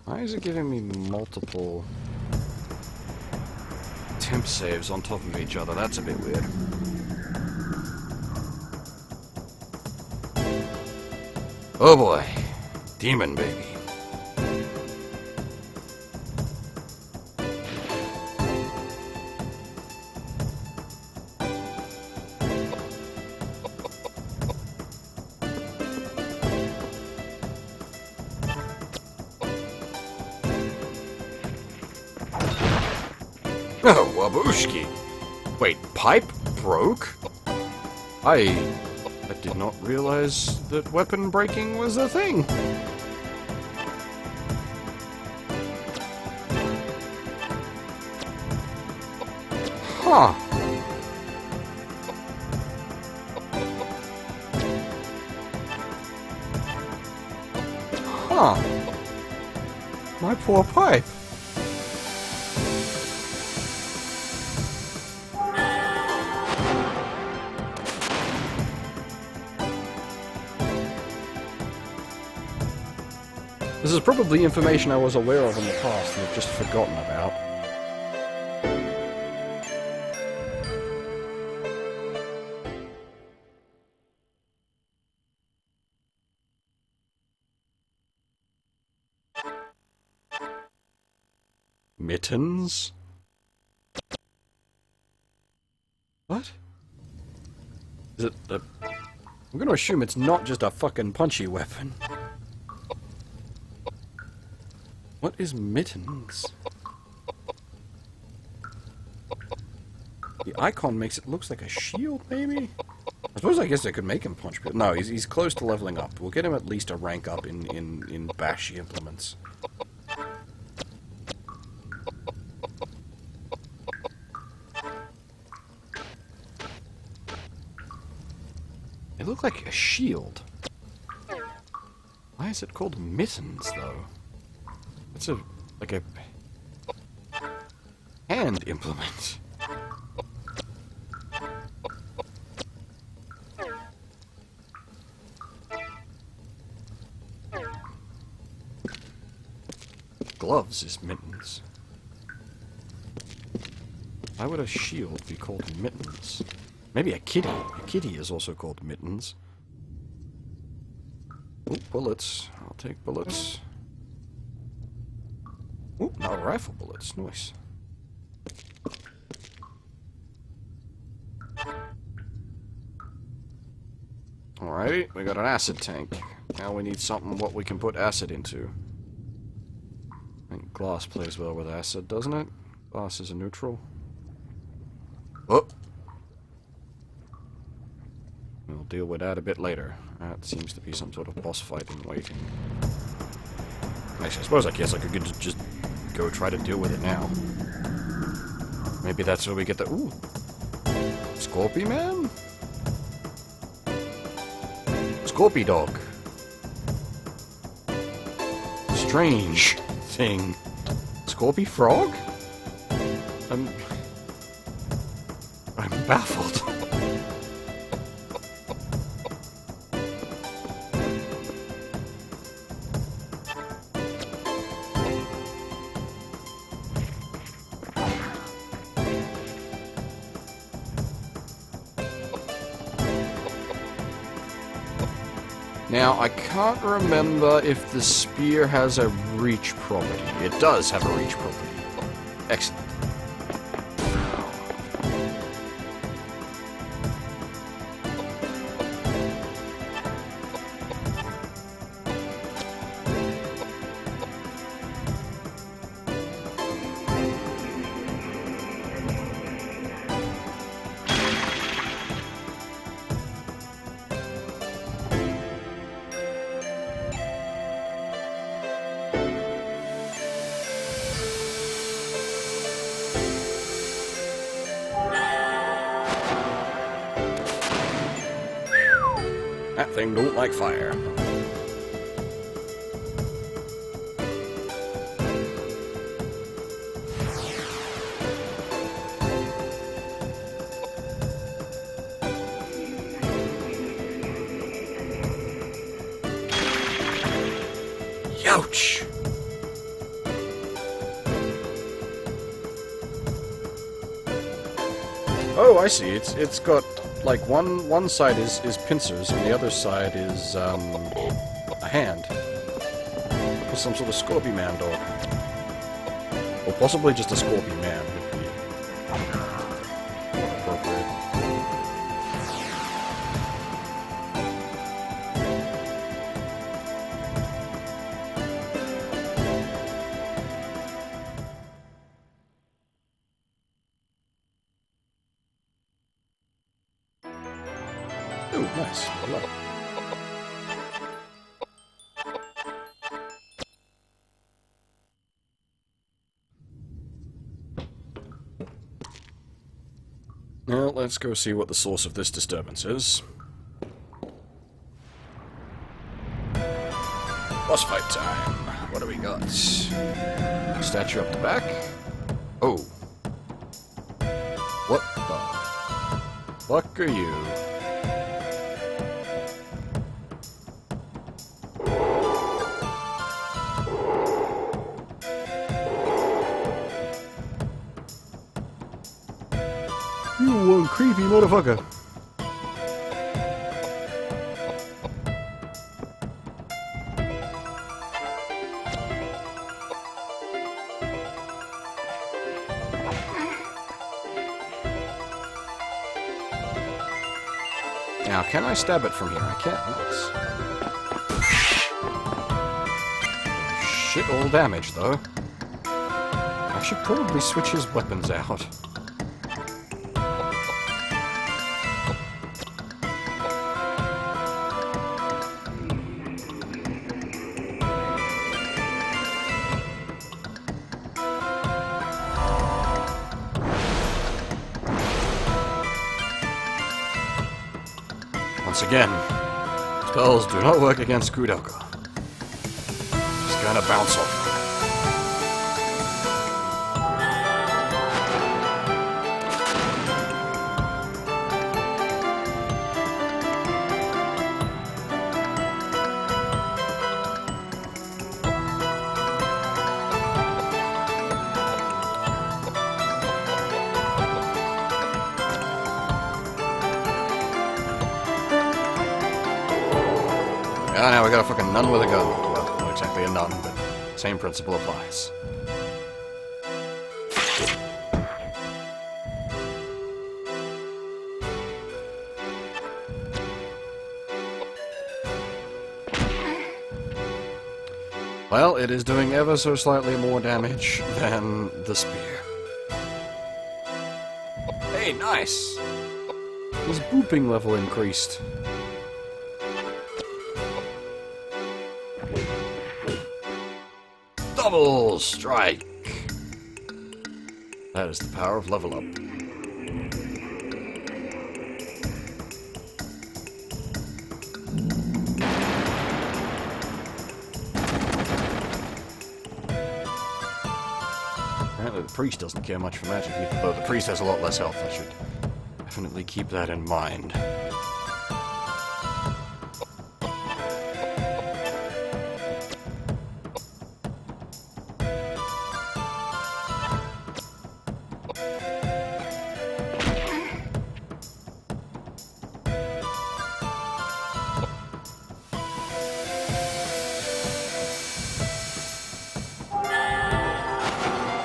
Why is it giving me multiple temp saves on top of each other? That's a bit weird. Oh boy. Demon baby. Oh, Wabushki. Wait, pipe broke? I did not realize that weapon breaking was a thing. Huh. Huh. My poor pipe. This is probably information I was aware of in the past and have just forgotten about. Mittens? What? Is it a... I'm gonna assume it's not just a fucking punchy weapon. What is mittens? The icon makes it looks like a shield, maybe? I suppose I guess I could make him punch people. No, he's close to leveling up. We'll get him at least a rank up in bashy implements. They look like a shield. Why is it called mittens, though? It's like a hand implement. gloves is mittens? Why would a shield be called mittens? Maybe a kitty. A kitty is also called mittens. Ooh, bullets. I'll take bullets. Ooh, now rifle bullets. Nice. Alrighty, we got an acid tank. Now we need something what we can put acid into. I think glass plays well with acid, doesn't it? Glass is a neutral. Oh! We'll deal with that a bit later. That seems to be some sort of boss fight in waiting. Actually, I suppose I could just go try to deal with it now. Maybe that's where we get the... Ooh! Scorpion Man? Scorpy Dog. Strange thing. Scorpy Frog? I'm baffled. Now, I can't remember if the spear has a reach property. It does have a reach property. Excellent. That thing don't like fire. Ouch! Oh, I see. It's got like one side is pincers and the other side is a hand. Or some sort of Scorpion Man dog. Or possibly just a Scorpion Man would be appropriate. Ooh, nice. Hello. Now, let's go see what the source of this disturbance is. Boss fight time. What do we got? Statue up the back? Oh. What the fuck are you? You one creepy motherfucker. Now, can I stab it from here? I can't. Nice. Shit all damage, though. I should probably switch his weapons out. Once again, spells do not work against Koudelka. Just gotta bounce off. Ah, now we got a fucking nun with a gun. Well, not exactly a nun, but same principle applies. Well, it is doing ever so slightly more damage than the spear. Hey, nice! His booping level increased. Double strike! That is the power of level up. Apparently the priest doesn't care much for magic either, though the priest has a lot less health. I should definitely keep that in mind.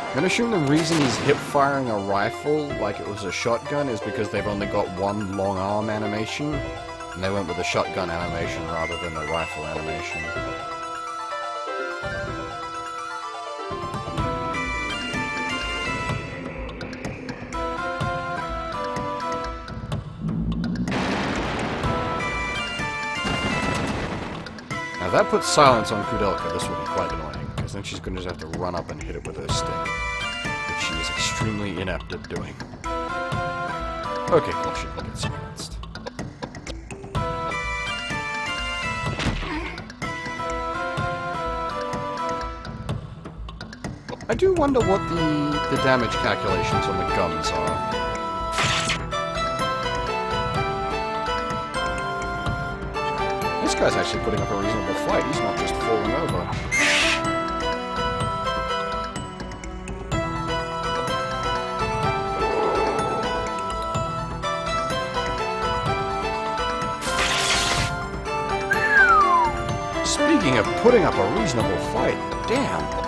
I'm gonna assume the reason he's hip-firing a rifle like it was a shotgun is because they've only got one long arm animation, and they went with the shotgun animation rather than the rifle animation. Now if that puts silence on Koudelka, this will be quite annoying, because then she's going to just have to run up and hit it with her stick, which she is extremely inept at doing. Okay, cool, she can get silenced. I do wonder what the damage calculations on the guns are. This guy's actually putting up a reasonable fight, he's not just falling over. Speaking of putting up a reasonable fight, damn.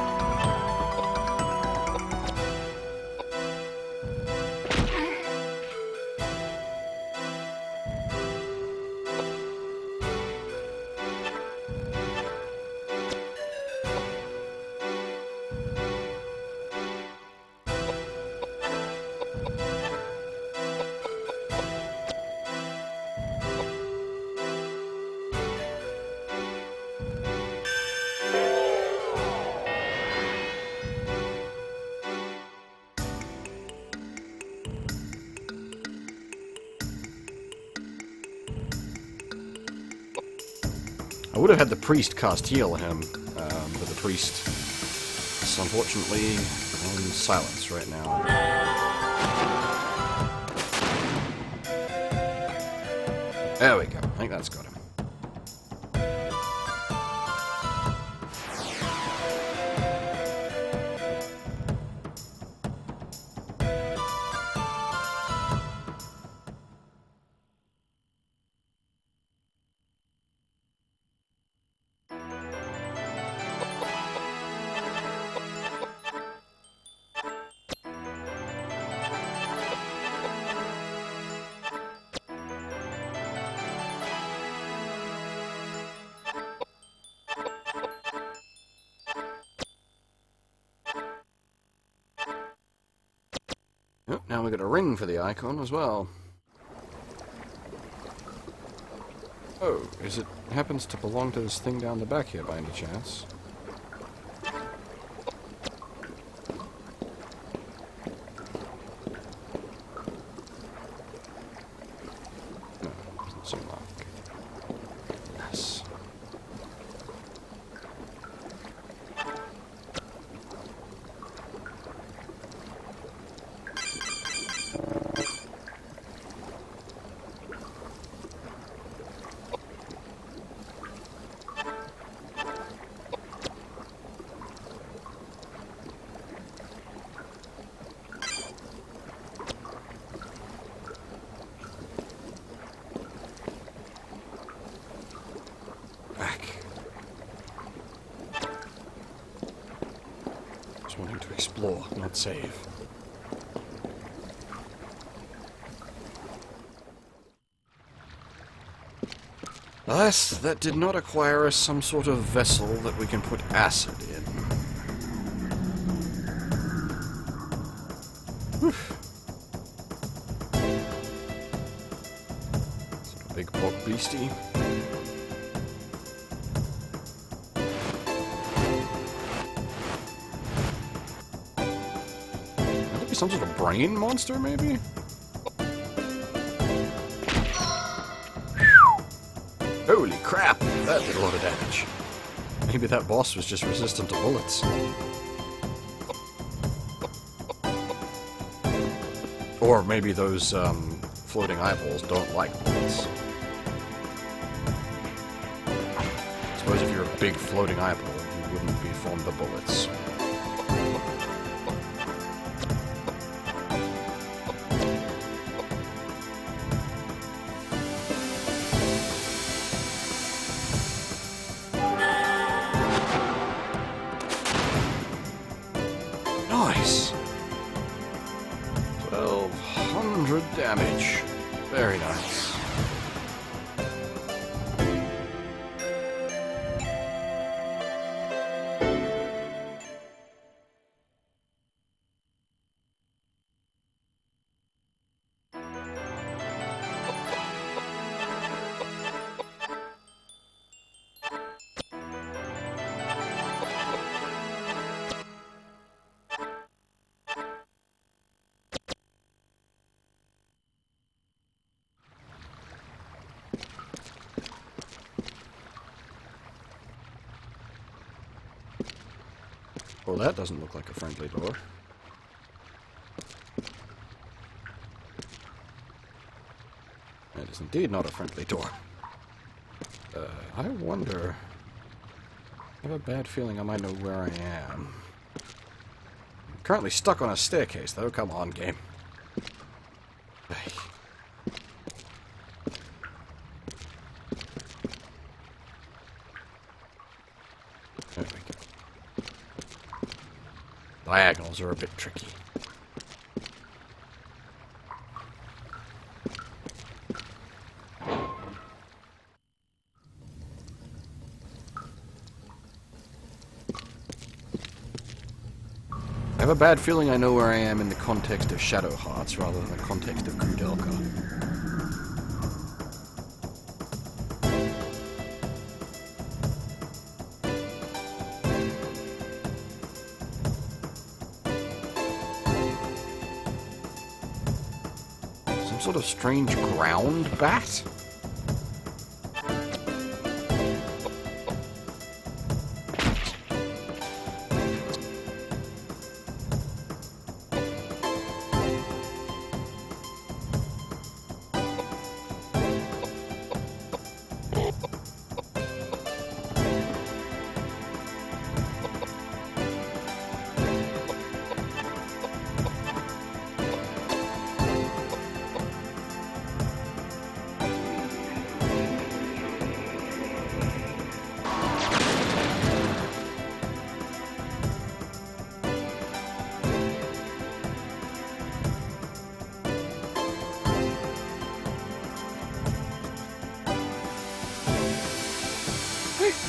I would have had the priest cast heal him, but the priest is unfortunately on silence right now. There we go. I think that's got him. Oh, now we've got a ring for the icon as well. Oh, is it happens to belong to this thing down the back here by any chance? No, doesn't seem like. Yes. to explore, not save. Alas, that did not acquire us some sort of vessel that we can put acid in. Whew. Sort of big bog beastie. Might it be some sort of brain monster, maybe? Holy crap! That did a lot of damage. Maybe that boss was just resistant to bullets. Or maybe those floating eyeballs don't like bullets. I suppose if you're a big floating eyeball, you wouldn't be fond of bullets. Nice! 1200 damage. Very nice. Well, that doesn't look like a friendly door. That is indeed not a friendly door. I wonder... I have a bad feeling I might know where I am. I'm currently stuck on a staircase, though. Come on, game. Hey. There we go. Diagonals are a bit tricky. I have a bad feeling I know where I am in the context of Shadow Hearts rather than the context of Koudelka. Some sort of strange ground bat?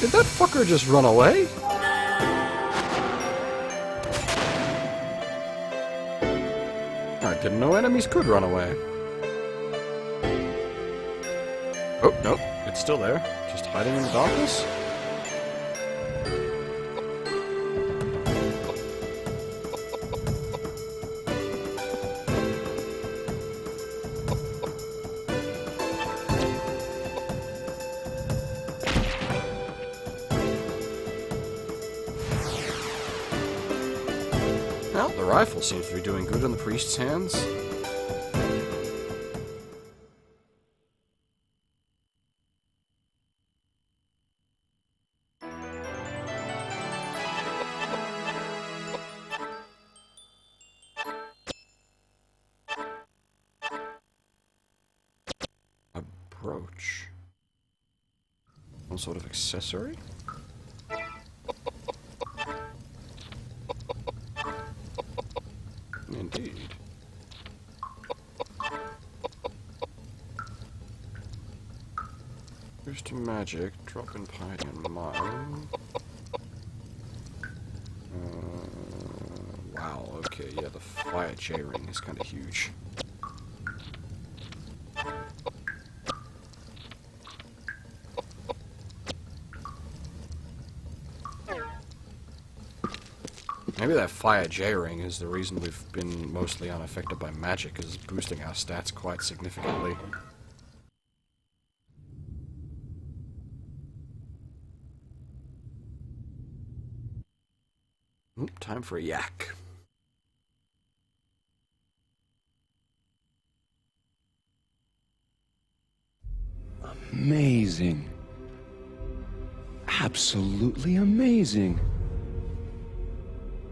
Did that fucker just run away? I didn't know enemies could run away. Oh, nope. It's still there. Just hiding in the darkness? Well, the rifle seems to be doing good in the priest's hands. A brooch. Some sort of accessory? magic. Drop in piety and mine. Wow, okay, yeah, the fire J-ring is kind of huge. Maybe that fire J-ring is the reason we've been mostly unaffected by magic, is boosting our stats quite significantly. Oop, time for a yak. Amazing. Absolutely amazing.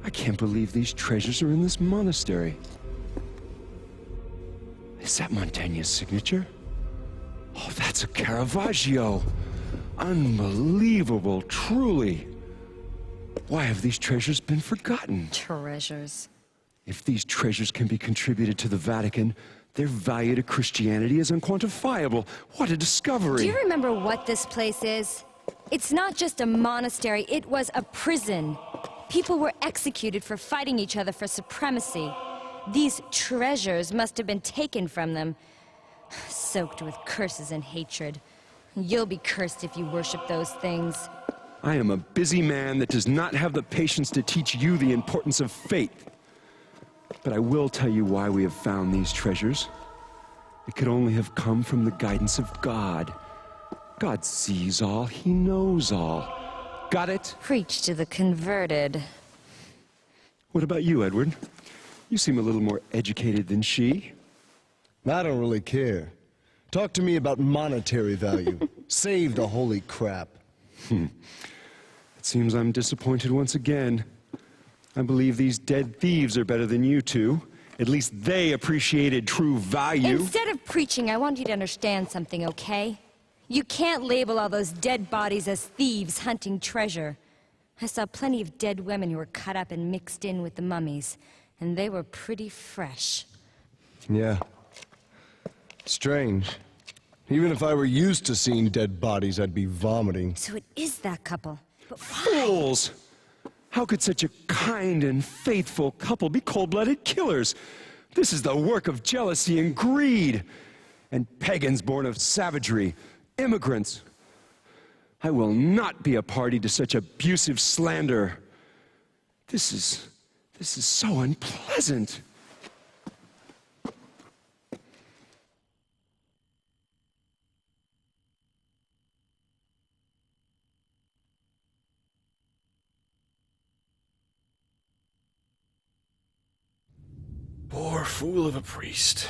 I can't believe these treasures are in this monastery. Is that Montaigne's signature? Oh, that's a Caravaggio. Unbelievable, truly. Why have these treasures been forgotten? Treasures. If these treasures can be contributed to the Vatican, their value to Christianity is unquantifiable. What a discovery! Do you remember what this place is? It's not just a monastery, it was a prison. People were executed for fighting each other for supremacy. These treasures must have been taken from them, soaked with curses and hatred. You'll be cursed if you worship those things. I am a busy man that does not have the patience to teach you the importance of faith. But I will tell you why we have found these treasures. It could only have come from the guidance of God. God sees all, He knows all. Got it? Preach to the converted. What about you, Edward? You seem a little more educated than she. I don't really care. Talk to me about monetary value. Save the holy crap. It seems I'm disappointed once again. I believe these dead thieves are better than you two. At least they appreciated true value. Instead of preaching, I want you to understand something, okay? You can't label all those dead bodies as thieves hunting treasure. I saw plenty of dead women who were cut up and mixed in with the mummies, and they were pretty fresh. Yeah. Strange. Even if I were used to seeing dead bodies, I'd be vomiting. So it is that couple. But why? Fools! How could such a kind and faithful couple be cold-blooded killers? This is the work of jealousy and greed. And pagans born of savagery, immigrants. I will not be a party to such abusive slander. This is so unpleasant. Poor fool of a priest.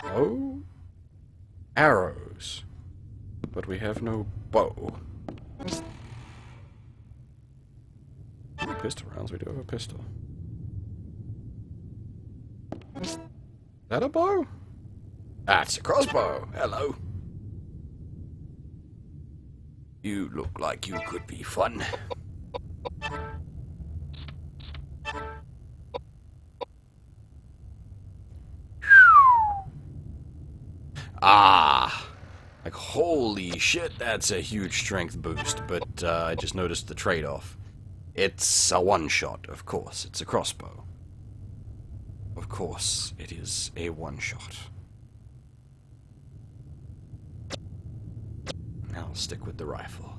Oh? Arrows. But we have no bow. Pistol rounds, we do have a pistol. Is that a bow? That's a crossbow. Hello. You look like you could be fun. Ah! Like, holy shit, that's a huge strength boost, but I just noticed the trade-off. It's a one-shot, of course. It's a crossbow. Of course, it is a one-shot. I'll stick with the rifle.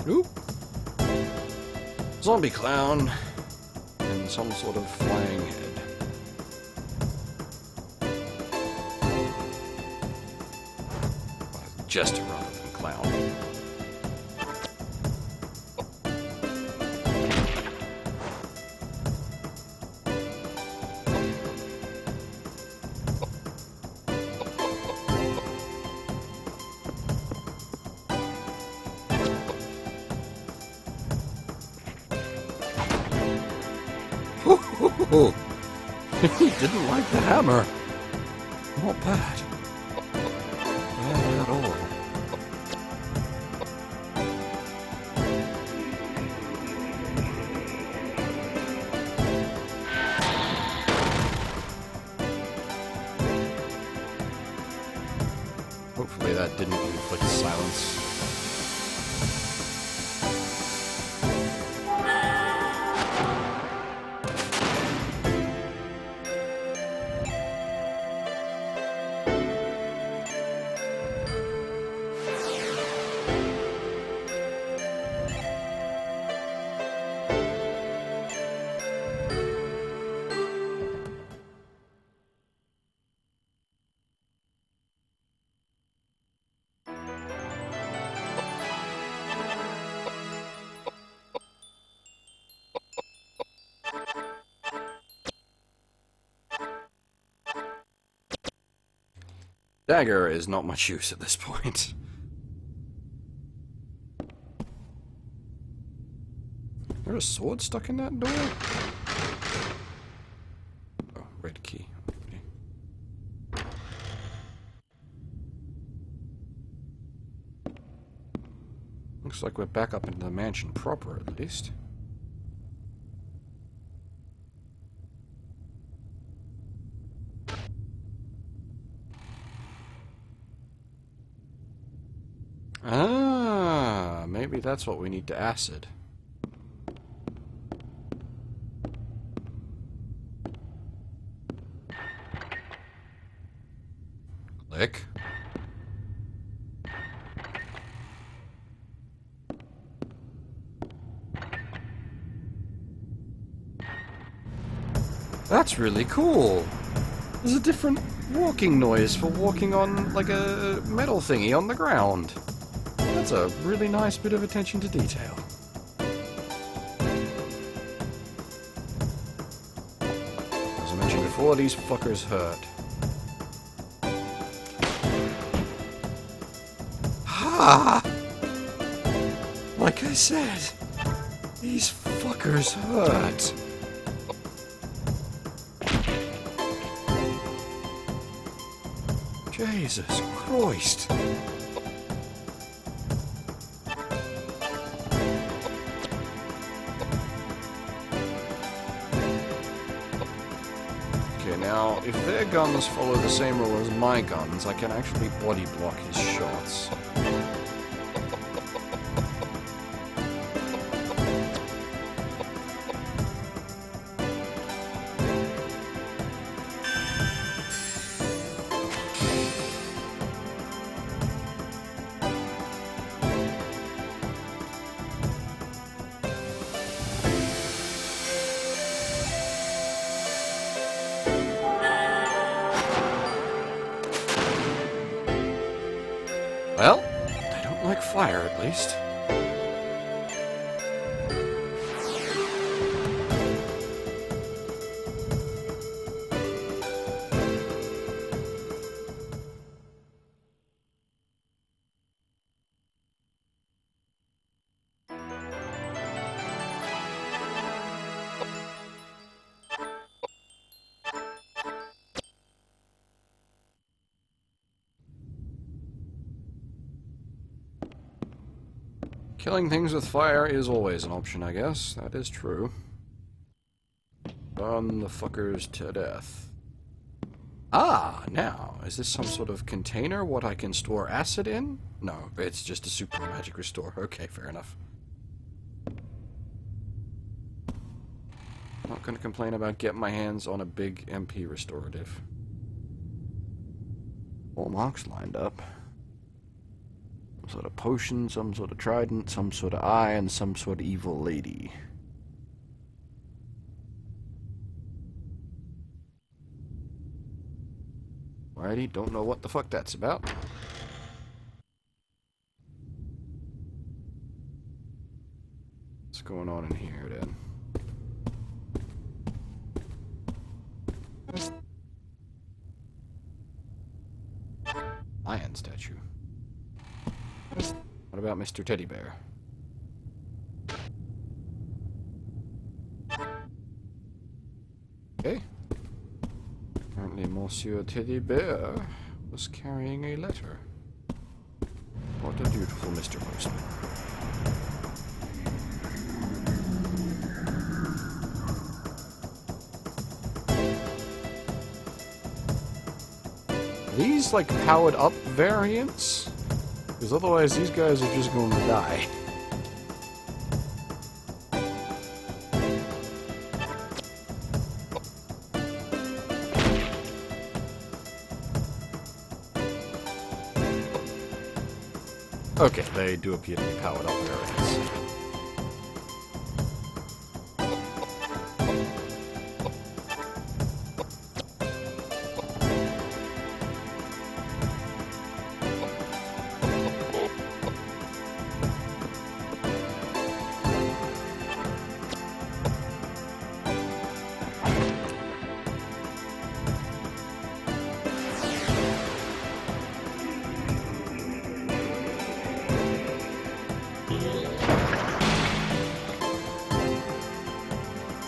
Oop. Zombie clown and some sort of flying head. Jester rather than clown. He didn't like the hammer. Not bad. Bad at all. Hopefully that didn't inflict silence. Dagger is not much use at this point. Is there a sword stuck in that door? Oh, red key. Okay. Looks like we're back up into the mansion proper, at least. Ah, maybe that's what we need to acid. Click. That's really cool. There's a different walking noise for walking on, like, a metal thingy on the ground. That's a really nice bit of attention to detail. As I mentioned before, these fuckers hurt. Ha! Like I said, these fuckers hurt. Jesus Christ. Okay, now, if their guns follow the same rule as my guns, I can actually body block his shots. Well, they don't like fire, at least. Killing things with fire is always an option, I guess. That is true. Burn the fuckers to death. Ah, now, is this some sort of container what I can store acid in? No, it's just a super magic restore. Okay, fair enough. Not gonna complain about getting my hands on a big MP restorative. All marks lined up. Some sort of potion, some sort of trident, some sort of eye, and some sort of evil lady. Alrighty, don't know what the fuck that's about. What's going on in here, then? Lion statue. What about Mr. Teddy Bear? Okay. Apparently Monsieur Teddy Bear was carrying a letter. What a beautiful Mr. Postman. Are these, like, powered up variants? Because otherwise these guys are just going to die. Okay, they do appear to be powered up variants.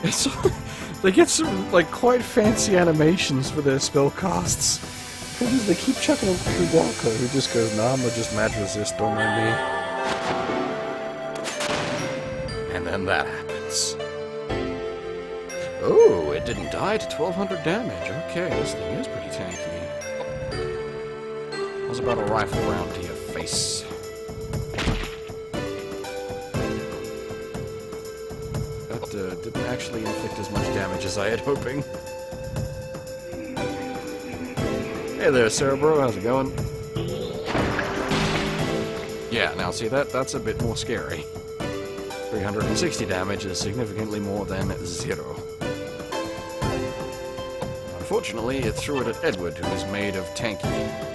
It's, they get some, like, quite fancy animations for their spell casts. Because they keep chucking out Koudelka, who just goes, nah, I'ma just mad resist, don't mind me. And then that happens. Oh, it didn't die to 1200 damage. Okay, this thing is pretty tanky. How's about a rifle round to your face? Didn't actually inflict as much damage as I had hoping. Hey there, Cerebro, how's it going? Yeah, now see that's a bit more scary. 360 damage is significantly more than 0. Unfortunately, it threw it at Edward, who is made of tanky.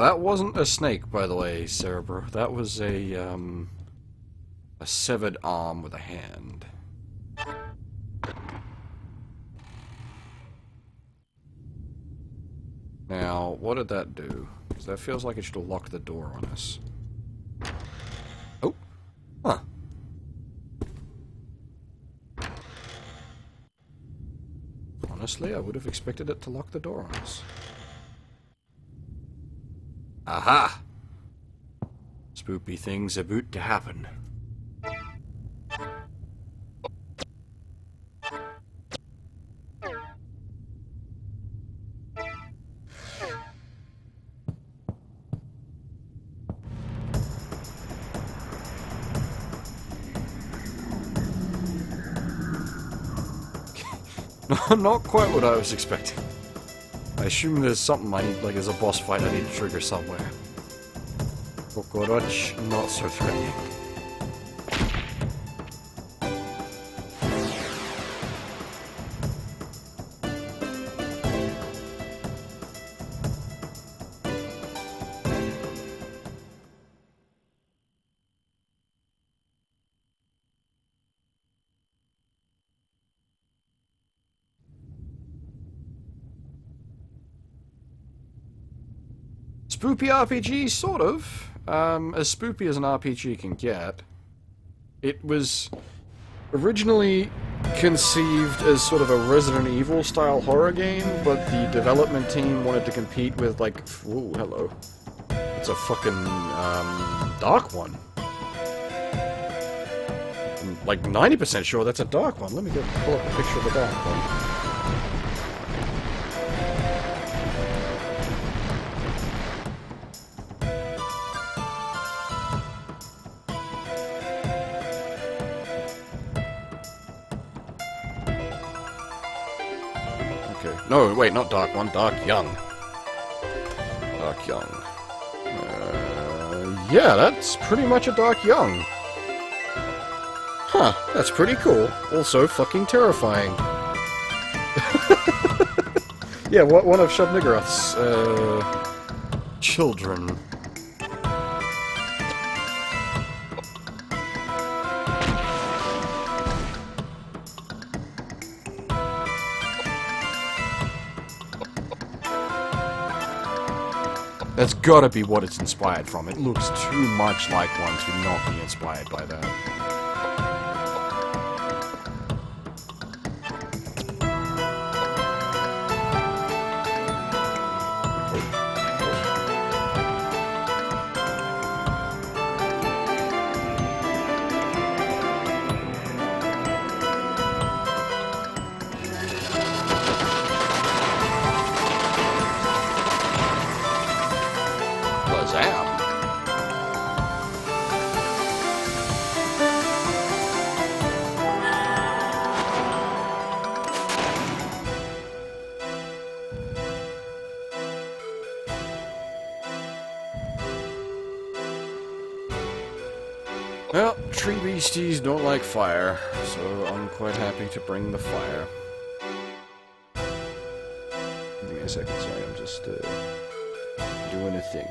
That wasn't a snake, by the way, Cerebro. That was a severed arm with a hand. Now, what did that do? Because that feels like it should have locked the door on us. Oh. Huh. Honestly, I would have expected it to lock the door on us. Aha! Spoopy things about to happen. Not quite what I was expecting. I assume there's something I need, like there's a boss fight I need to trigger somewhere. Cockroach, not so threatening. Spoopy RPG, sort of. As spoopy as an RPG can get. It was originally conceived as sort of a Resident Evil style horror game, but the development team wanted to compete with, like, ooh, hello. It's a fucking, dark one. I'm, like, 90% sure that's a dark one. Let me pull up a picture of the dark one. No, wait, not Dark One, Dark Young. Dark Young. Yeah, that's pretty much a Dark Young. Huh, that's pretty cool. Also fucking terrifying. Yeah, one of Shub-Niggurath's, children. That's gotta be what it's inspired from. It looks too much like one to not be inspired by that. Shazam! Well, tree beasties don't like fire, so I'm quite happy to bring the fire. Give me a second, sorry, I'm just doing a thing.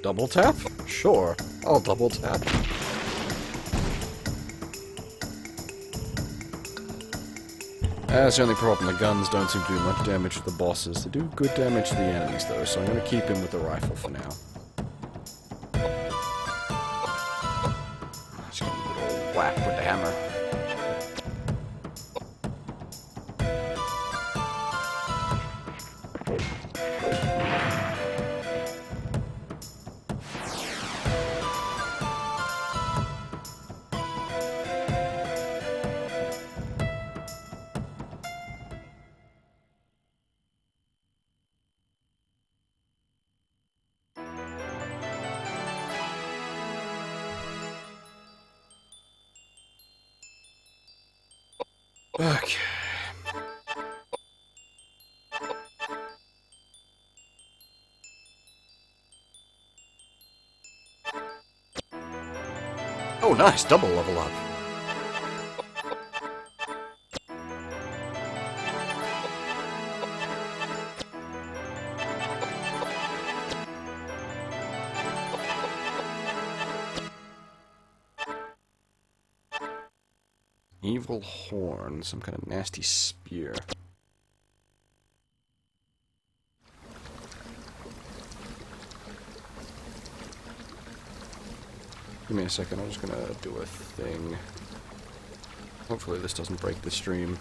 Double tap? Sure, I'll double tap. That's the only problem, the guns don't seem to do much damage to the bosses. They do good damage to the enemies though, so I'm gonna keep him with the rifle for now. Just gonna give it a little whack with the hammer. Okay. Oh, nice, double level up. Evil horn, some kind of nasty spear. Give me a second, I'm just gonna do a thing. Hopefully this doesn't break the stream.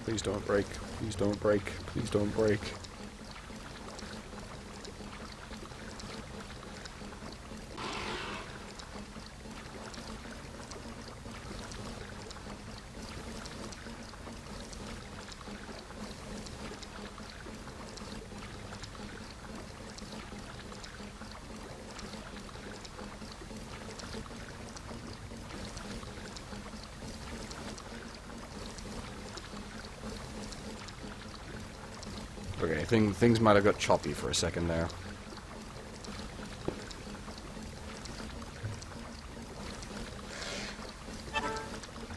Please don't break. Please don't break. Please don't break. Okay, things might have got choppy for a second there.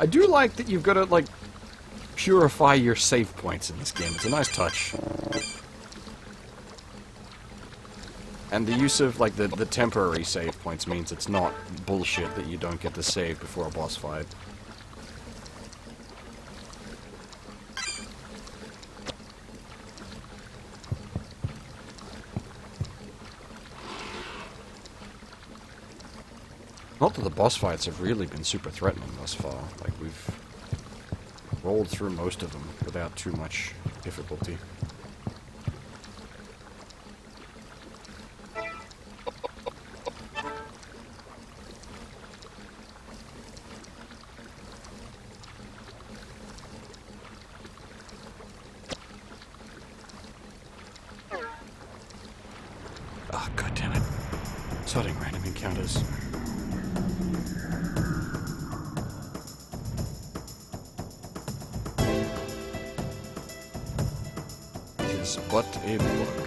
I do like that you've got to, like, purify your save points in this game. It's a nice touch. And the use of, like, the temporary save points means it's not bullshit that you don't get to save before a boss fight. Not that the boss fights have really been super threatening thus far. Like, we've rolled through most of them without too much difficulty. Oh, god damn it. Sorting random encounters. Is but a bug.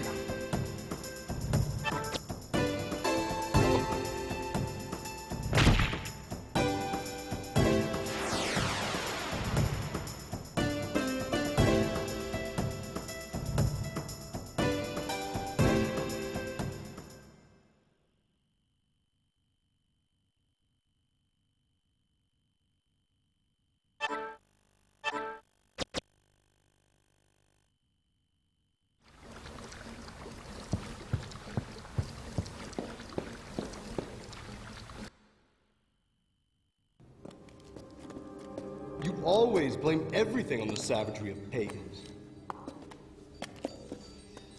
You always blame everything on the savagery of pagans.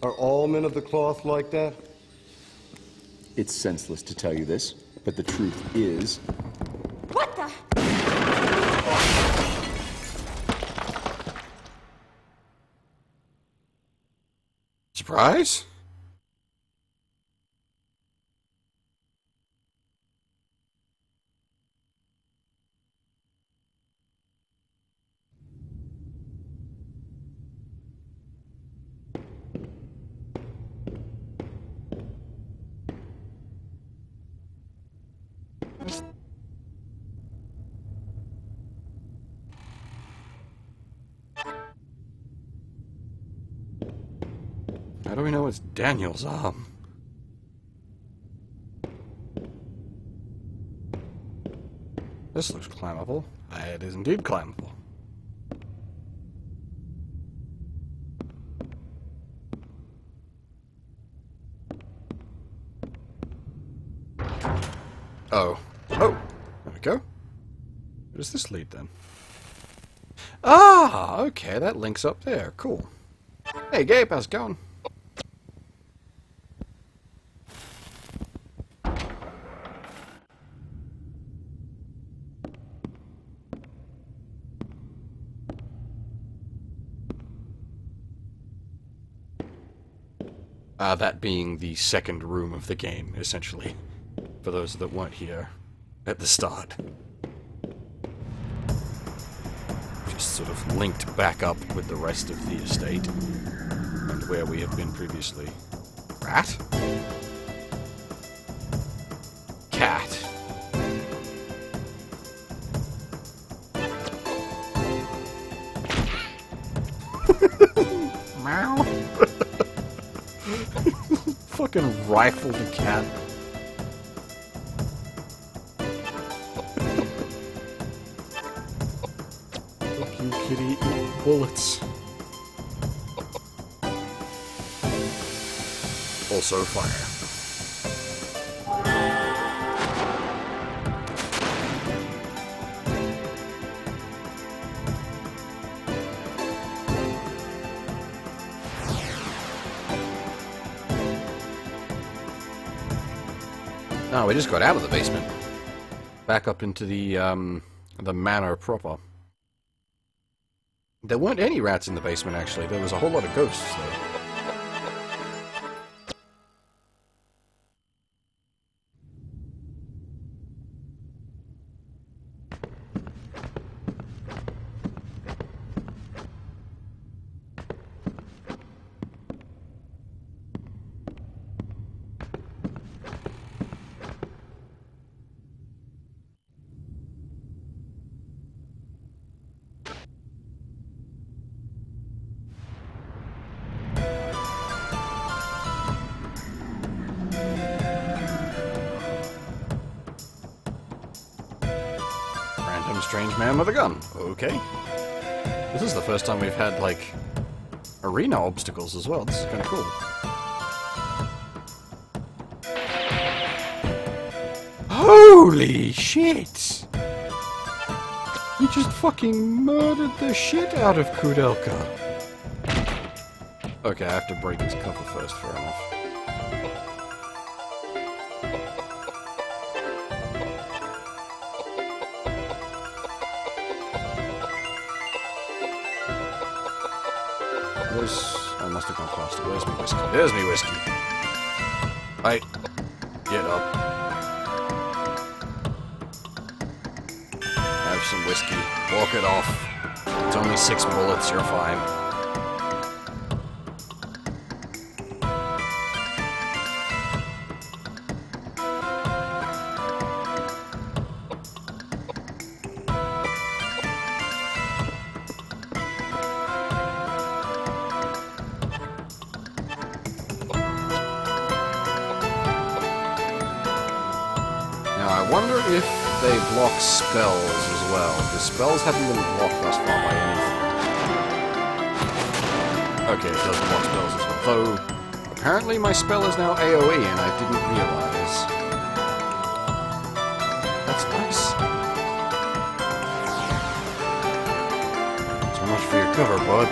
Are all men of the cloth like that? It's senseless to tell you this, but the truth is... What the? Surprise? How do we know it's Daniel's arm? This looks climbable. It is indeed climbable. Oh. Oh! There we go. Where does this lead then? Ah! Okay, that links up there. Cool. Hey Gabe, how's it going? That being the second room of the game, essentially, for those that weren't here at the start. Just sort of linked back up with the rest of the estate, and where we have been previously. Rat? Cat. Meow. Fucking rifle the cat. Fuck you, kitty. Eat bullets. Also fire. No, we just got out of the basement. Back up into the manor proper. There weren't any rats in the basement, actually. There was a whole lot of ghosts, though. Strange man with a gun. Okay. This is the first time we've had, like, arena obstacles as well. This is kind of cool. Holy shit! You just fucking murdered the shit out of Koudelka. Okay, I have to break his cover first, fair enough. I must have gone past it. Where's my whiskey? There's me whiskey. Hey, get up. Have some whiskey. Walk it off. It's only 6 bullets, you're fine. Now, I wonder if they block spells as well, because spells haven't been blocked thus far by anything. Okay, it does block spells as well. Though, apparently my spell is now AoE, and I didn't realize. That's nice. So much for your cover, bud.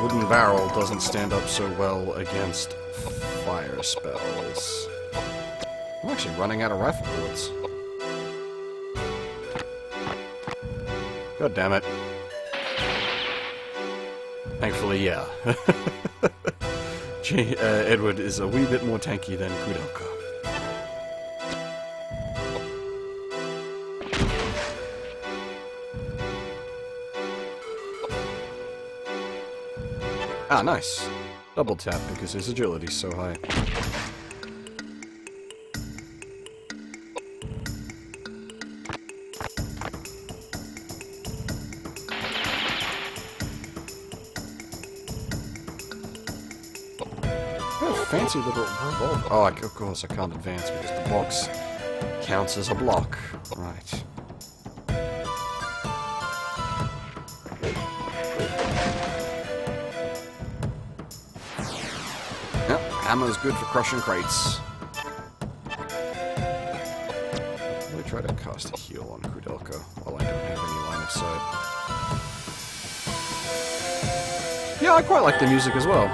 Wooden barrel doesn't stand up so well against fire spells. I'm actually running out of rifle bullets. God damn it. Thankfully, yeah. Edward is a wee bit more tanky than Koudelka. Ah, nice. Double tap because his agility's so high. Fancy little revolver. Oh, of course I can't advance because the box counts as a block. Right. Yep, hammer's good for crushing crates. Let me try to cast a heal on Koudelka while I don't have any line of sight. Yeah, I quite like the music as well.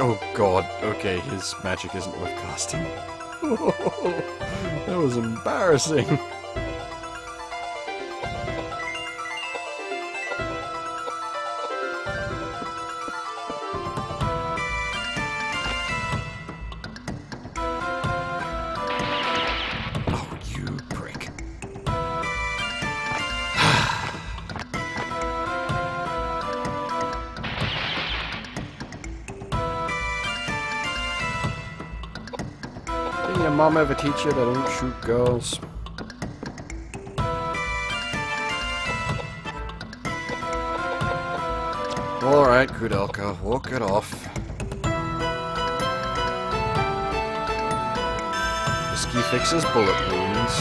Oh god, okay, his magic isn't worth casting. That was embarrassing. Oh, you prick. Didn't your mom ever teach you that don't shoot girls? Alright, Koudelka, walk it off. Whiskey fixes bullet wounds.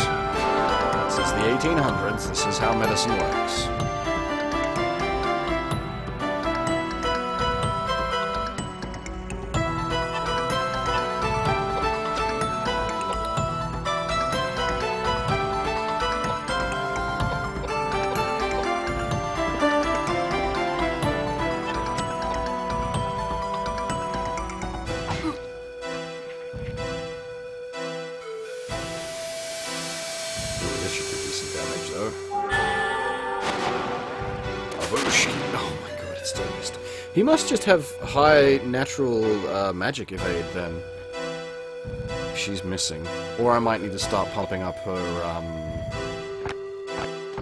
Since the 1800s, this is how medicine works. This should do decent damage, though. Oh my god, it still missed. He must just have high natural magic evade, then. She's missing. Or I might need to start pumping up her,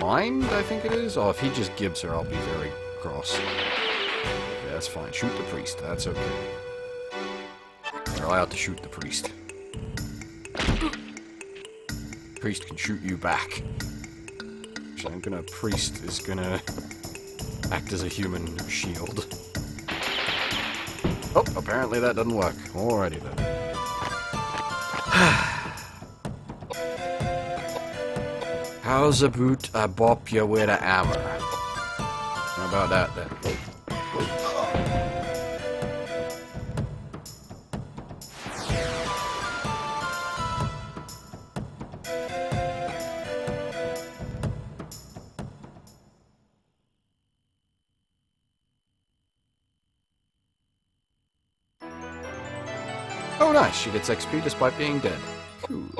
mind, I think it is? Oh, if he just gibbs her, I'll be very cross. Okay, that's fine. Shoot the priest. That's okay. You're allowed to shoot the priest. Priest can shoot you back. So I'm gonna... Priest is gonna act as a human shield. Oh, apparently that doesn't work. Alrighty then. How's about I bop you with a hammer? How about that then? Oh nice, she gets XP despite being dead. Cool.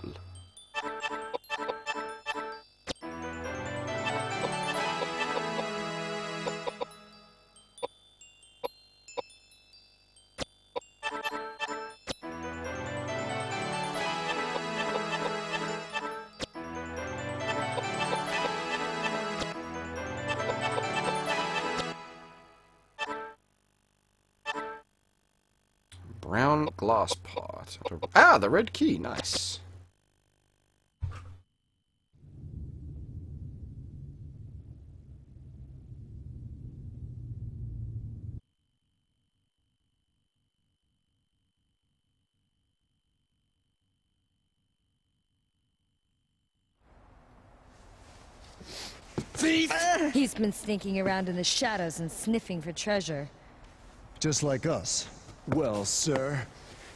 Brown glass part. Ah, the red key. Nice. Thief! He's been sneaking around in the shadows and sniffing for treasure. Just like us. Well, sir,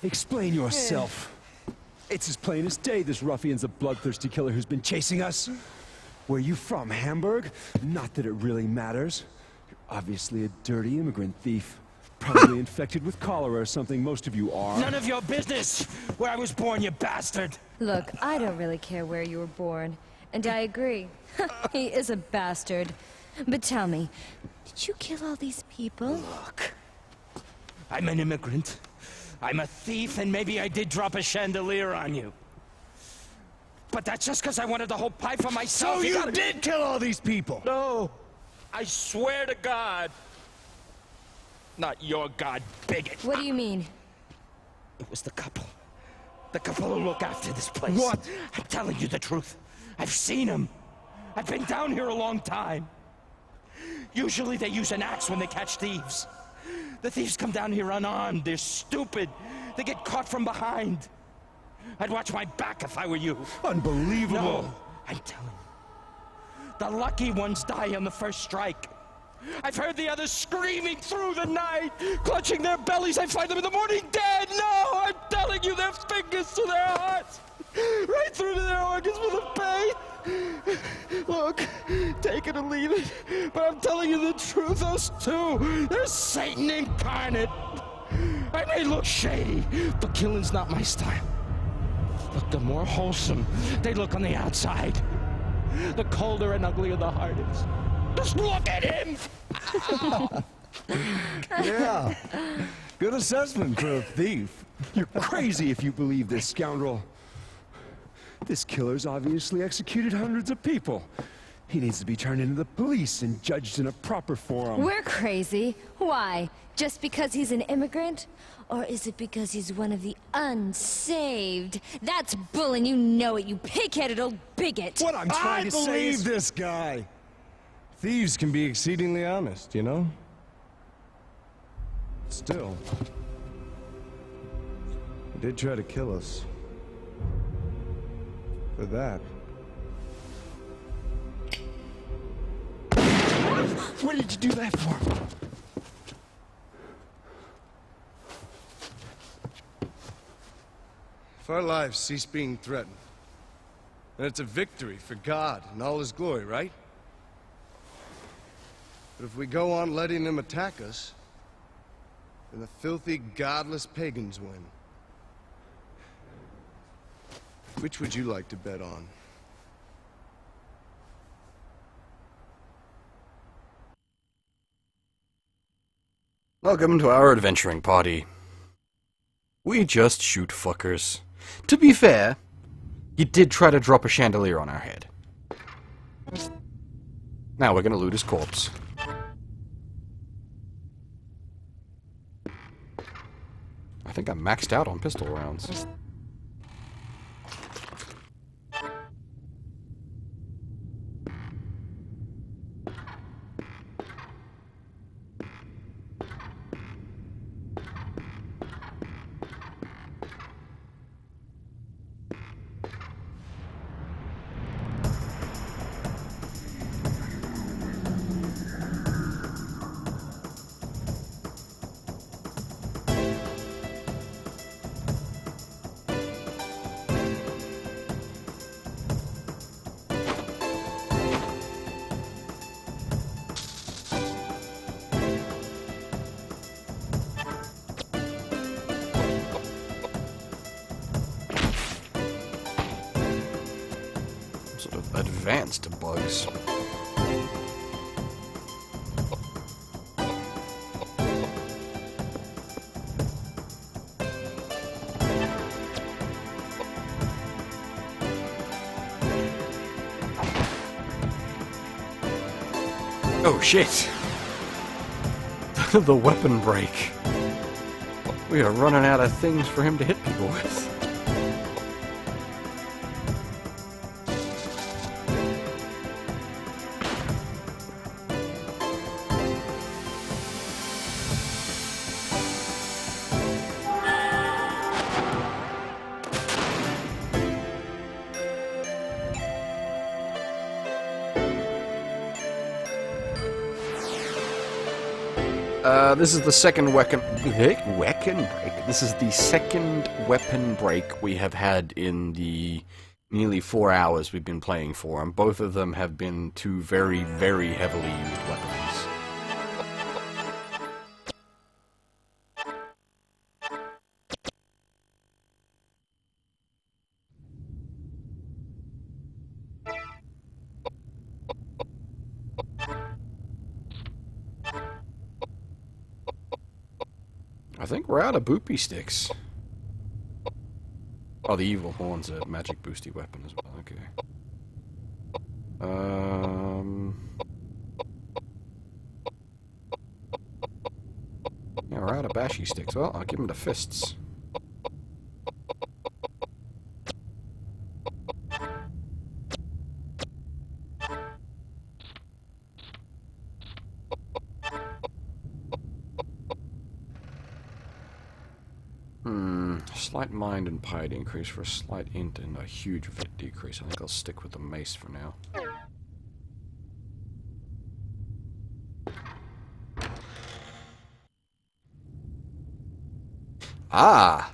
explain yourself. It's as plain as day this ruffian's a bloodthirsty killer who's been chasing us. Where you from, Hamburg? Not that it really matters. You're obviously a dirty immigrant thief. Probably infected with cholera or something, most of you are. None of your business where I was born, you bastard! Look, I don't really care where you were born. And I agree. He is a bastard. But tell me, did you kill all these people? Look, I'm an immigrant. I'm a thief, and maybe I did drop a chandelier on you. But that's just because I wanted the whole pie for myself. So you did kill all these people? No, I swear to God. Not your God, bigot. What do you mean? It was the couple. The couple who look after this place. What? I'm telling you the truth. I've seen them. I've been down here a long time. Usually they use an axe when they catch thieves. The thieves come down here unarmed. They're stupid. They get caught from behind. I'd watch my back if I were you. Unbelievable. No, I'm telling you. The lucky ones die on the first strike. I've heard the others screaming through the night, clutching their bellies. I find them in the morning dead. No, I'm telling you, their fingers to their hearts, right through to their organs with the pain. Look, take it or leave it, but I'm telling you the truth. Those two, they're Satan incarnate. I may look shady, but killing's not my style. Look, the more wholesome they look on the outside, the colder and uglier the heart is. Just look at him! Yeah. Good assessment for a thief. You're crazy if you believe this scoundrel. This killer's obviously executed hundreds of people. He needs to be turned into the police and judged in a proper forum. We're crazy. Why? Just because he's an immigrant? Or is it because he's one of the unsaved? That's bull and you know it, you pig-headed old bigot! What I'm trying to say is... this guy. Thieves can be exceedingly honest, you know? Still, he did try to kill us. For that. What did you do that for? If our lives cease being threatened, then it's a victory for God and all His glory, right? But if we go on letting them attack us, then the filthy, godless pagans win. Which would you like to bet on? Welcome to our adventuring party. We just shoot fuckers. To be fair, he did try to drop a chandelier on our head. Now we're gonna loot his corpse. I think I'm maxed out on pistol rounds. Sort of advanced bugs. Oh shit! The weapon break. We are running out of things for him to hit people with. This is the second weapon break. This is the second weapon break we have had in the nearly 4 hours we've been playing for, and both of them have been two very, very heavily used weapons. I think we're out of boopy sticks. Oh, the evil horn's a magic boosty weapon as well. Okay. Yeah, we're out of bashy sticks. Well, I'll give him the fists. Slight mind and piety increase for a slight int and a huge vit decrease. I think I'll stick with the mace for now. Ah!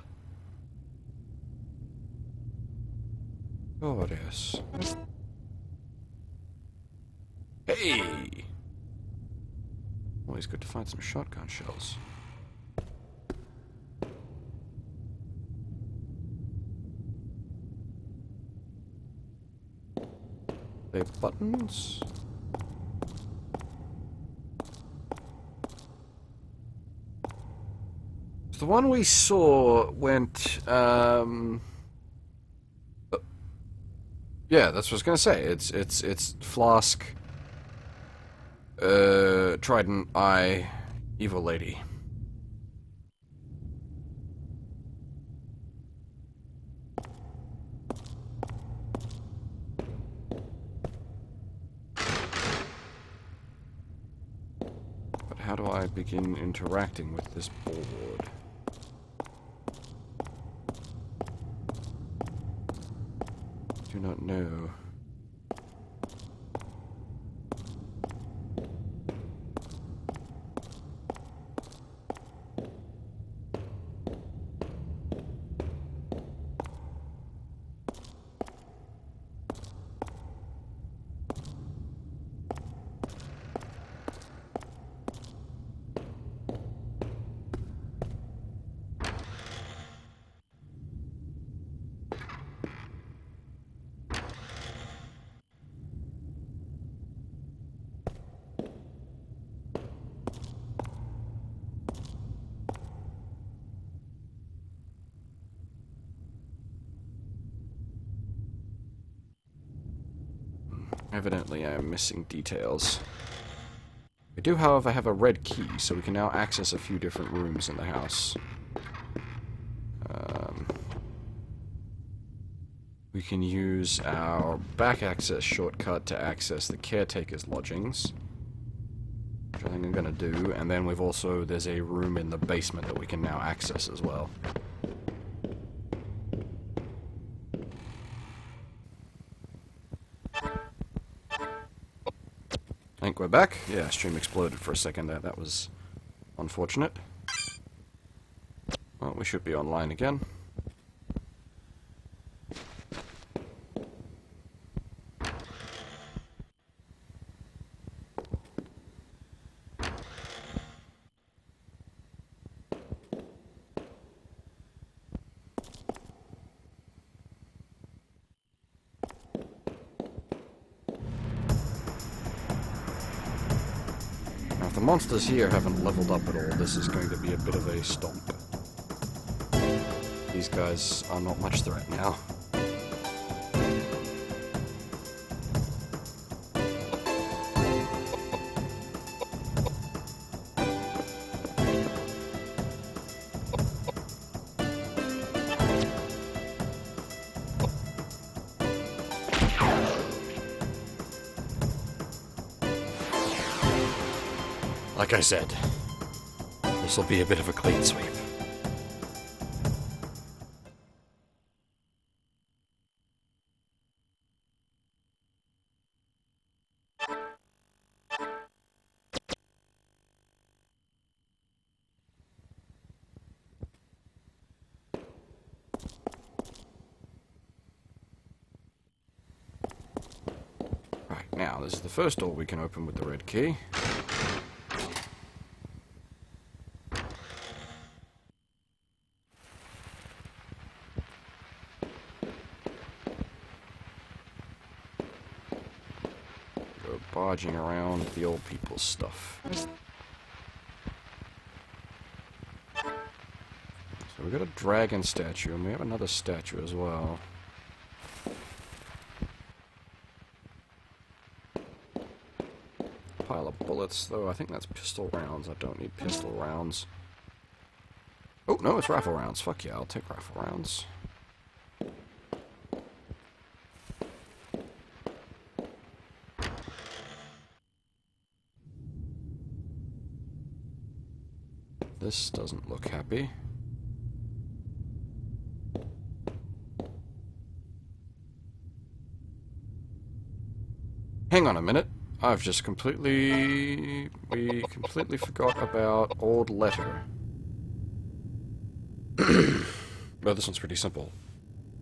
Oh, yes. Hey! Always good to find some shotgun shells. Buttons. So the one we saw went, yeah, that's what I was gonna say. It's Flask, Trident, Eye, Evil Lady. How do I begin interacting with this board? Do not know. Evidently, I am missing details. We do, however, have a red key, so we can now access a few different rooms in the house. We can use our back access shortcut to access the caretaker's lodgings, which I think I'm gonna do, and then there's a room in the basement that we can now access as well. I think we're back. Yeah, stream exploded for a second there. That was unfortunate. Well, we should be online again. Now, if the monsters here haven't leveled up at all, this is going to be a bit of a stomp. These guys are not much threat now. like I said, this will be a bit of a clean sweep. Right, now, this is the first door we can open with the red key. Go barging around the old people's stuff. So we've got a dragon statue, and we have another statue as well. Pile of bullets, though. I think that's pistol rounds. I don't need pistol rounds. Oh, no, it's rifle rounds. Fuck yeah, I'll take rifle rounds. This doesn't look happy. Hang on a minute. I've just we completely forgot about old letter. Well, this one's pretty simple.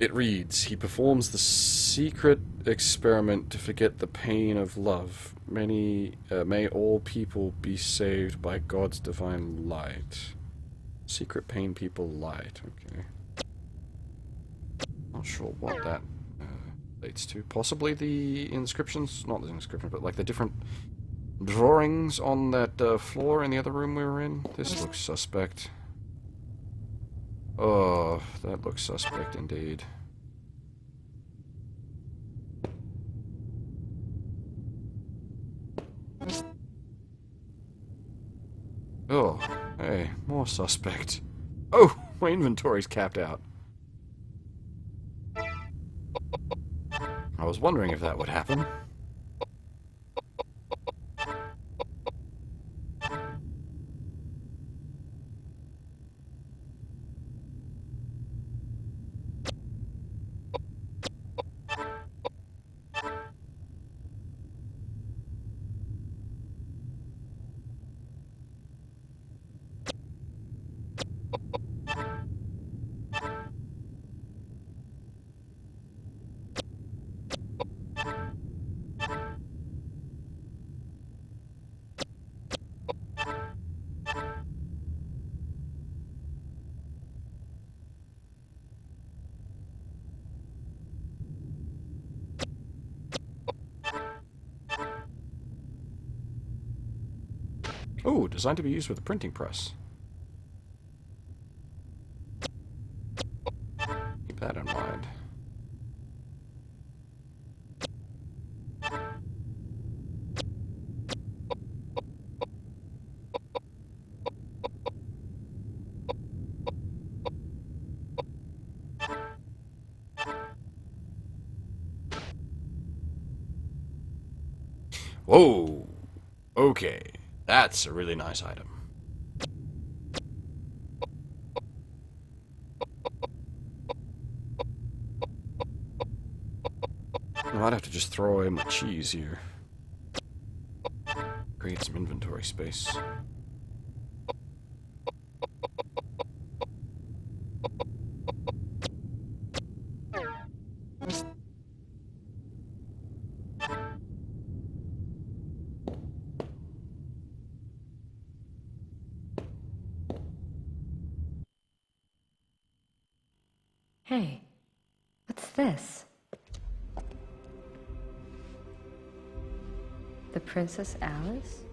It reads, he performs the secret experiment to forget the pain of love. May all people be saved by God's divine light. Secret pain people light, okay. Not sure what that relates to. Possibly the inscriptions, not the inscription, but like the different drawings on that floor in the other room we were in. This looks suspect. Oh, that looks suspect indeed. Oh, hey, more suspect. Oh, my inventory's capped out. I was wondering if that would happen. Oh, designed to be used with a printing press. Keep that in mind. Whoa! Okay, that's a really nice item. I might have to just throw away my cheese here. Create some inventory space. Hey, what's this? The Princess Alice?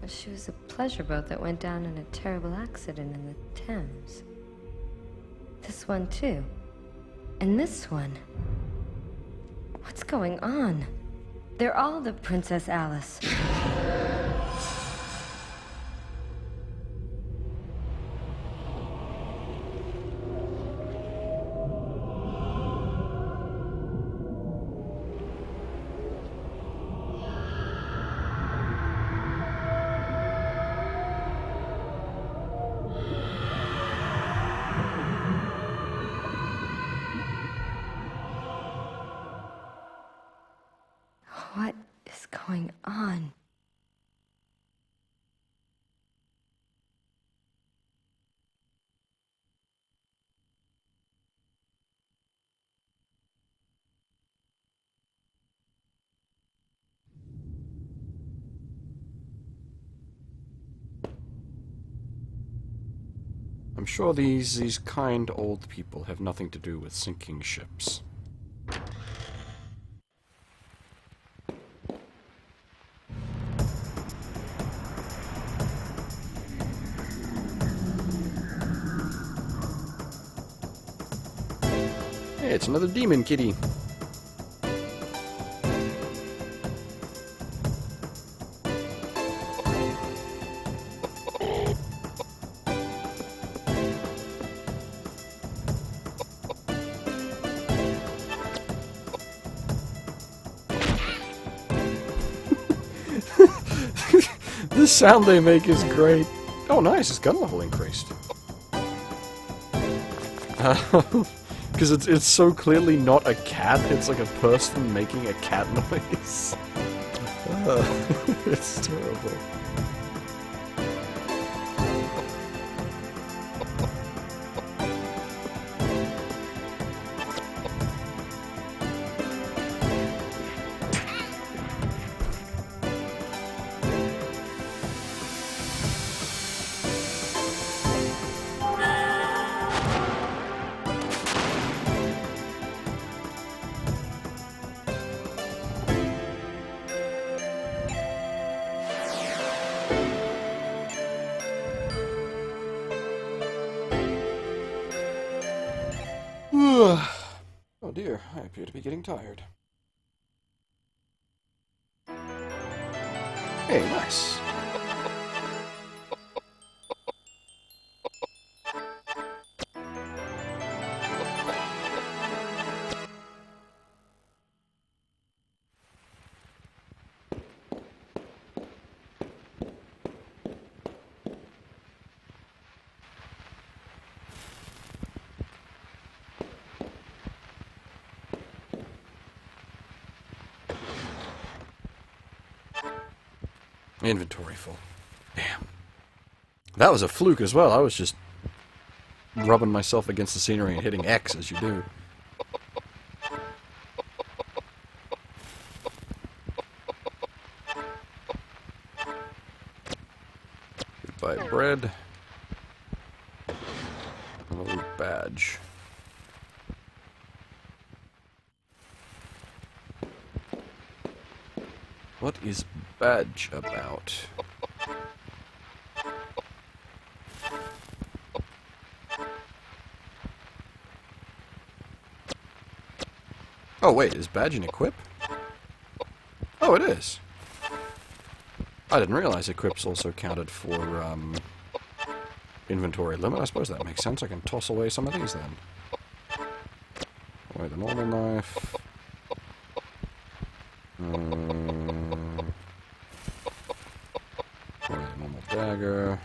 Well, she was a pleasure boat that went down in a terrible accident in the Thames. This one, too. And this one. What's going on? They're all the Princess Alice. I'm sure these kind old people have nothing to do with sinking ships. Hey, it's another demon kitty. The sound they make is great. Oh, nice, his gun level increased. Because it's so clearly not a cat, it's like a person making a cat noise. It's terrible. Oh dear, I appear to be getting tired. Hey, nice. Inventory full. Damn. That was a fluke as well. I was just rubbing myself against the scenery and hitting X as you do. Buy bread. And a little badge. What is badge about? Oh wait, is badge an equip? Oh, it is. I didn't realize equips also counted for inventory limit. I suppose that makes sense. I can toss away some of these then. Away the normal knife. Away the normal dagger.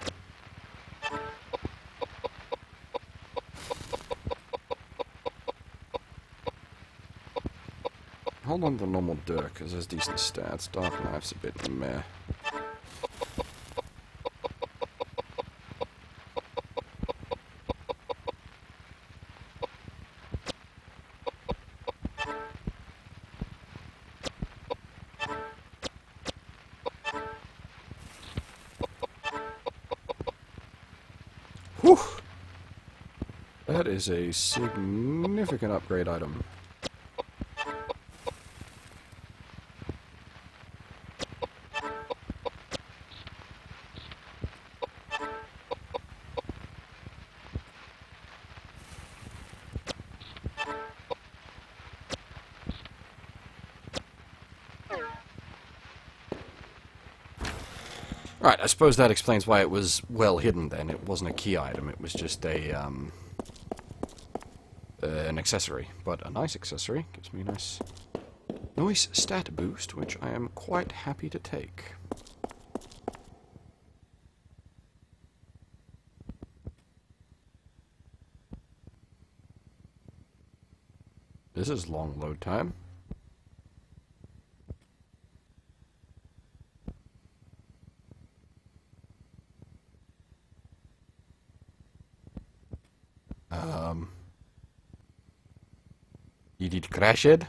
Hold on to the normal dirk, because there's decent stats. Dark knife's a bit meh. Whew! That is a significant upgrade item. Right, I suppose that explains why it was well hidden then. It wasn't a key item, it was just a, an accessory. But a nice accessory. Gives me a nice stat boost, which I am quite happy to take. This is long load time. Did it crash it?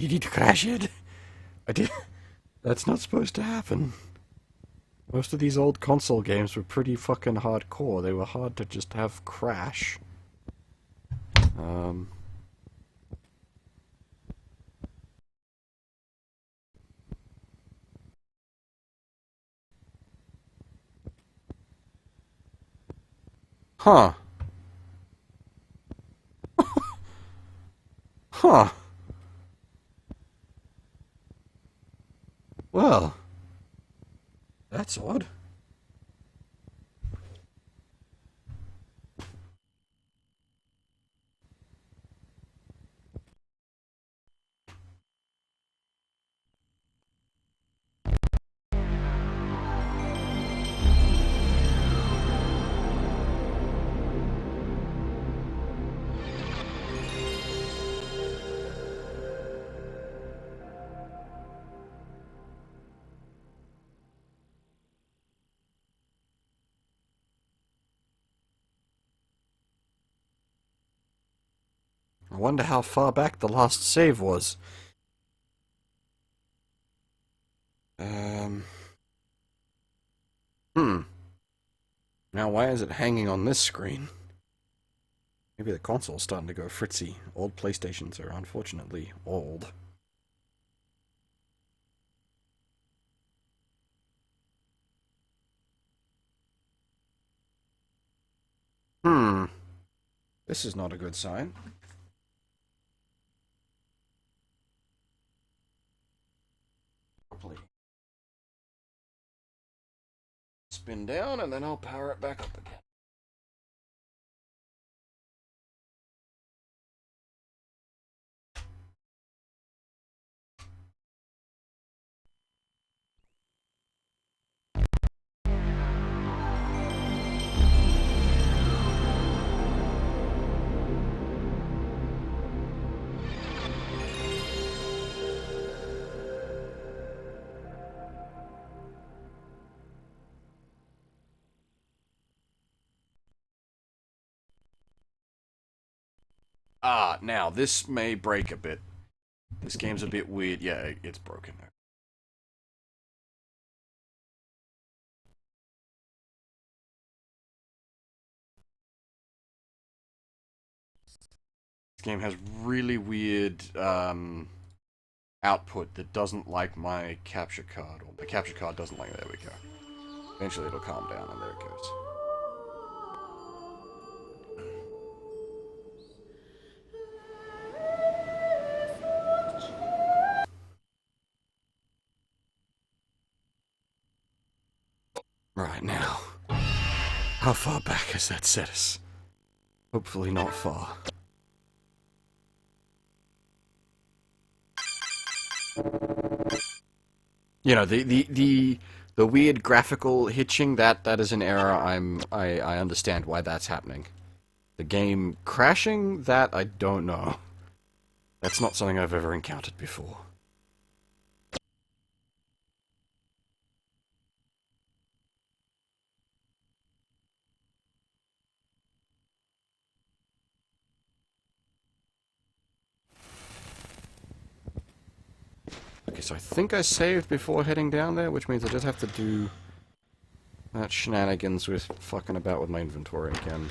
You need to crash it. I did. That's not supposed to happen. Most of these old console games were pretty fucking hardcore. They were hard to just have crash. Huh. Huh. Well, that's odd. I wonder how far back the last save was. Now why is it hanging on this screen? Maybe the console's starting to go fritzy. Old PlayStations are unfortunately old. This is not a good sign. Spin down and then I'll power it back up again. Now this may break a bit. This game's a bit weird. Yeah, it's broken. This game has really weird output that doesn't like my capture card, or the capture card doesn't like. There we go. Eventually it'll calm down, and there it goes. Right now, how far back has that set us? Hopefully not far. You know, the weird graphical hitching, that is an error. I understand why that's happening. The game crashing, that I don't know. That's not something I've ever encountered before. Okay, so I think I saved before heading down there, which means I just have to do that shenanigans with fucking about with my inventory again.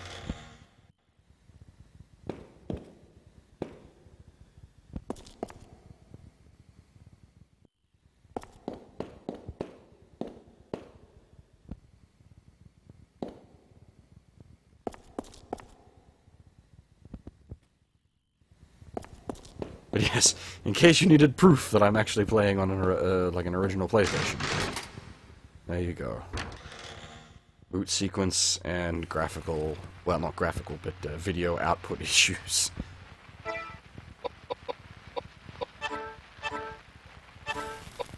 But yes, in case you needed proof that I'm actually playing on an, like an original PlayStation. There you go. Boot sequence and graphical, well, not graphical, but video output issues.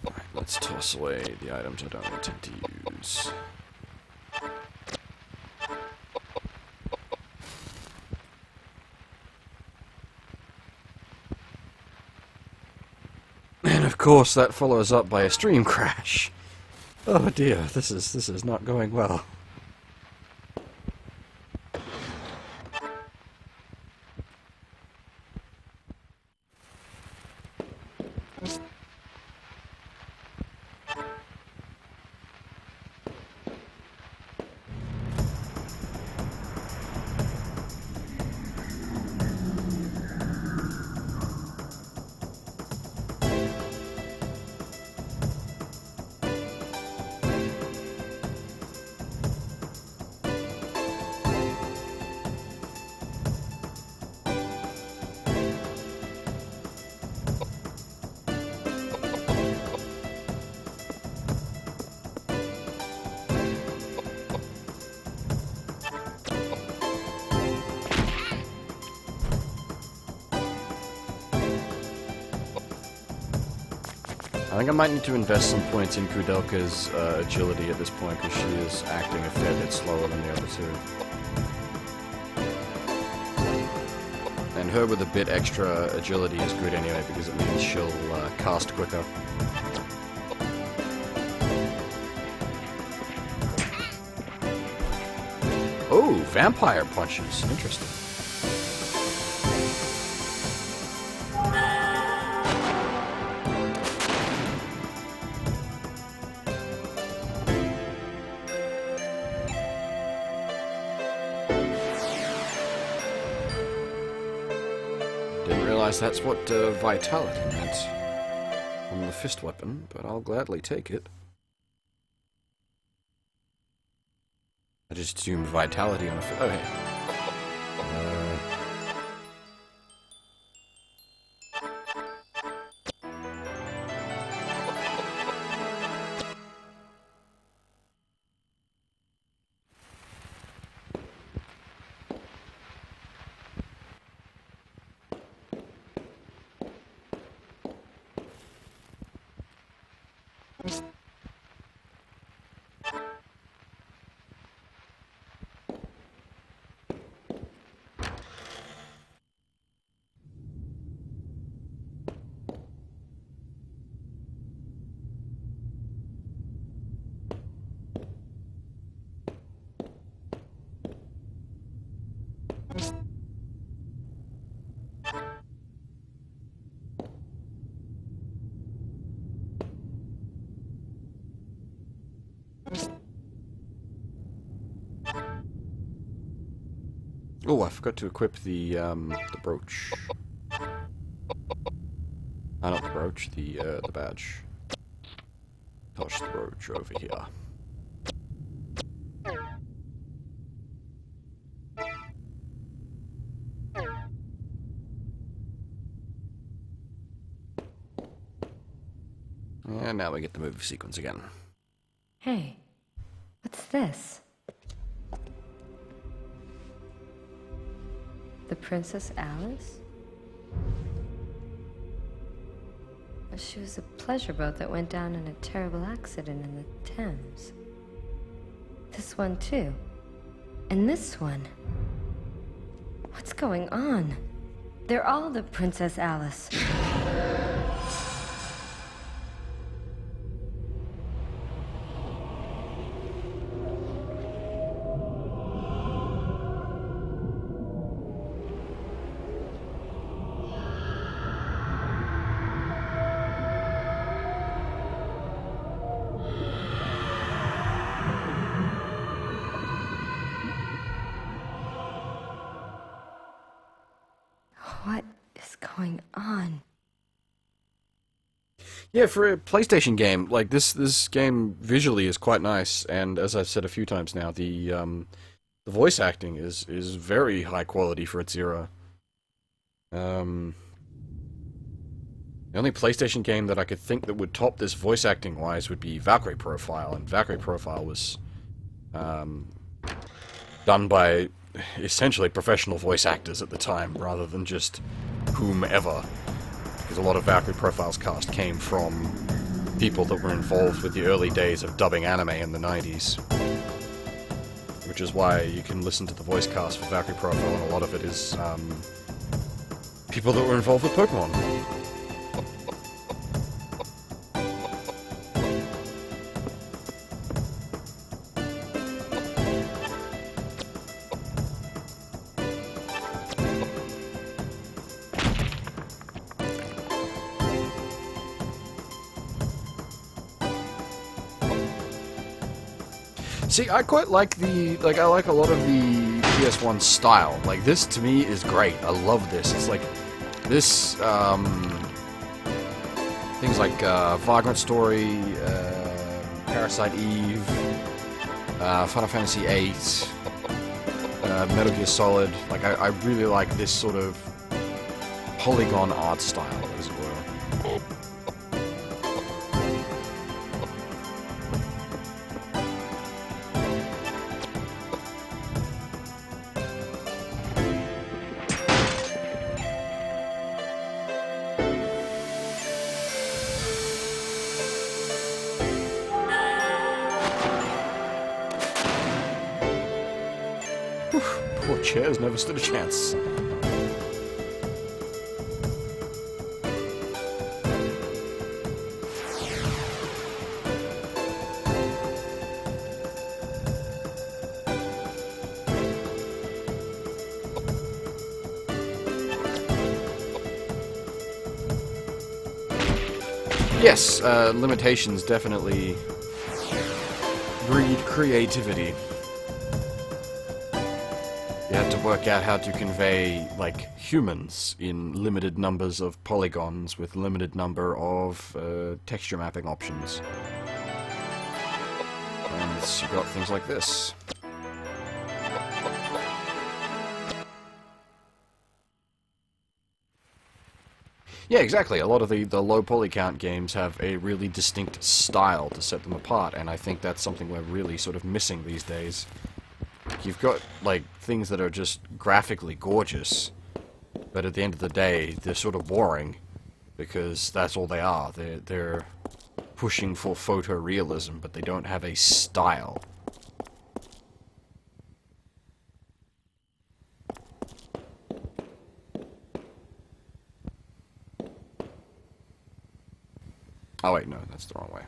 Alright, let's toss away the items I don't intend to use. And of course that follows up by a stream crash. Oh dear, this is not going well. think I might need to invest some points in Koudelka's agility at this point, because she is acting a fair bit slower than the other two. And her with a bit extra agility is good anyway, because it means she'll cast quicker. Oh, vampire punches. Interesting. Didn't realize that's what vitality meant from the fist weapon, but I'll gladly take it. I just assumed vitality on a fist. Okay. Oh, I forgot to equip the brooch. Not the brooch, the badge. Toss the brooch over here. And now we get the movie sequence again. Hey, what's this? The Princess Alice? She was a pleasure boat that went down in a terrible accident in the Thames. This one too. And this one. What's going on? They're all the Princess Alice. What is going on? Yeah, for a PlayStation game, like this game visually is quite nice, and as I've said a few times now, the voice acting is very high quality for its era. The only PlayStation game that I could think that would top this voice acting wise would be Valkyrie Profile, and Valkyrie Profile was done by essentially professional voice actors at the time, rather than just whomever. Because a lot of Valkyrie Profile's cast came from people that were involved with the early days of dubbing anime in the 90s. Which is why you can listen to the voice cast for Valkyrie Profile, and a lot of it is people that were involved with Pokemon. See, I quite like I like a lot of the PS1 style. Like, this to me is great. I love this. It's like, this, things like, Vagrant Story, Parasite Eve, Final Fantasy VIII, Metal Gear Solid. Like, I really like this sort of polygon art style, as it were. Poor chairs never stood a chance. Yes, limitations definitely breed creativity. You had to work out how to convey, like, humans in limited numbers of polygons with limited number of texture mapping options. And you got things like this. Yeah, exactly. A lot of the low poly count games have a really distinct style to set them apart, and I think that's something we're really sort of missing these days. You've got, like, things that are just graphically gorgeous, but at the end of the day, they're sort of boring, because that's all they are. They're pushing for photorealism, but they don't have a style. Oh wait, no, that's the wrong way.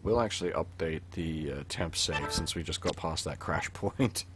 We'll actually update the temp save since we just got past that crash point.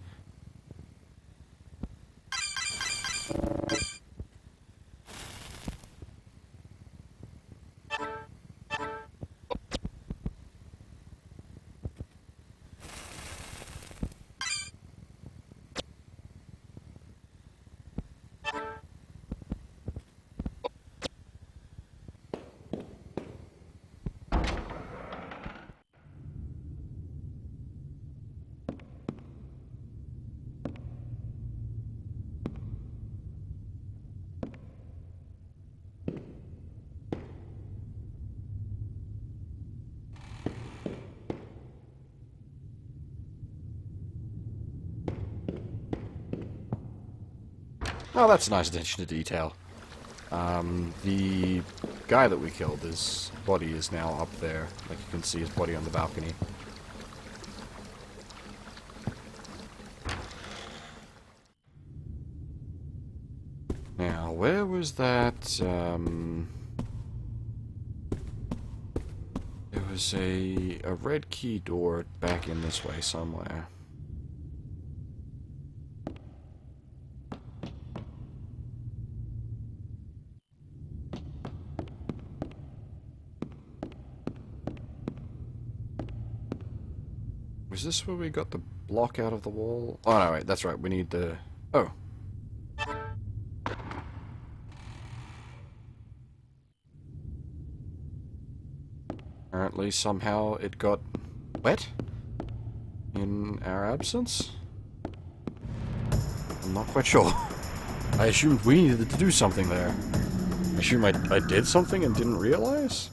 Oh, that's a nice attention to detail. The guy that we killed, his body is now up there. Like, you can see his body on the balcony. Now, where was that, There was a red key door back in this way somewhere. Was this where we got the block out of the wall? Oh, no, wait, that's right. We need the... Oh. Apparently, somehow, it got wet in our absence? I'm not quite sure. I assumed we needed to do something there. I assume I did something and didn't realize?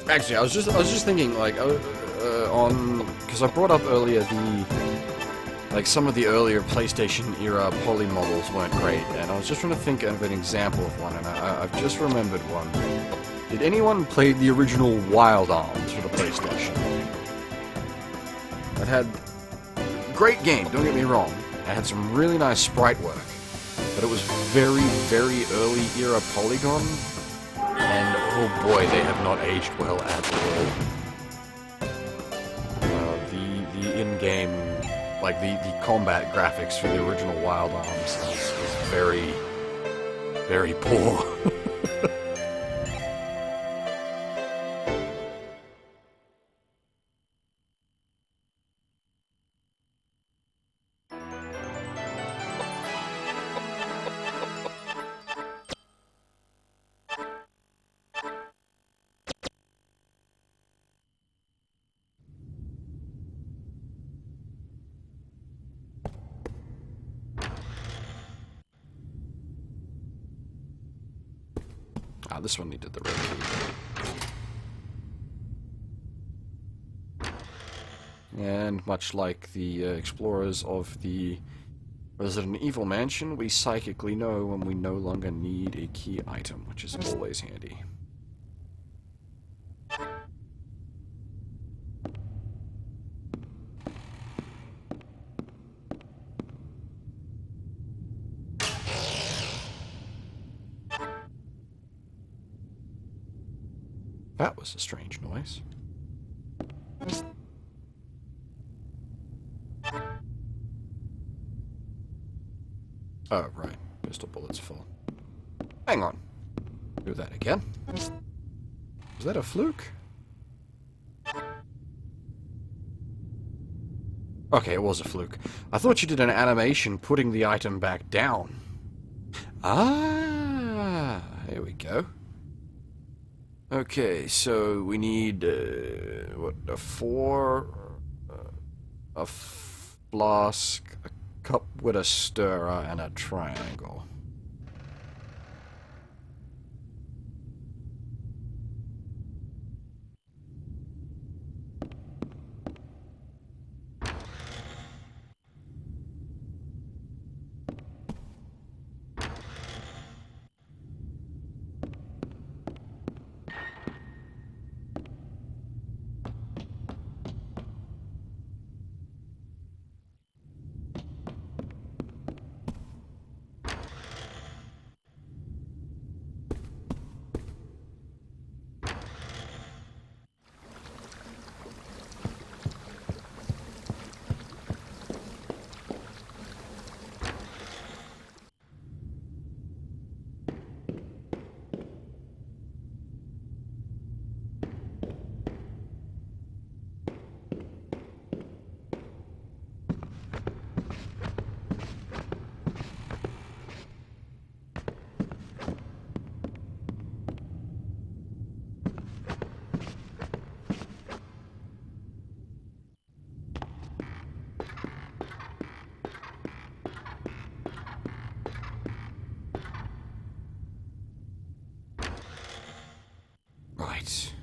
Actually, I was just thinking, like, because I brought up earlier some of the earlier PlayStation era poly models weren't great, and I was just trying to think of an example of one, and I've just remembered one. Did anyone play the original Wild Arms for the PlayStation? It had great game, don't get me wrong. It had some really nice sprite work, but it was very, very early era polygon. And oh boy, they have not aged well at all. The in-game, like the combat graphics for the original Wild Arms is very, very poor. Ah, this one needed the red key. And much like the explorers of the Resident Evil mansion, we psychically know when we no longer need a key item, which is always handy. That was a strange noise. Oh, right. Pistol bullets full. Hang on. Do that again. Was that a fluke? Okay, it was a fluke. I thought you did an animation putting the item back down. Ah, here we go. Okay, so we need, what, a flask, a cup with a stirrer, and a triangle. Right.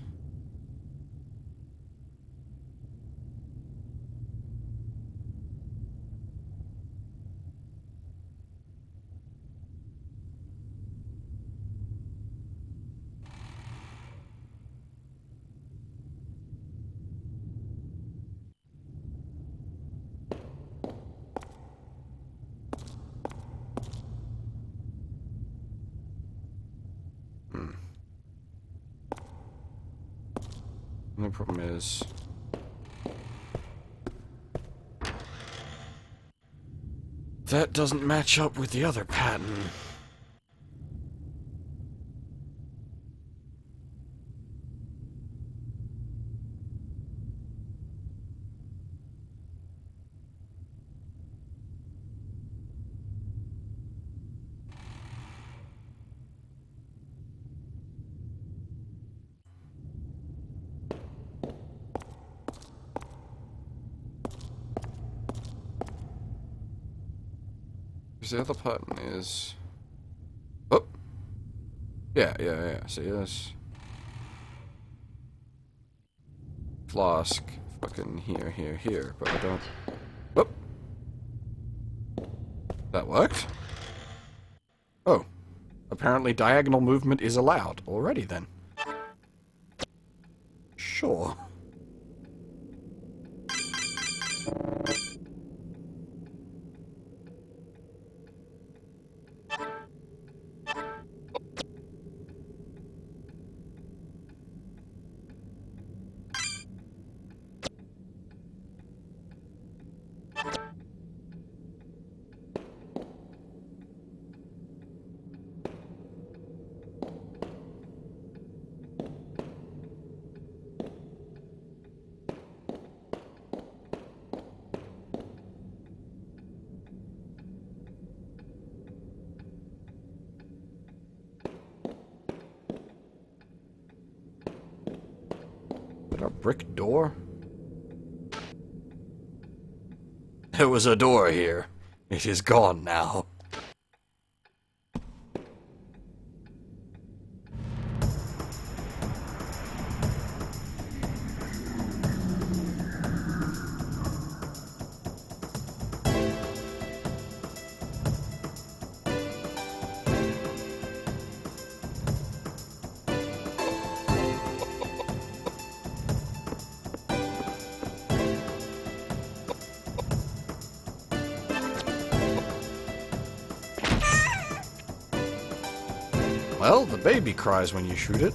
The problem is... that doesn't match up with the other pattern. The other pattern is... oh! Yeah. See this? Flask. Fucking here. But I don't... oh! That worked? Oh. Apparently diagonal movement is allowed. Already then. Sure. A brick door? There was a door here. It is gone now. Well, the baby cries when you shoot it.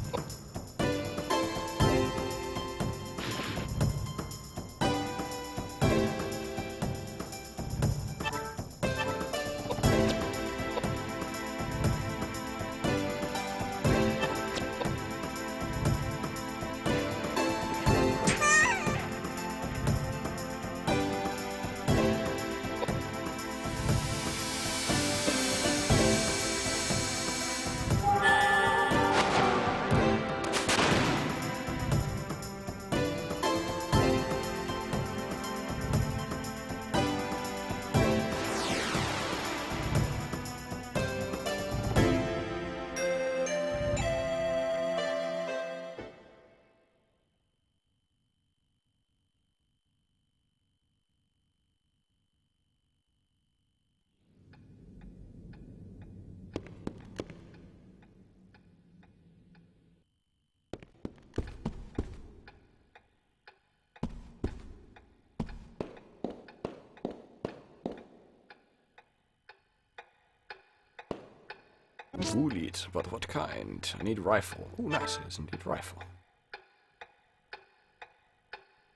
Bullet, but what kind? I need rifle. Oh, nice, it is indeed rifle.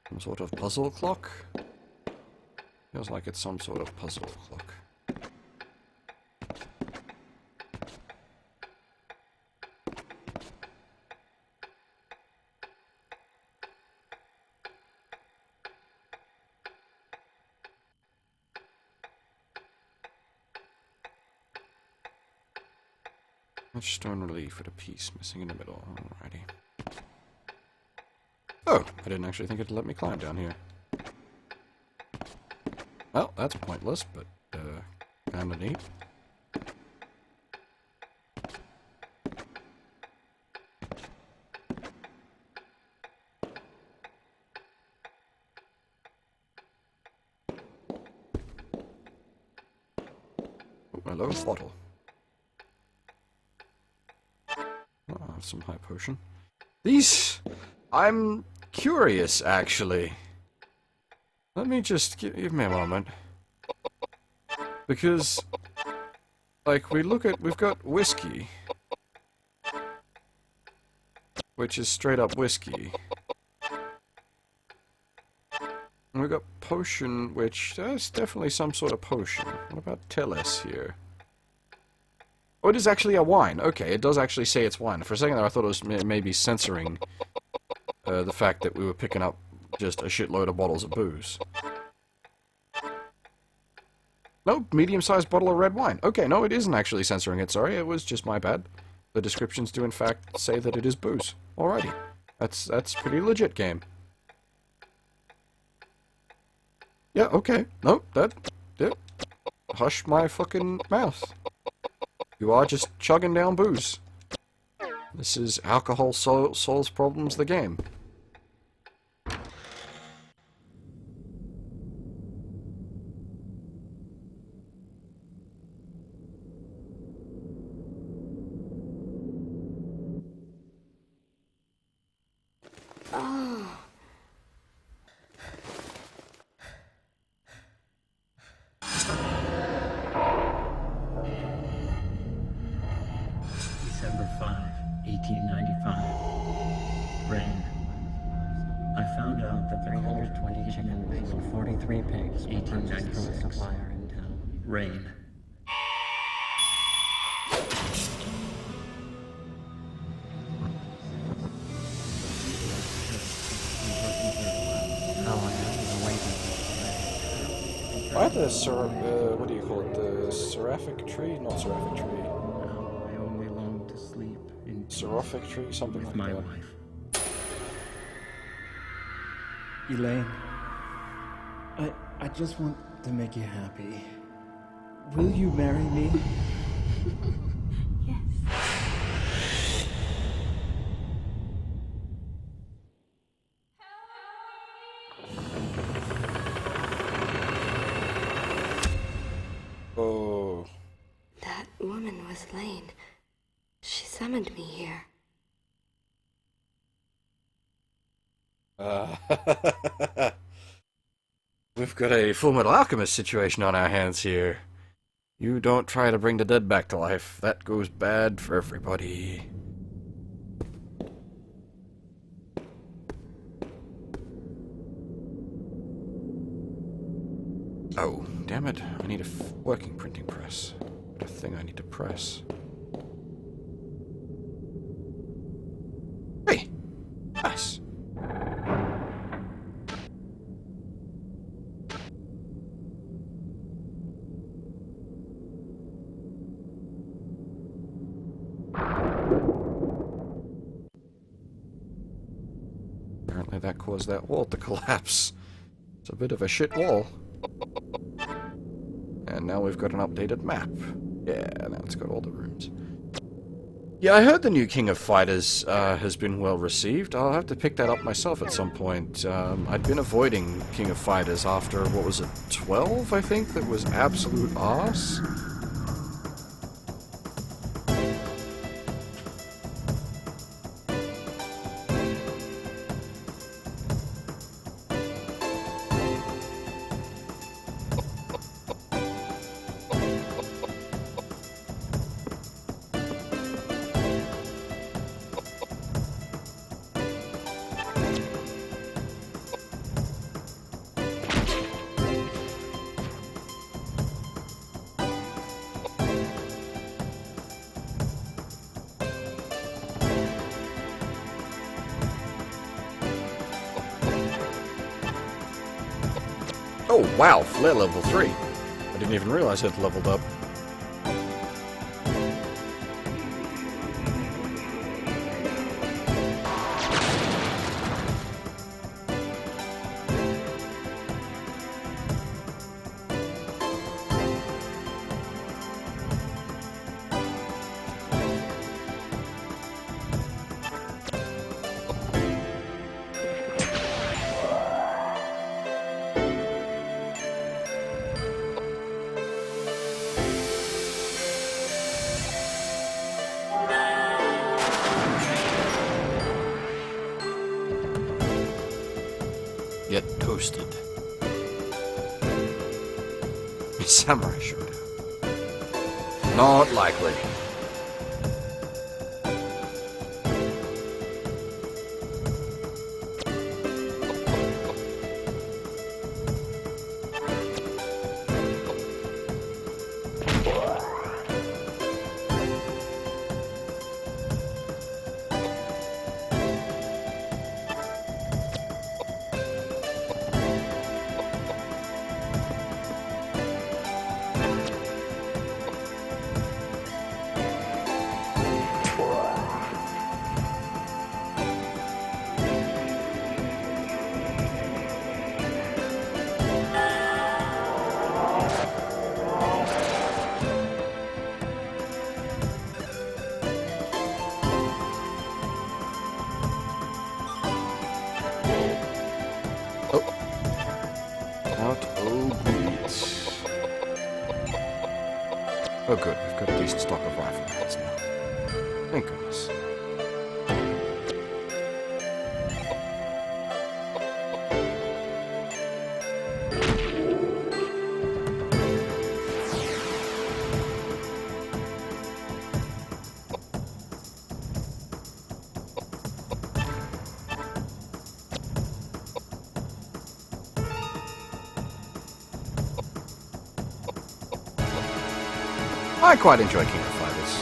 Some sort of puzzle clock? Feels like it's some sort of puzzle clock. Much stone relief with a piece missing in the middle. Alrighty. Oh, I didn't actually think it'd let me climb down here. Well, that's pointless, but, kinda neat. Oh, hello, bottle. Oh, I have some high potion. These... I'm curious, actually. Let me just give me a moment. Because, like, we've got whiskey. Which is straight up whiskey. And we've got potion, which, that's definitely some sort of potion. What about Tellus here? Oh, it is actually a wine. Okay, it does actually say it's wine. For a second there I thought it was maybe censoring the fact that we were picking up just a shitload of bottles of booze. No, medium-sized bottle of red wine. Okay, no, it isn't actually censoring it, sorry. It was just my bad. The descriptions do in fact say that it is booze. Alrighty. That's pretty legit game. Yeah, okay. No, hush my fucking mouth. You are just chugging down booze. This is Alcohol Solves Problems, the game. December 5, 1895. Rain. I found out that the 320 chickens and 43 pigs were purchased from a supplier in town. Rain. Why the what do you call it? The seraphic tree? Not seraphic tree. Now I only long to sleep in Seraphic tree? Something with like my that. wife. Elaine, I just want to make you happy. Will you marry me? Oh. That woman was Lane. She summoned me here. We've got a Full Metal Alchemist situation on our hands here. You don't try to bring the dead back to life. That goes bad for everybody. Oh, damn it. I need a working printing press. What a thing I need to press. Hey! Nice. Apparently that caused that wall to collapse. It's a bit of a shit wall. And now we've got an updated map. Yeah, now it's got all the rooms. Yeah, I heard the new King of Fighters has been well received. I'll have to pick that up myself at some point. I'd been avoiding King of Fighters after, what was it, 12, I think? That was absolute arse. Oh, wow, Flare level 3. I didn't even realize it leveled up. Get toasted. Samurai showdown. Not likely. Oh good, we've got a decent stock of rifle rounds now. Thank goodness. I quite enjoy King of Fighters.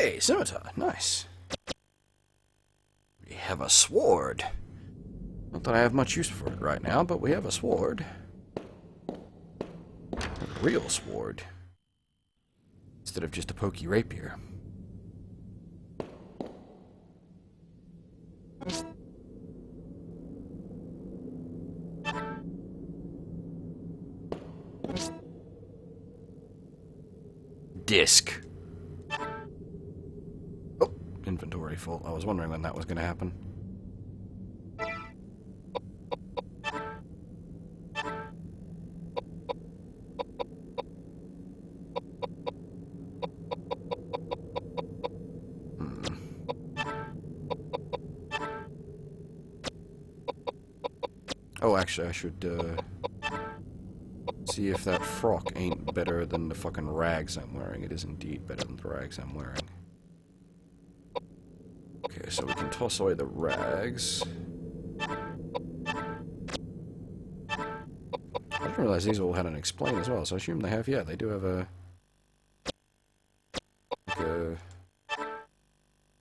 Hey, scimitar. Nice. We have a sword. Not that I have much use for it right now, but we have a sword. A real sword. Instead of just a pokey rapier. Disc. Oh, inventory full. I was wondering when that was going to happen. Oh, actually, I should, see if that frock ain't better than the fucking rags I'm wearing. It is indeed better than the rags I'm wearing. Okay, so we can toss away the rags. I didn't realize these all had an explain as well, so I assume they have, yeah, they do have a... like a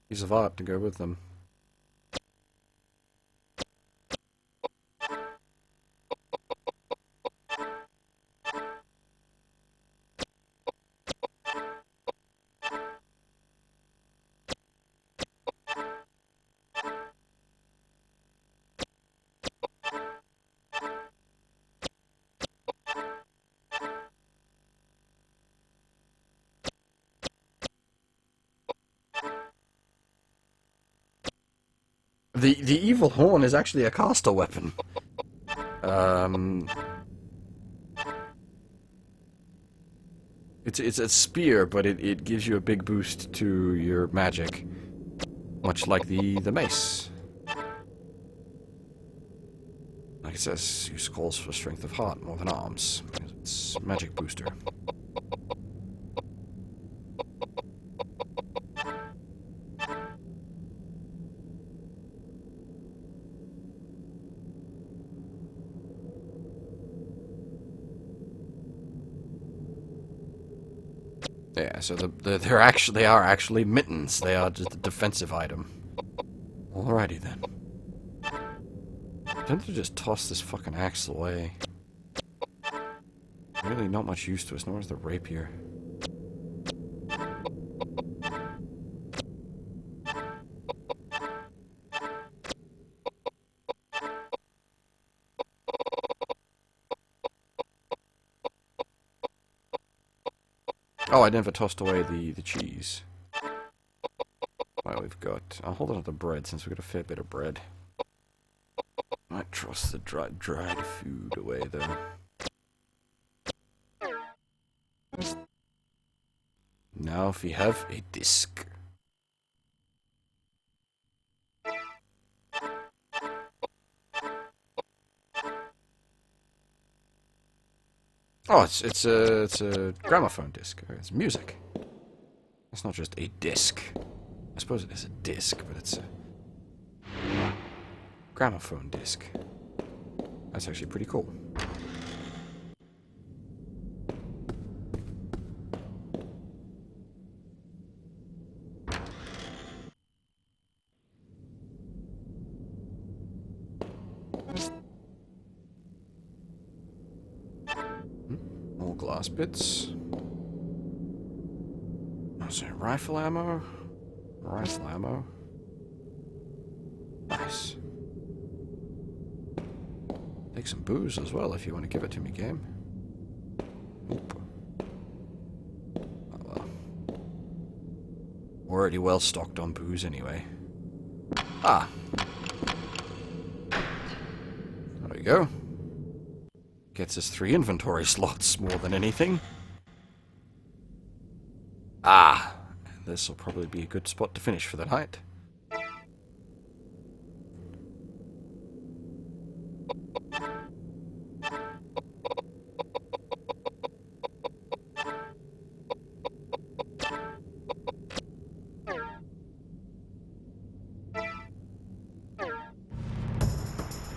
piece of art to go with them. The evil horn is actually a caster weapon. It's a spear, but it gives you a big boost to your magic, much like the mace. Like it says, use calls for strength of heart more than arms, because it's magic booster. Yeah, so they are actually mittens. They are just a defensive item. Alrighty then. Don't they just toss this fucking axe away? Really not much use to us, nor is the rapier. Oh, I never tossed away the cheese. Well, we've got... I'll hold on to the bread, since we've got a fair bit of bread. Might toss the dried food away, though. Now, if we have a disc... Oh, it's a gramophone disc. It's music. It's not just a disc. I suppose it is a disc, but it's a gramophone disc. That's actually pretty cool. More glass bits. Is there rifle ammo? Rifle ammo. Nice. Take some booze as well if you want to give it to me, game. Oop. Oh well. Already well stocked on booze anyway. Ah. There we go. Gets us 3 inventory slots more than anything. Ah. This will probably be a good spot to finish for the night.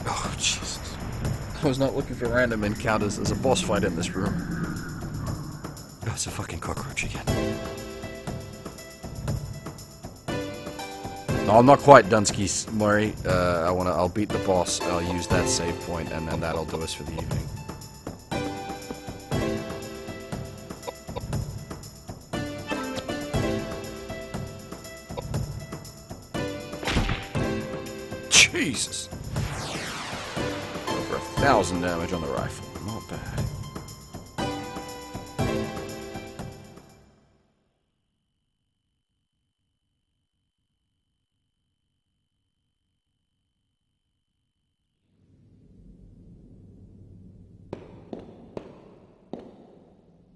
Oh, Jesus. I was not looking for random encounters. There's a boss fight in this room. Oh, it's a fucking cockroach again. No, I'm not quite Dunsky, Murray. I'll beat the boss. I'll use that save point, and then that'll do us for the evening. Jesus! Over 1,000 damage on the rifle. Not bad.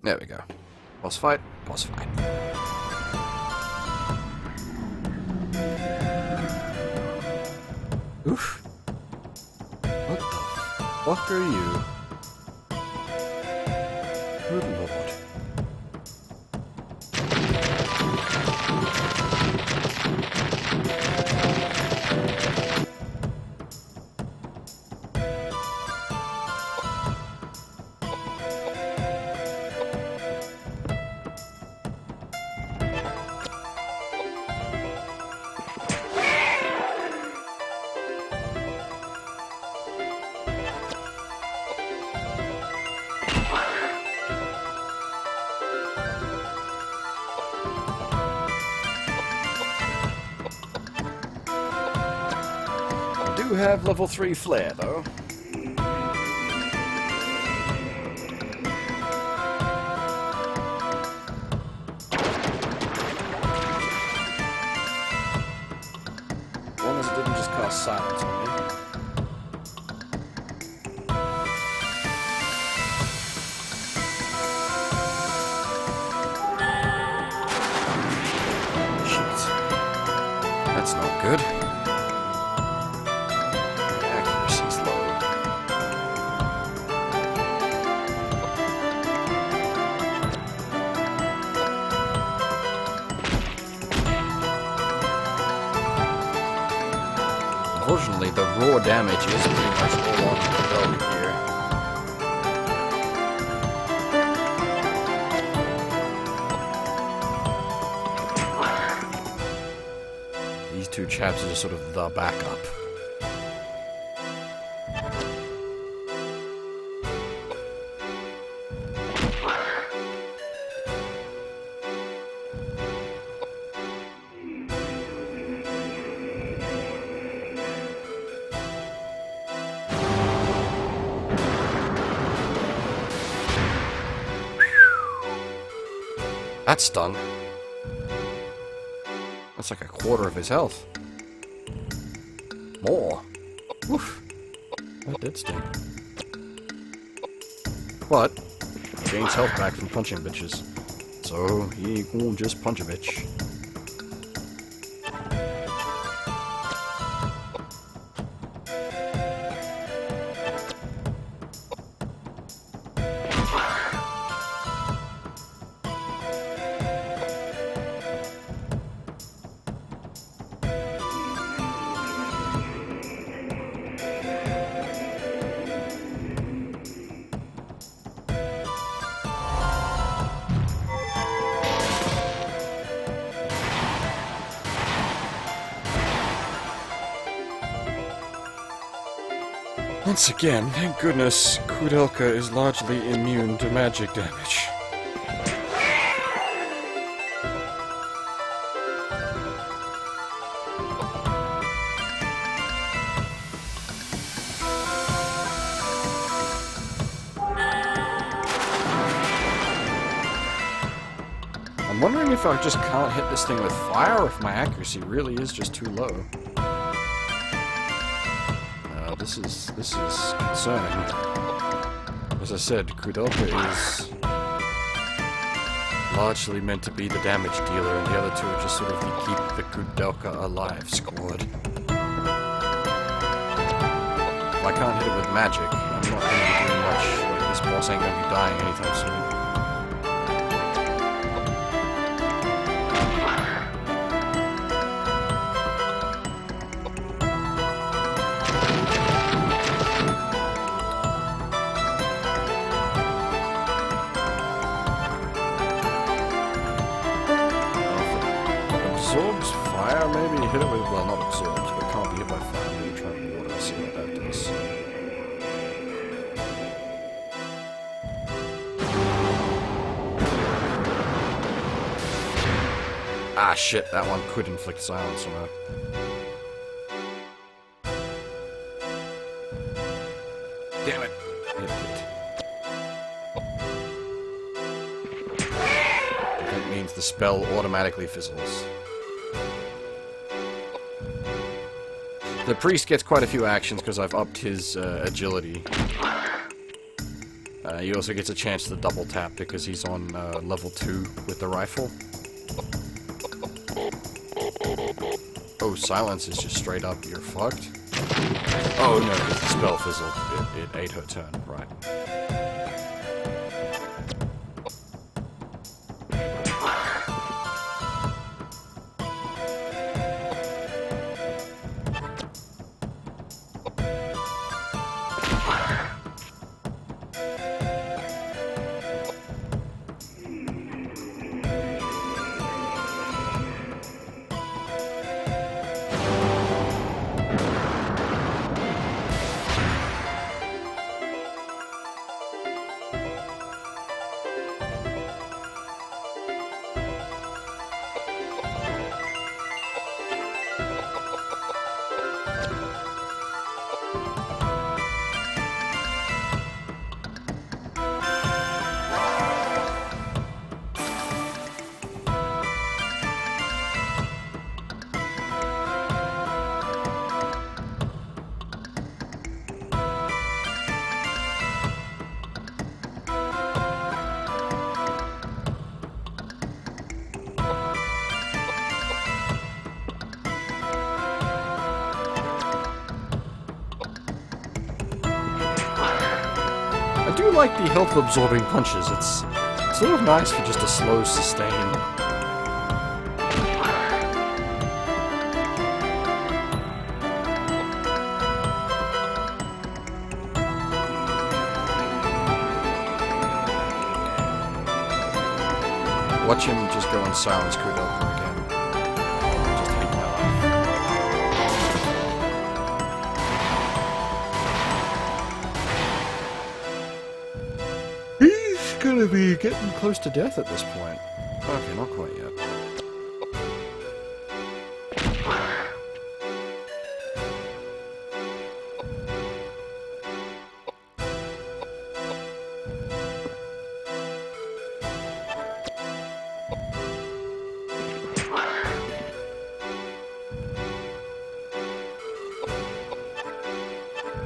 There we go. Boss fight, boss fight. Oof. What the fuck are you? Good lord. I do have level 3 flair, though. As long as it didn't just cast silence on me. Shit. That's not good. Accuracy's low. Unfortunately, the raw damage is pretty much all on Koudelka here. These two chaps are just sort of the backup. That stung. That's like a quarter of his health. More. Oof. That did sting. But, gains health back from punching bitches. So, he won't just punch a bitch. Once again, thank goodness, Koudelka is largely immune to magic damage. I'm wondering if I just can't hit this thing with fire, or if my accuracy really is just too low. This is concerning. As I said, Koudelka is largely meant to be the damage dealer, and the other two are just sort of the keep the Koudelka alive squad. If I can't hit it with magic, I'm not going to be doing much. Like, this boss ain't going to be dying anytime soon. Absorbs fire, maybe? Hit it with, well, not absorbed, but it can't be hit by fire. Maybe try water, see what that does. Ah, shit, that one could inflict silence on her. Damn it. It did. That means the spell automatically fizzles. The priest gets quite a few actions because I've upped his agility. He also gets a chance to double tap because he's on level 2 with the rifle. Oh, silence is just straight up, you're fucked. Oh no, because the spell fizzled. It ate her turn, right. I do like the health absorbing punches. It's sort of nice for just a slow sustain. Watch him just go and silence Koudelka again. Just hate my life. He's gonna be getting close to death at this point. Okay, not quite yet.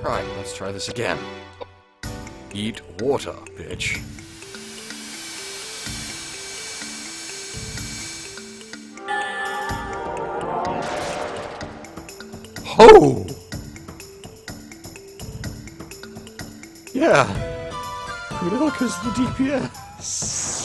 Alright, let's try this again. Eat water, bitch. Oh! Yeah! Koudelka's the DPS!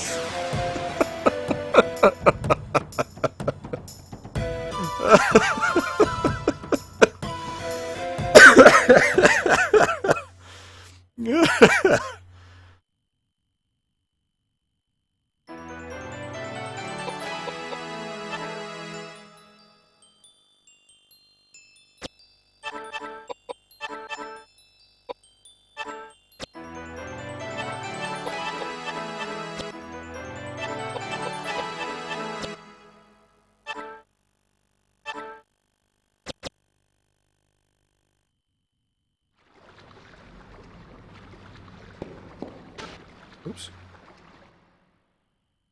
Oops.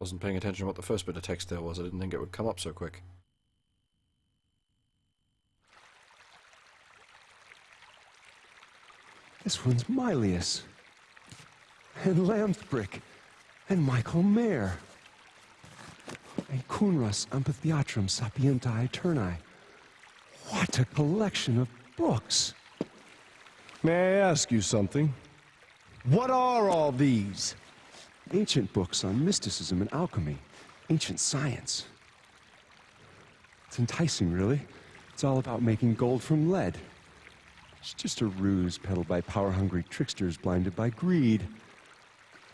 Wasn't paying attention to what the first bit of text there was. I didn't think it would come up so quick. This one's Mylius. And Lamthbrick. And Michael Mayer. And Kunras Amphitheatrum Sapienti Eterni. What a collection of books. May I ask you something? What are all these? Ancient books on mysticism and alchemy. Ancient science. It's enticing, really. It's all about making gold from lead. It's just a ruse peddled by power-hungry tricksters blinded by greed.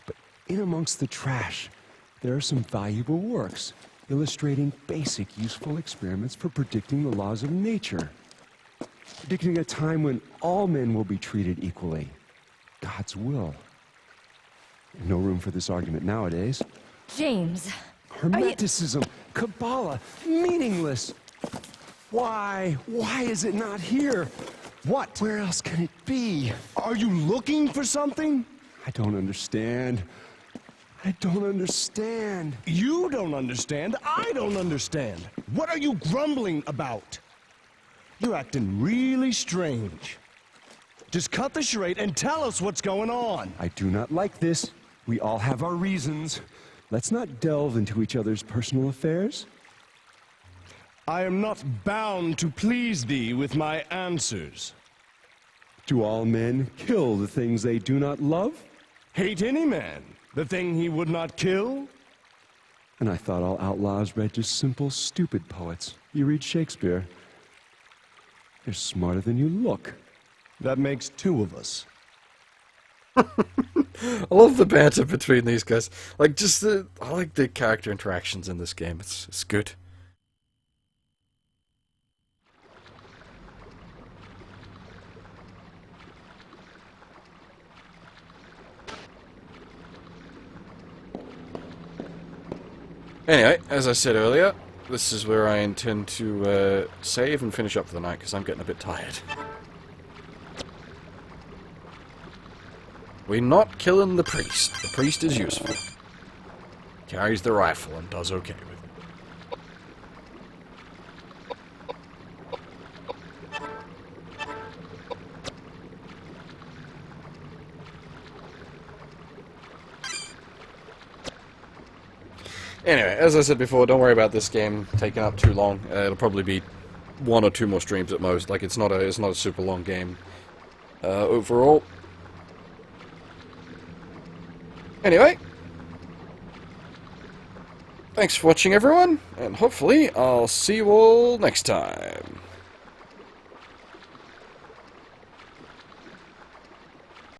But in amongst the trash, there are some valuable works. illustrating basic useful experiments for predicting the laws of nature. Predicting a time when all men will be treated equally. God's will. No room for this argument nowadays. James. Hermeticism, Kabbalah, meaningless. Why? Why is it not here? What? Where else can it be? Are you looking for something? I don't understand. I don't understand. You don't understand. I don't understand. What are you grumbling about? You're acting really strange. Just cut the charade and tell us what's going on. I do not like this. We all have our reasons. Let's not delve into each other's personal affairs. I am not bound to please thee with my answers. Do all men kill the things they do not love? Hate any man, the thing he would not kill? And I thought all outlaws read just simple, stupid poets. You read Shakespeare. You're smarter than you look. That makes two of us. I love the banter between these guys. Like, just I like the character interactions in this game. It's good. Anyway, as I said earlier, this is where I intend to save and finish up for the night, because I'm getting a bit tired. We're not killing the priest. The priest is useful. Carries the rifle and does okay with it. Anyway, as I said before, don't worry about this game taking up too long. It'll probably be 1 or 2 more streams at most. Like, it's not a super long game overall. Anyway, thanks for watching, everyone, and hopefully I'll see you all next time.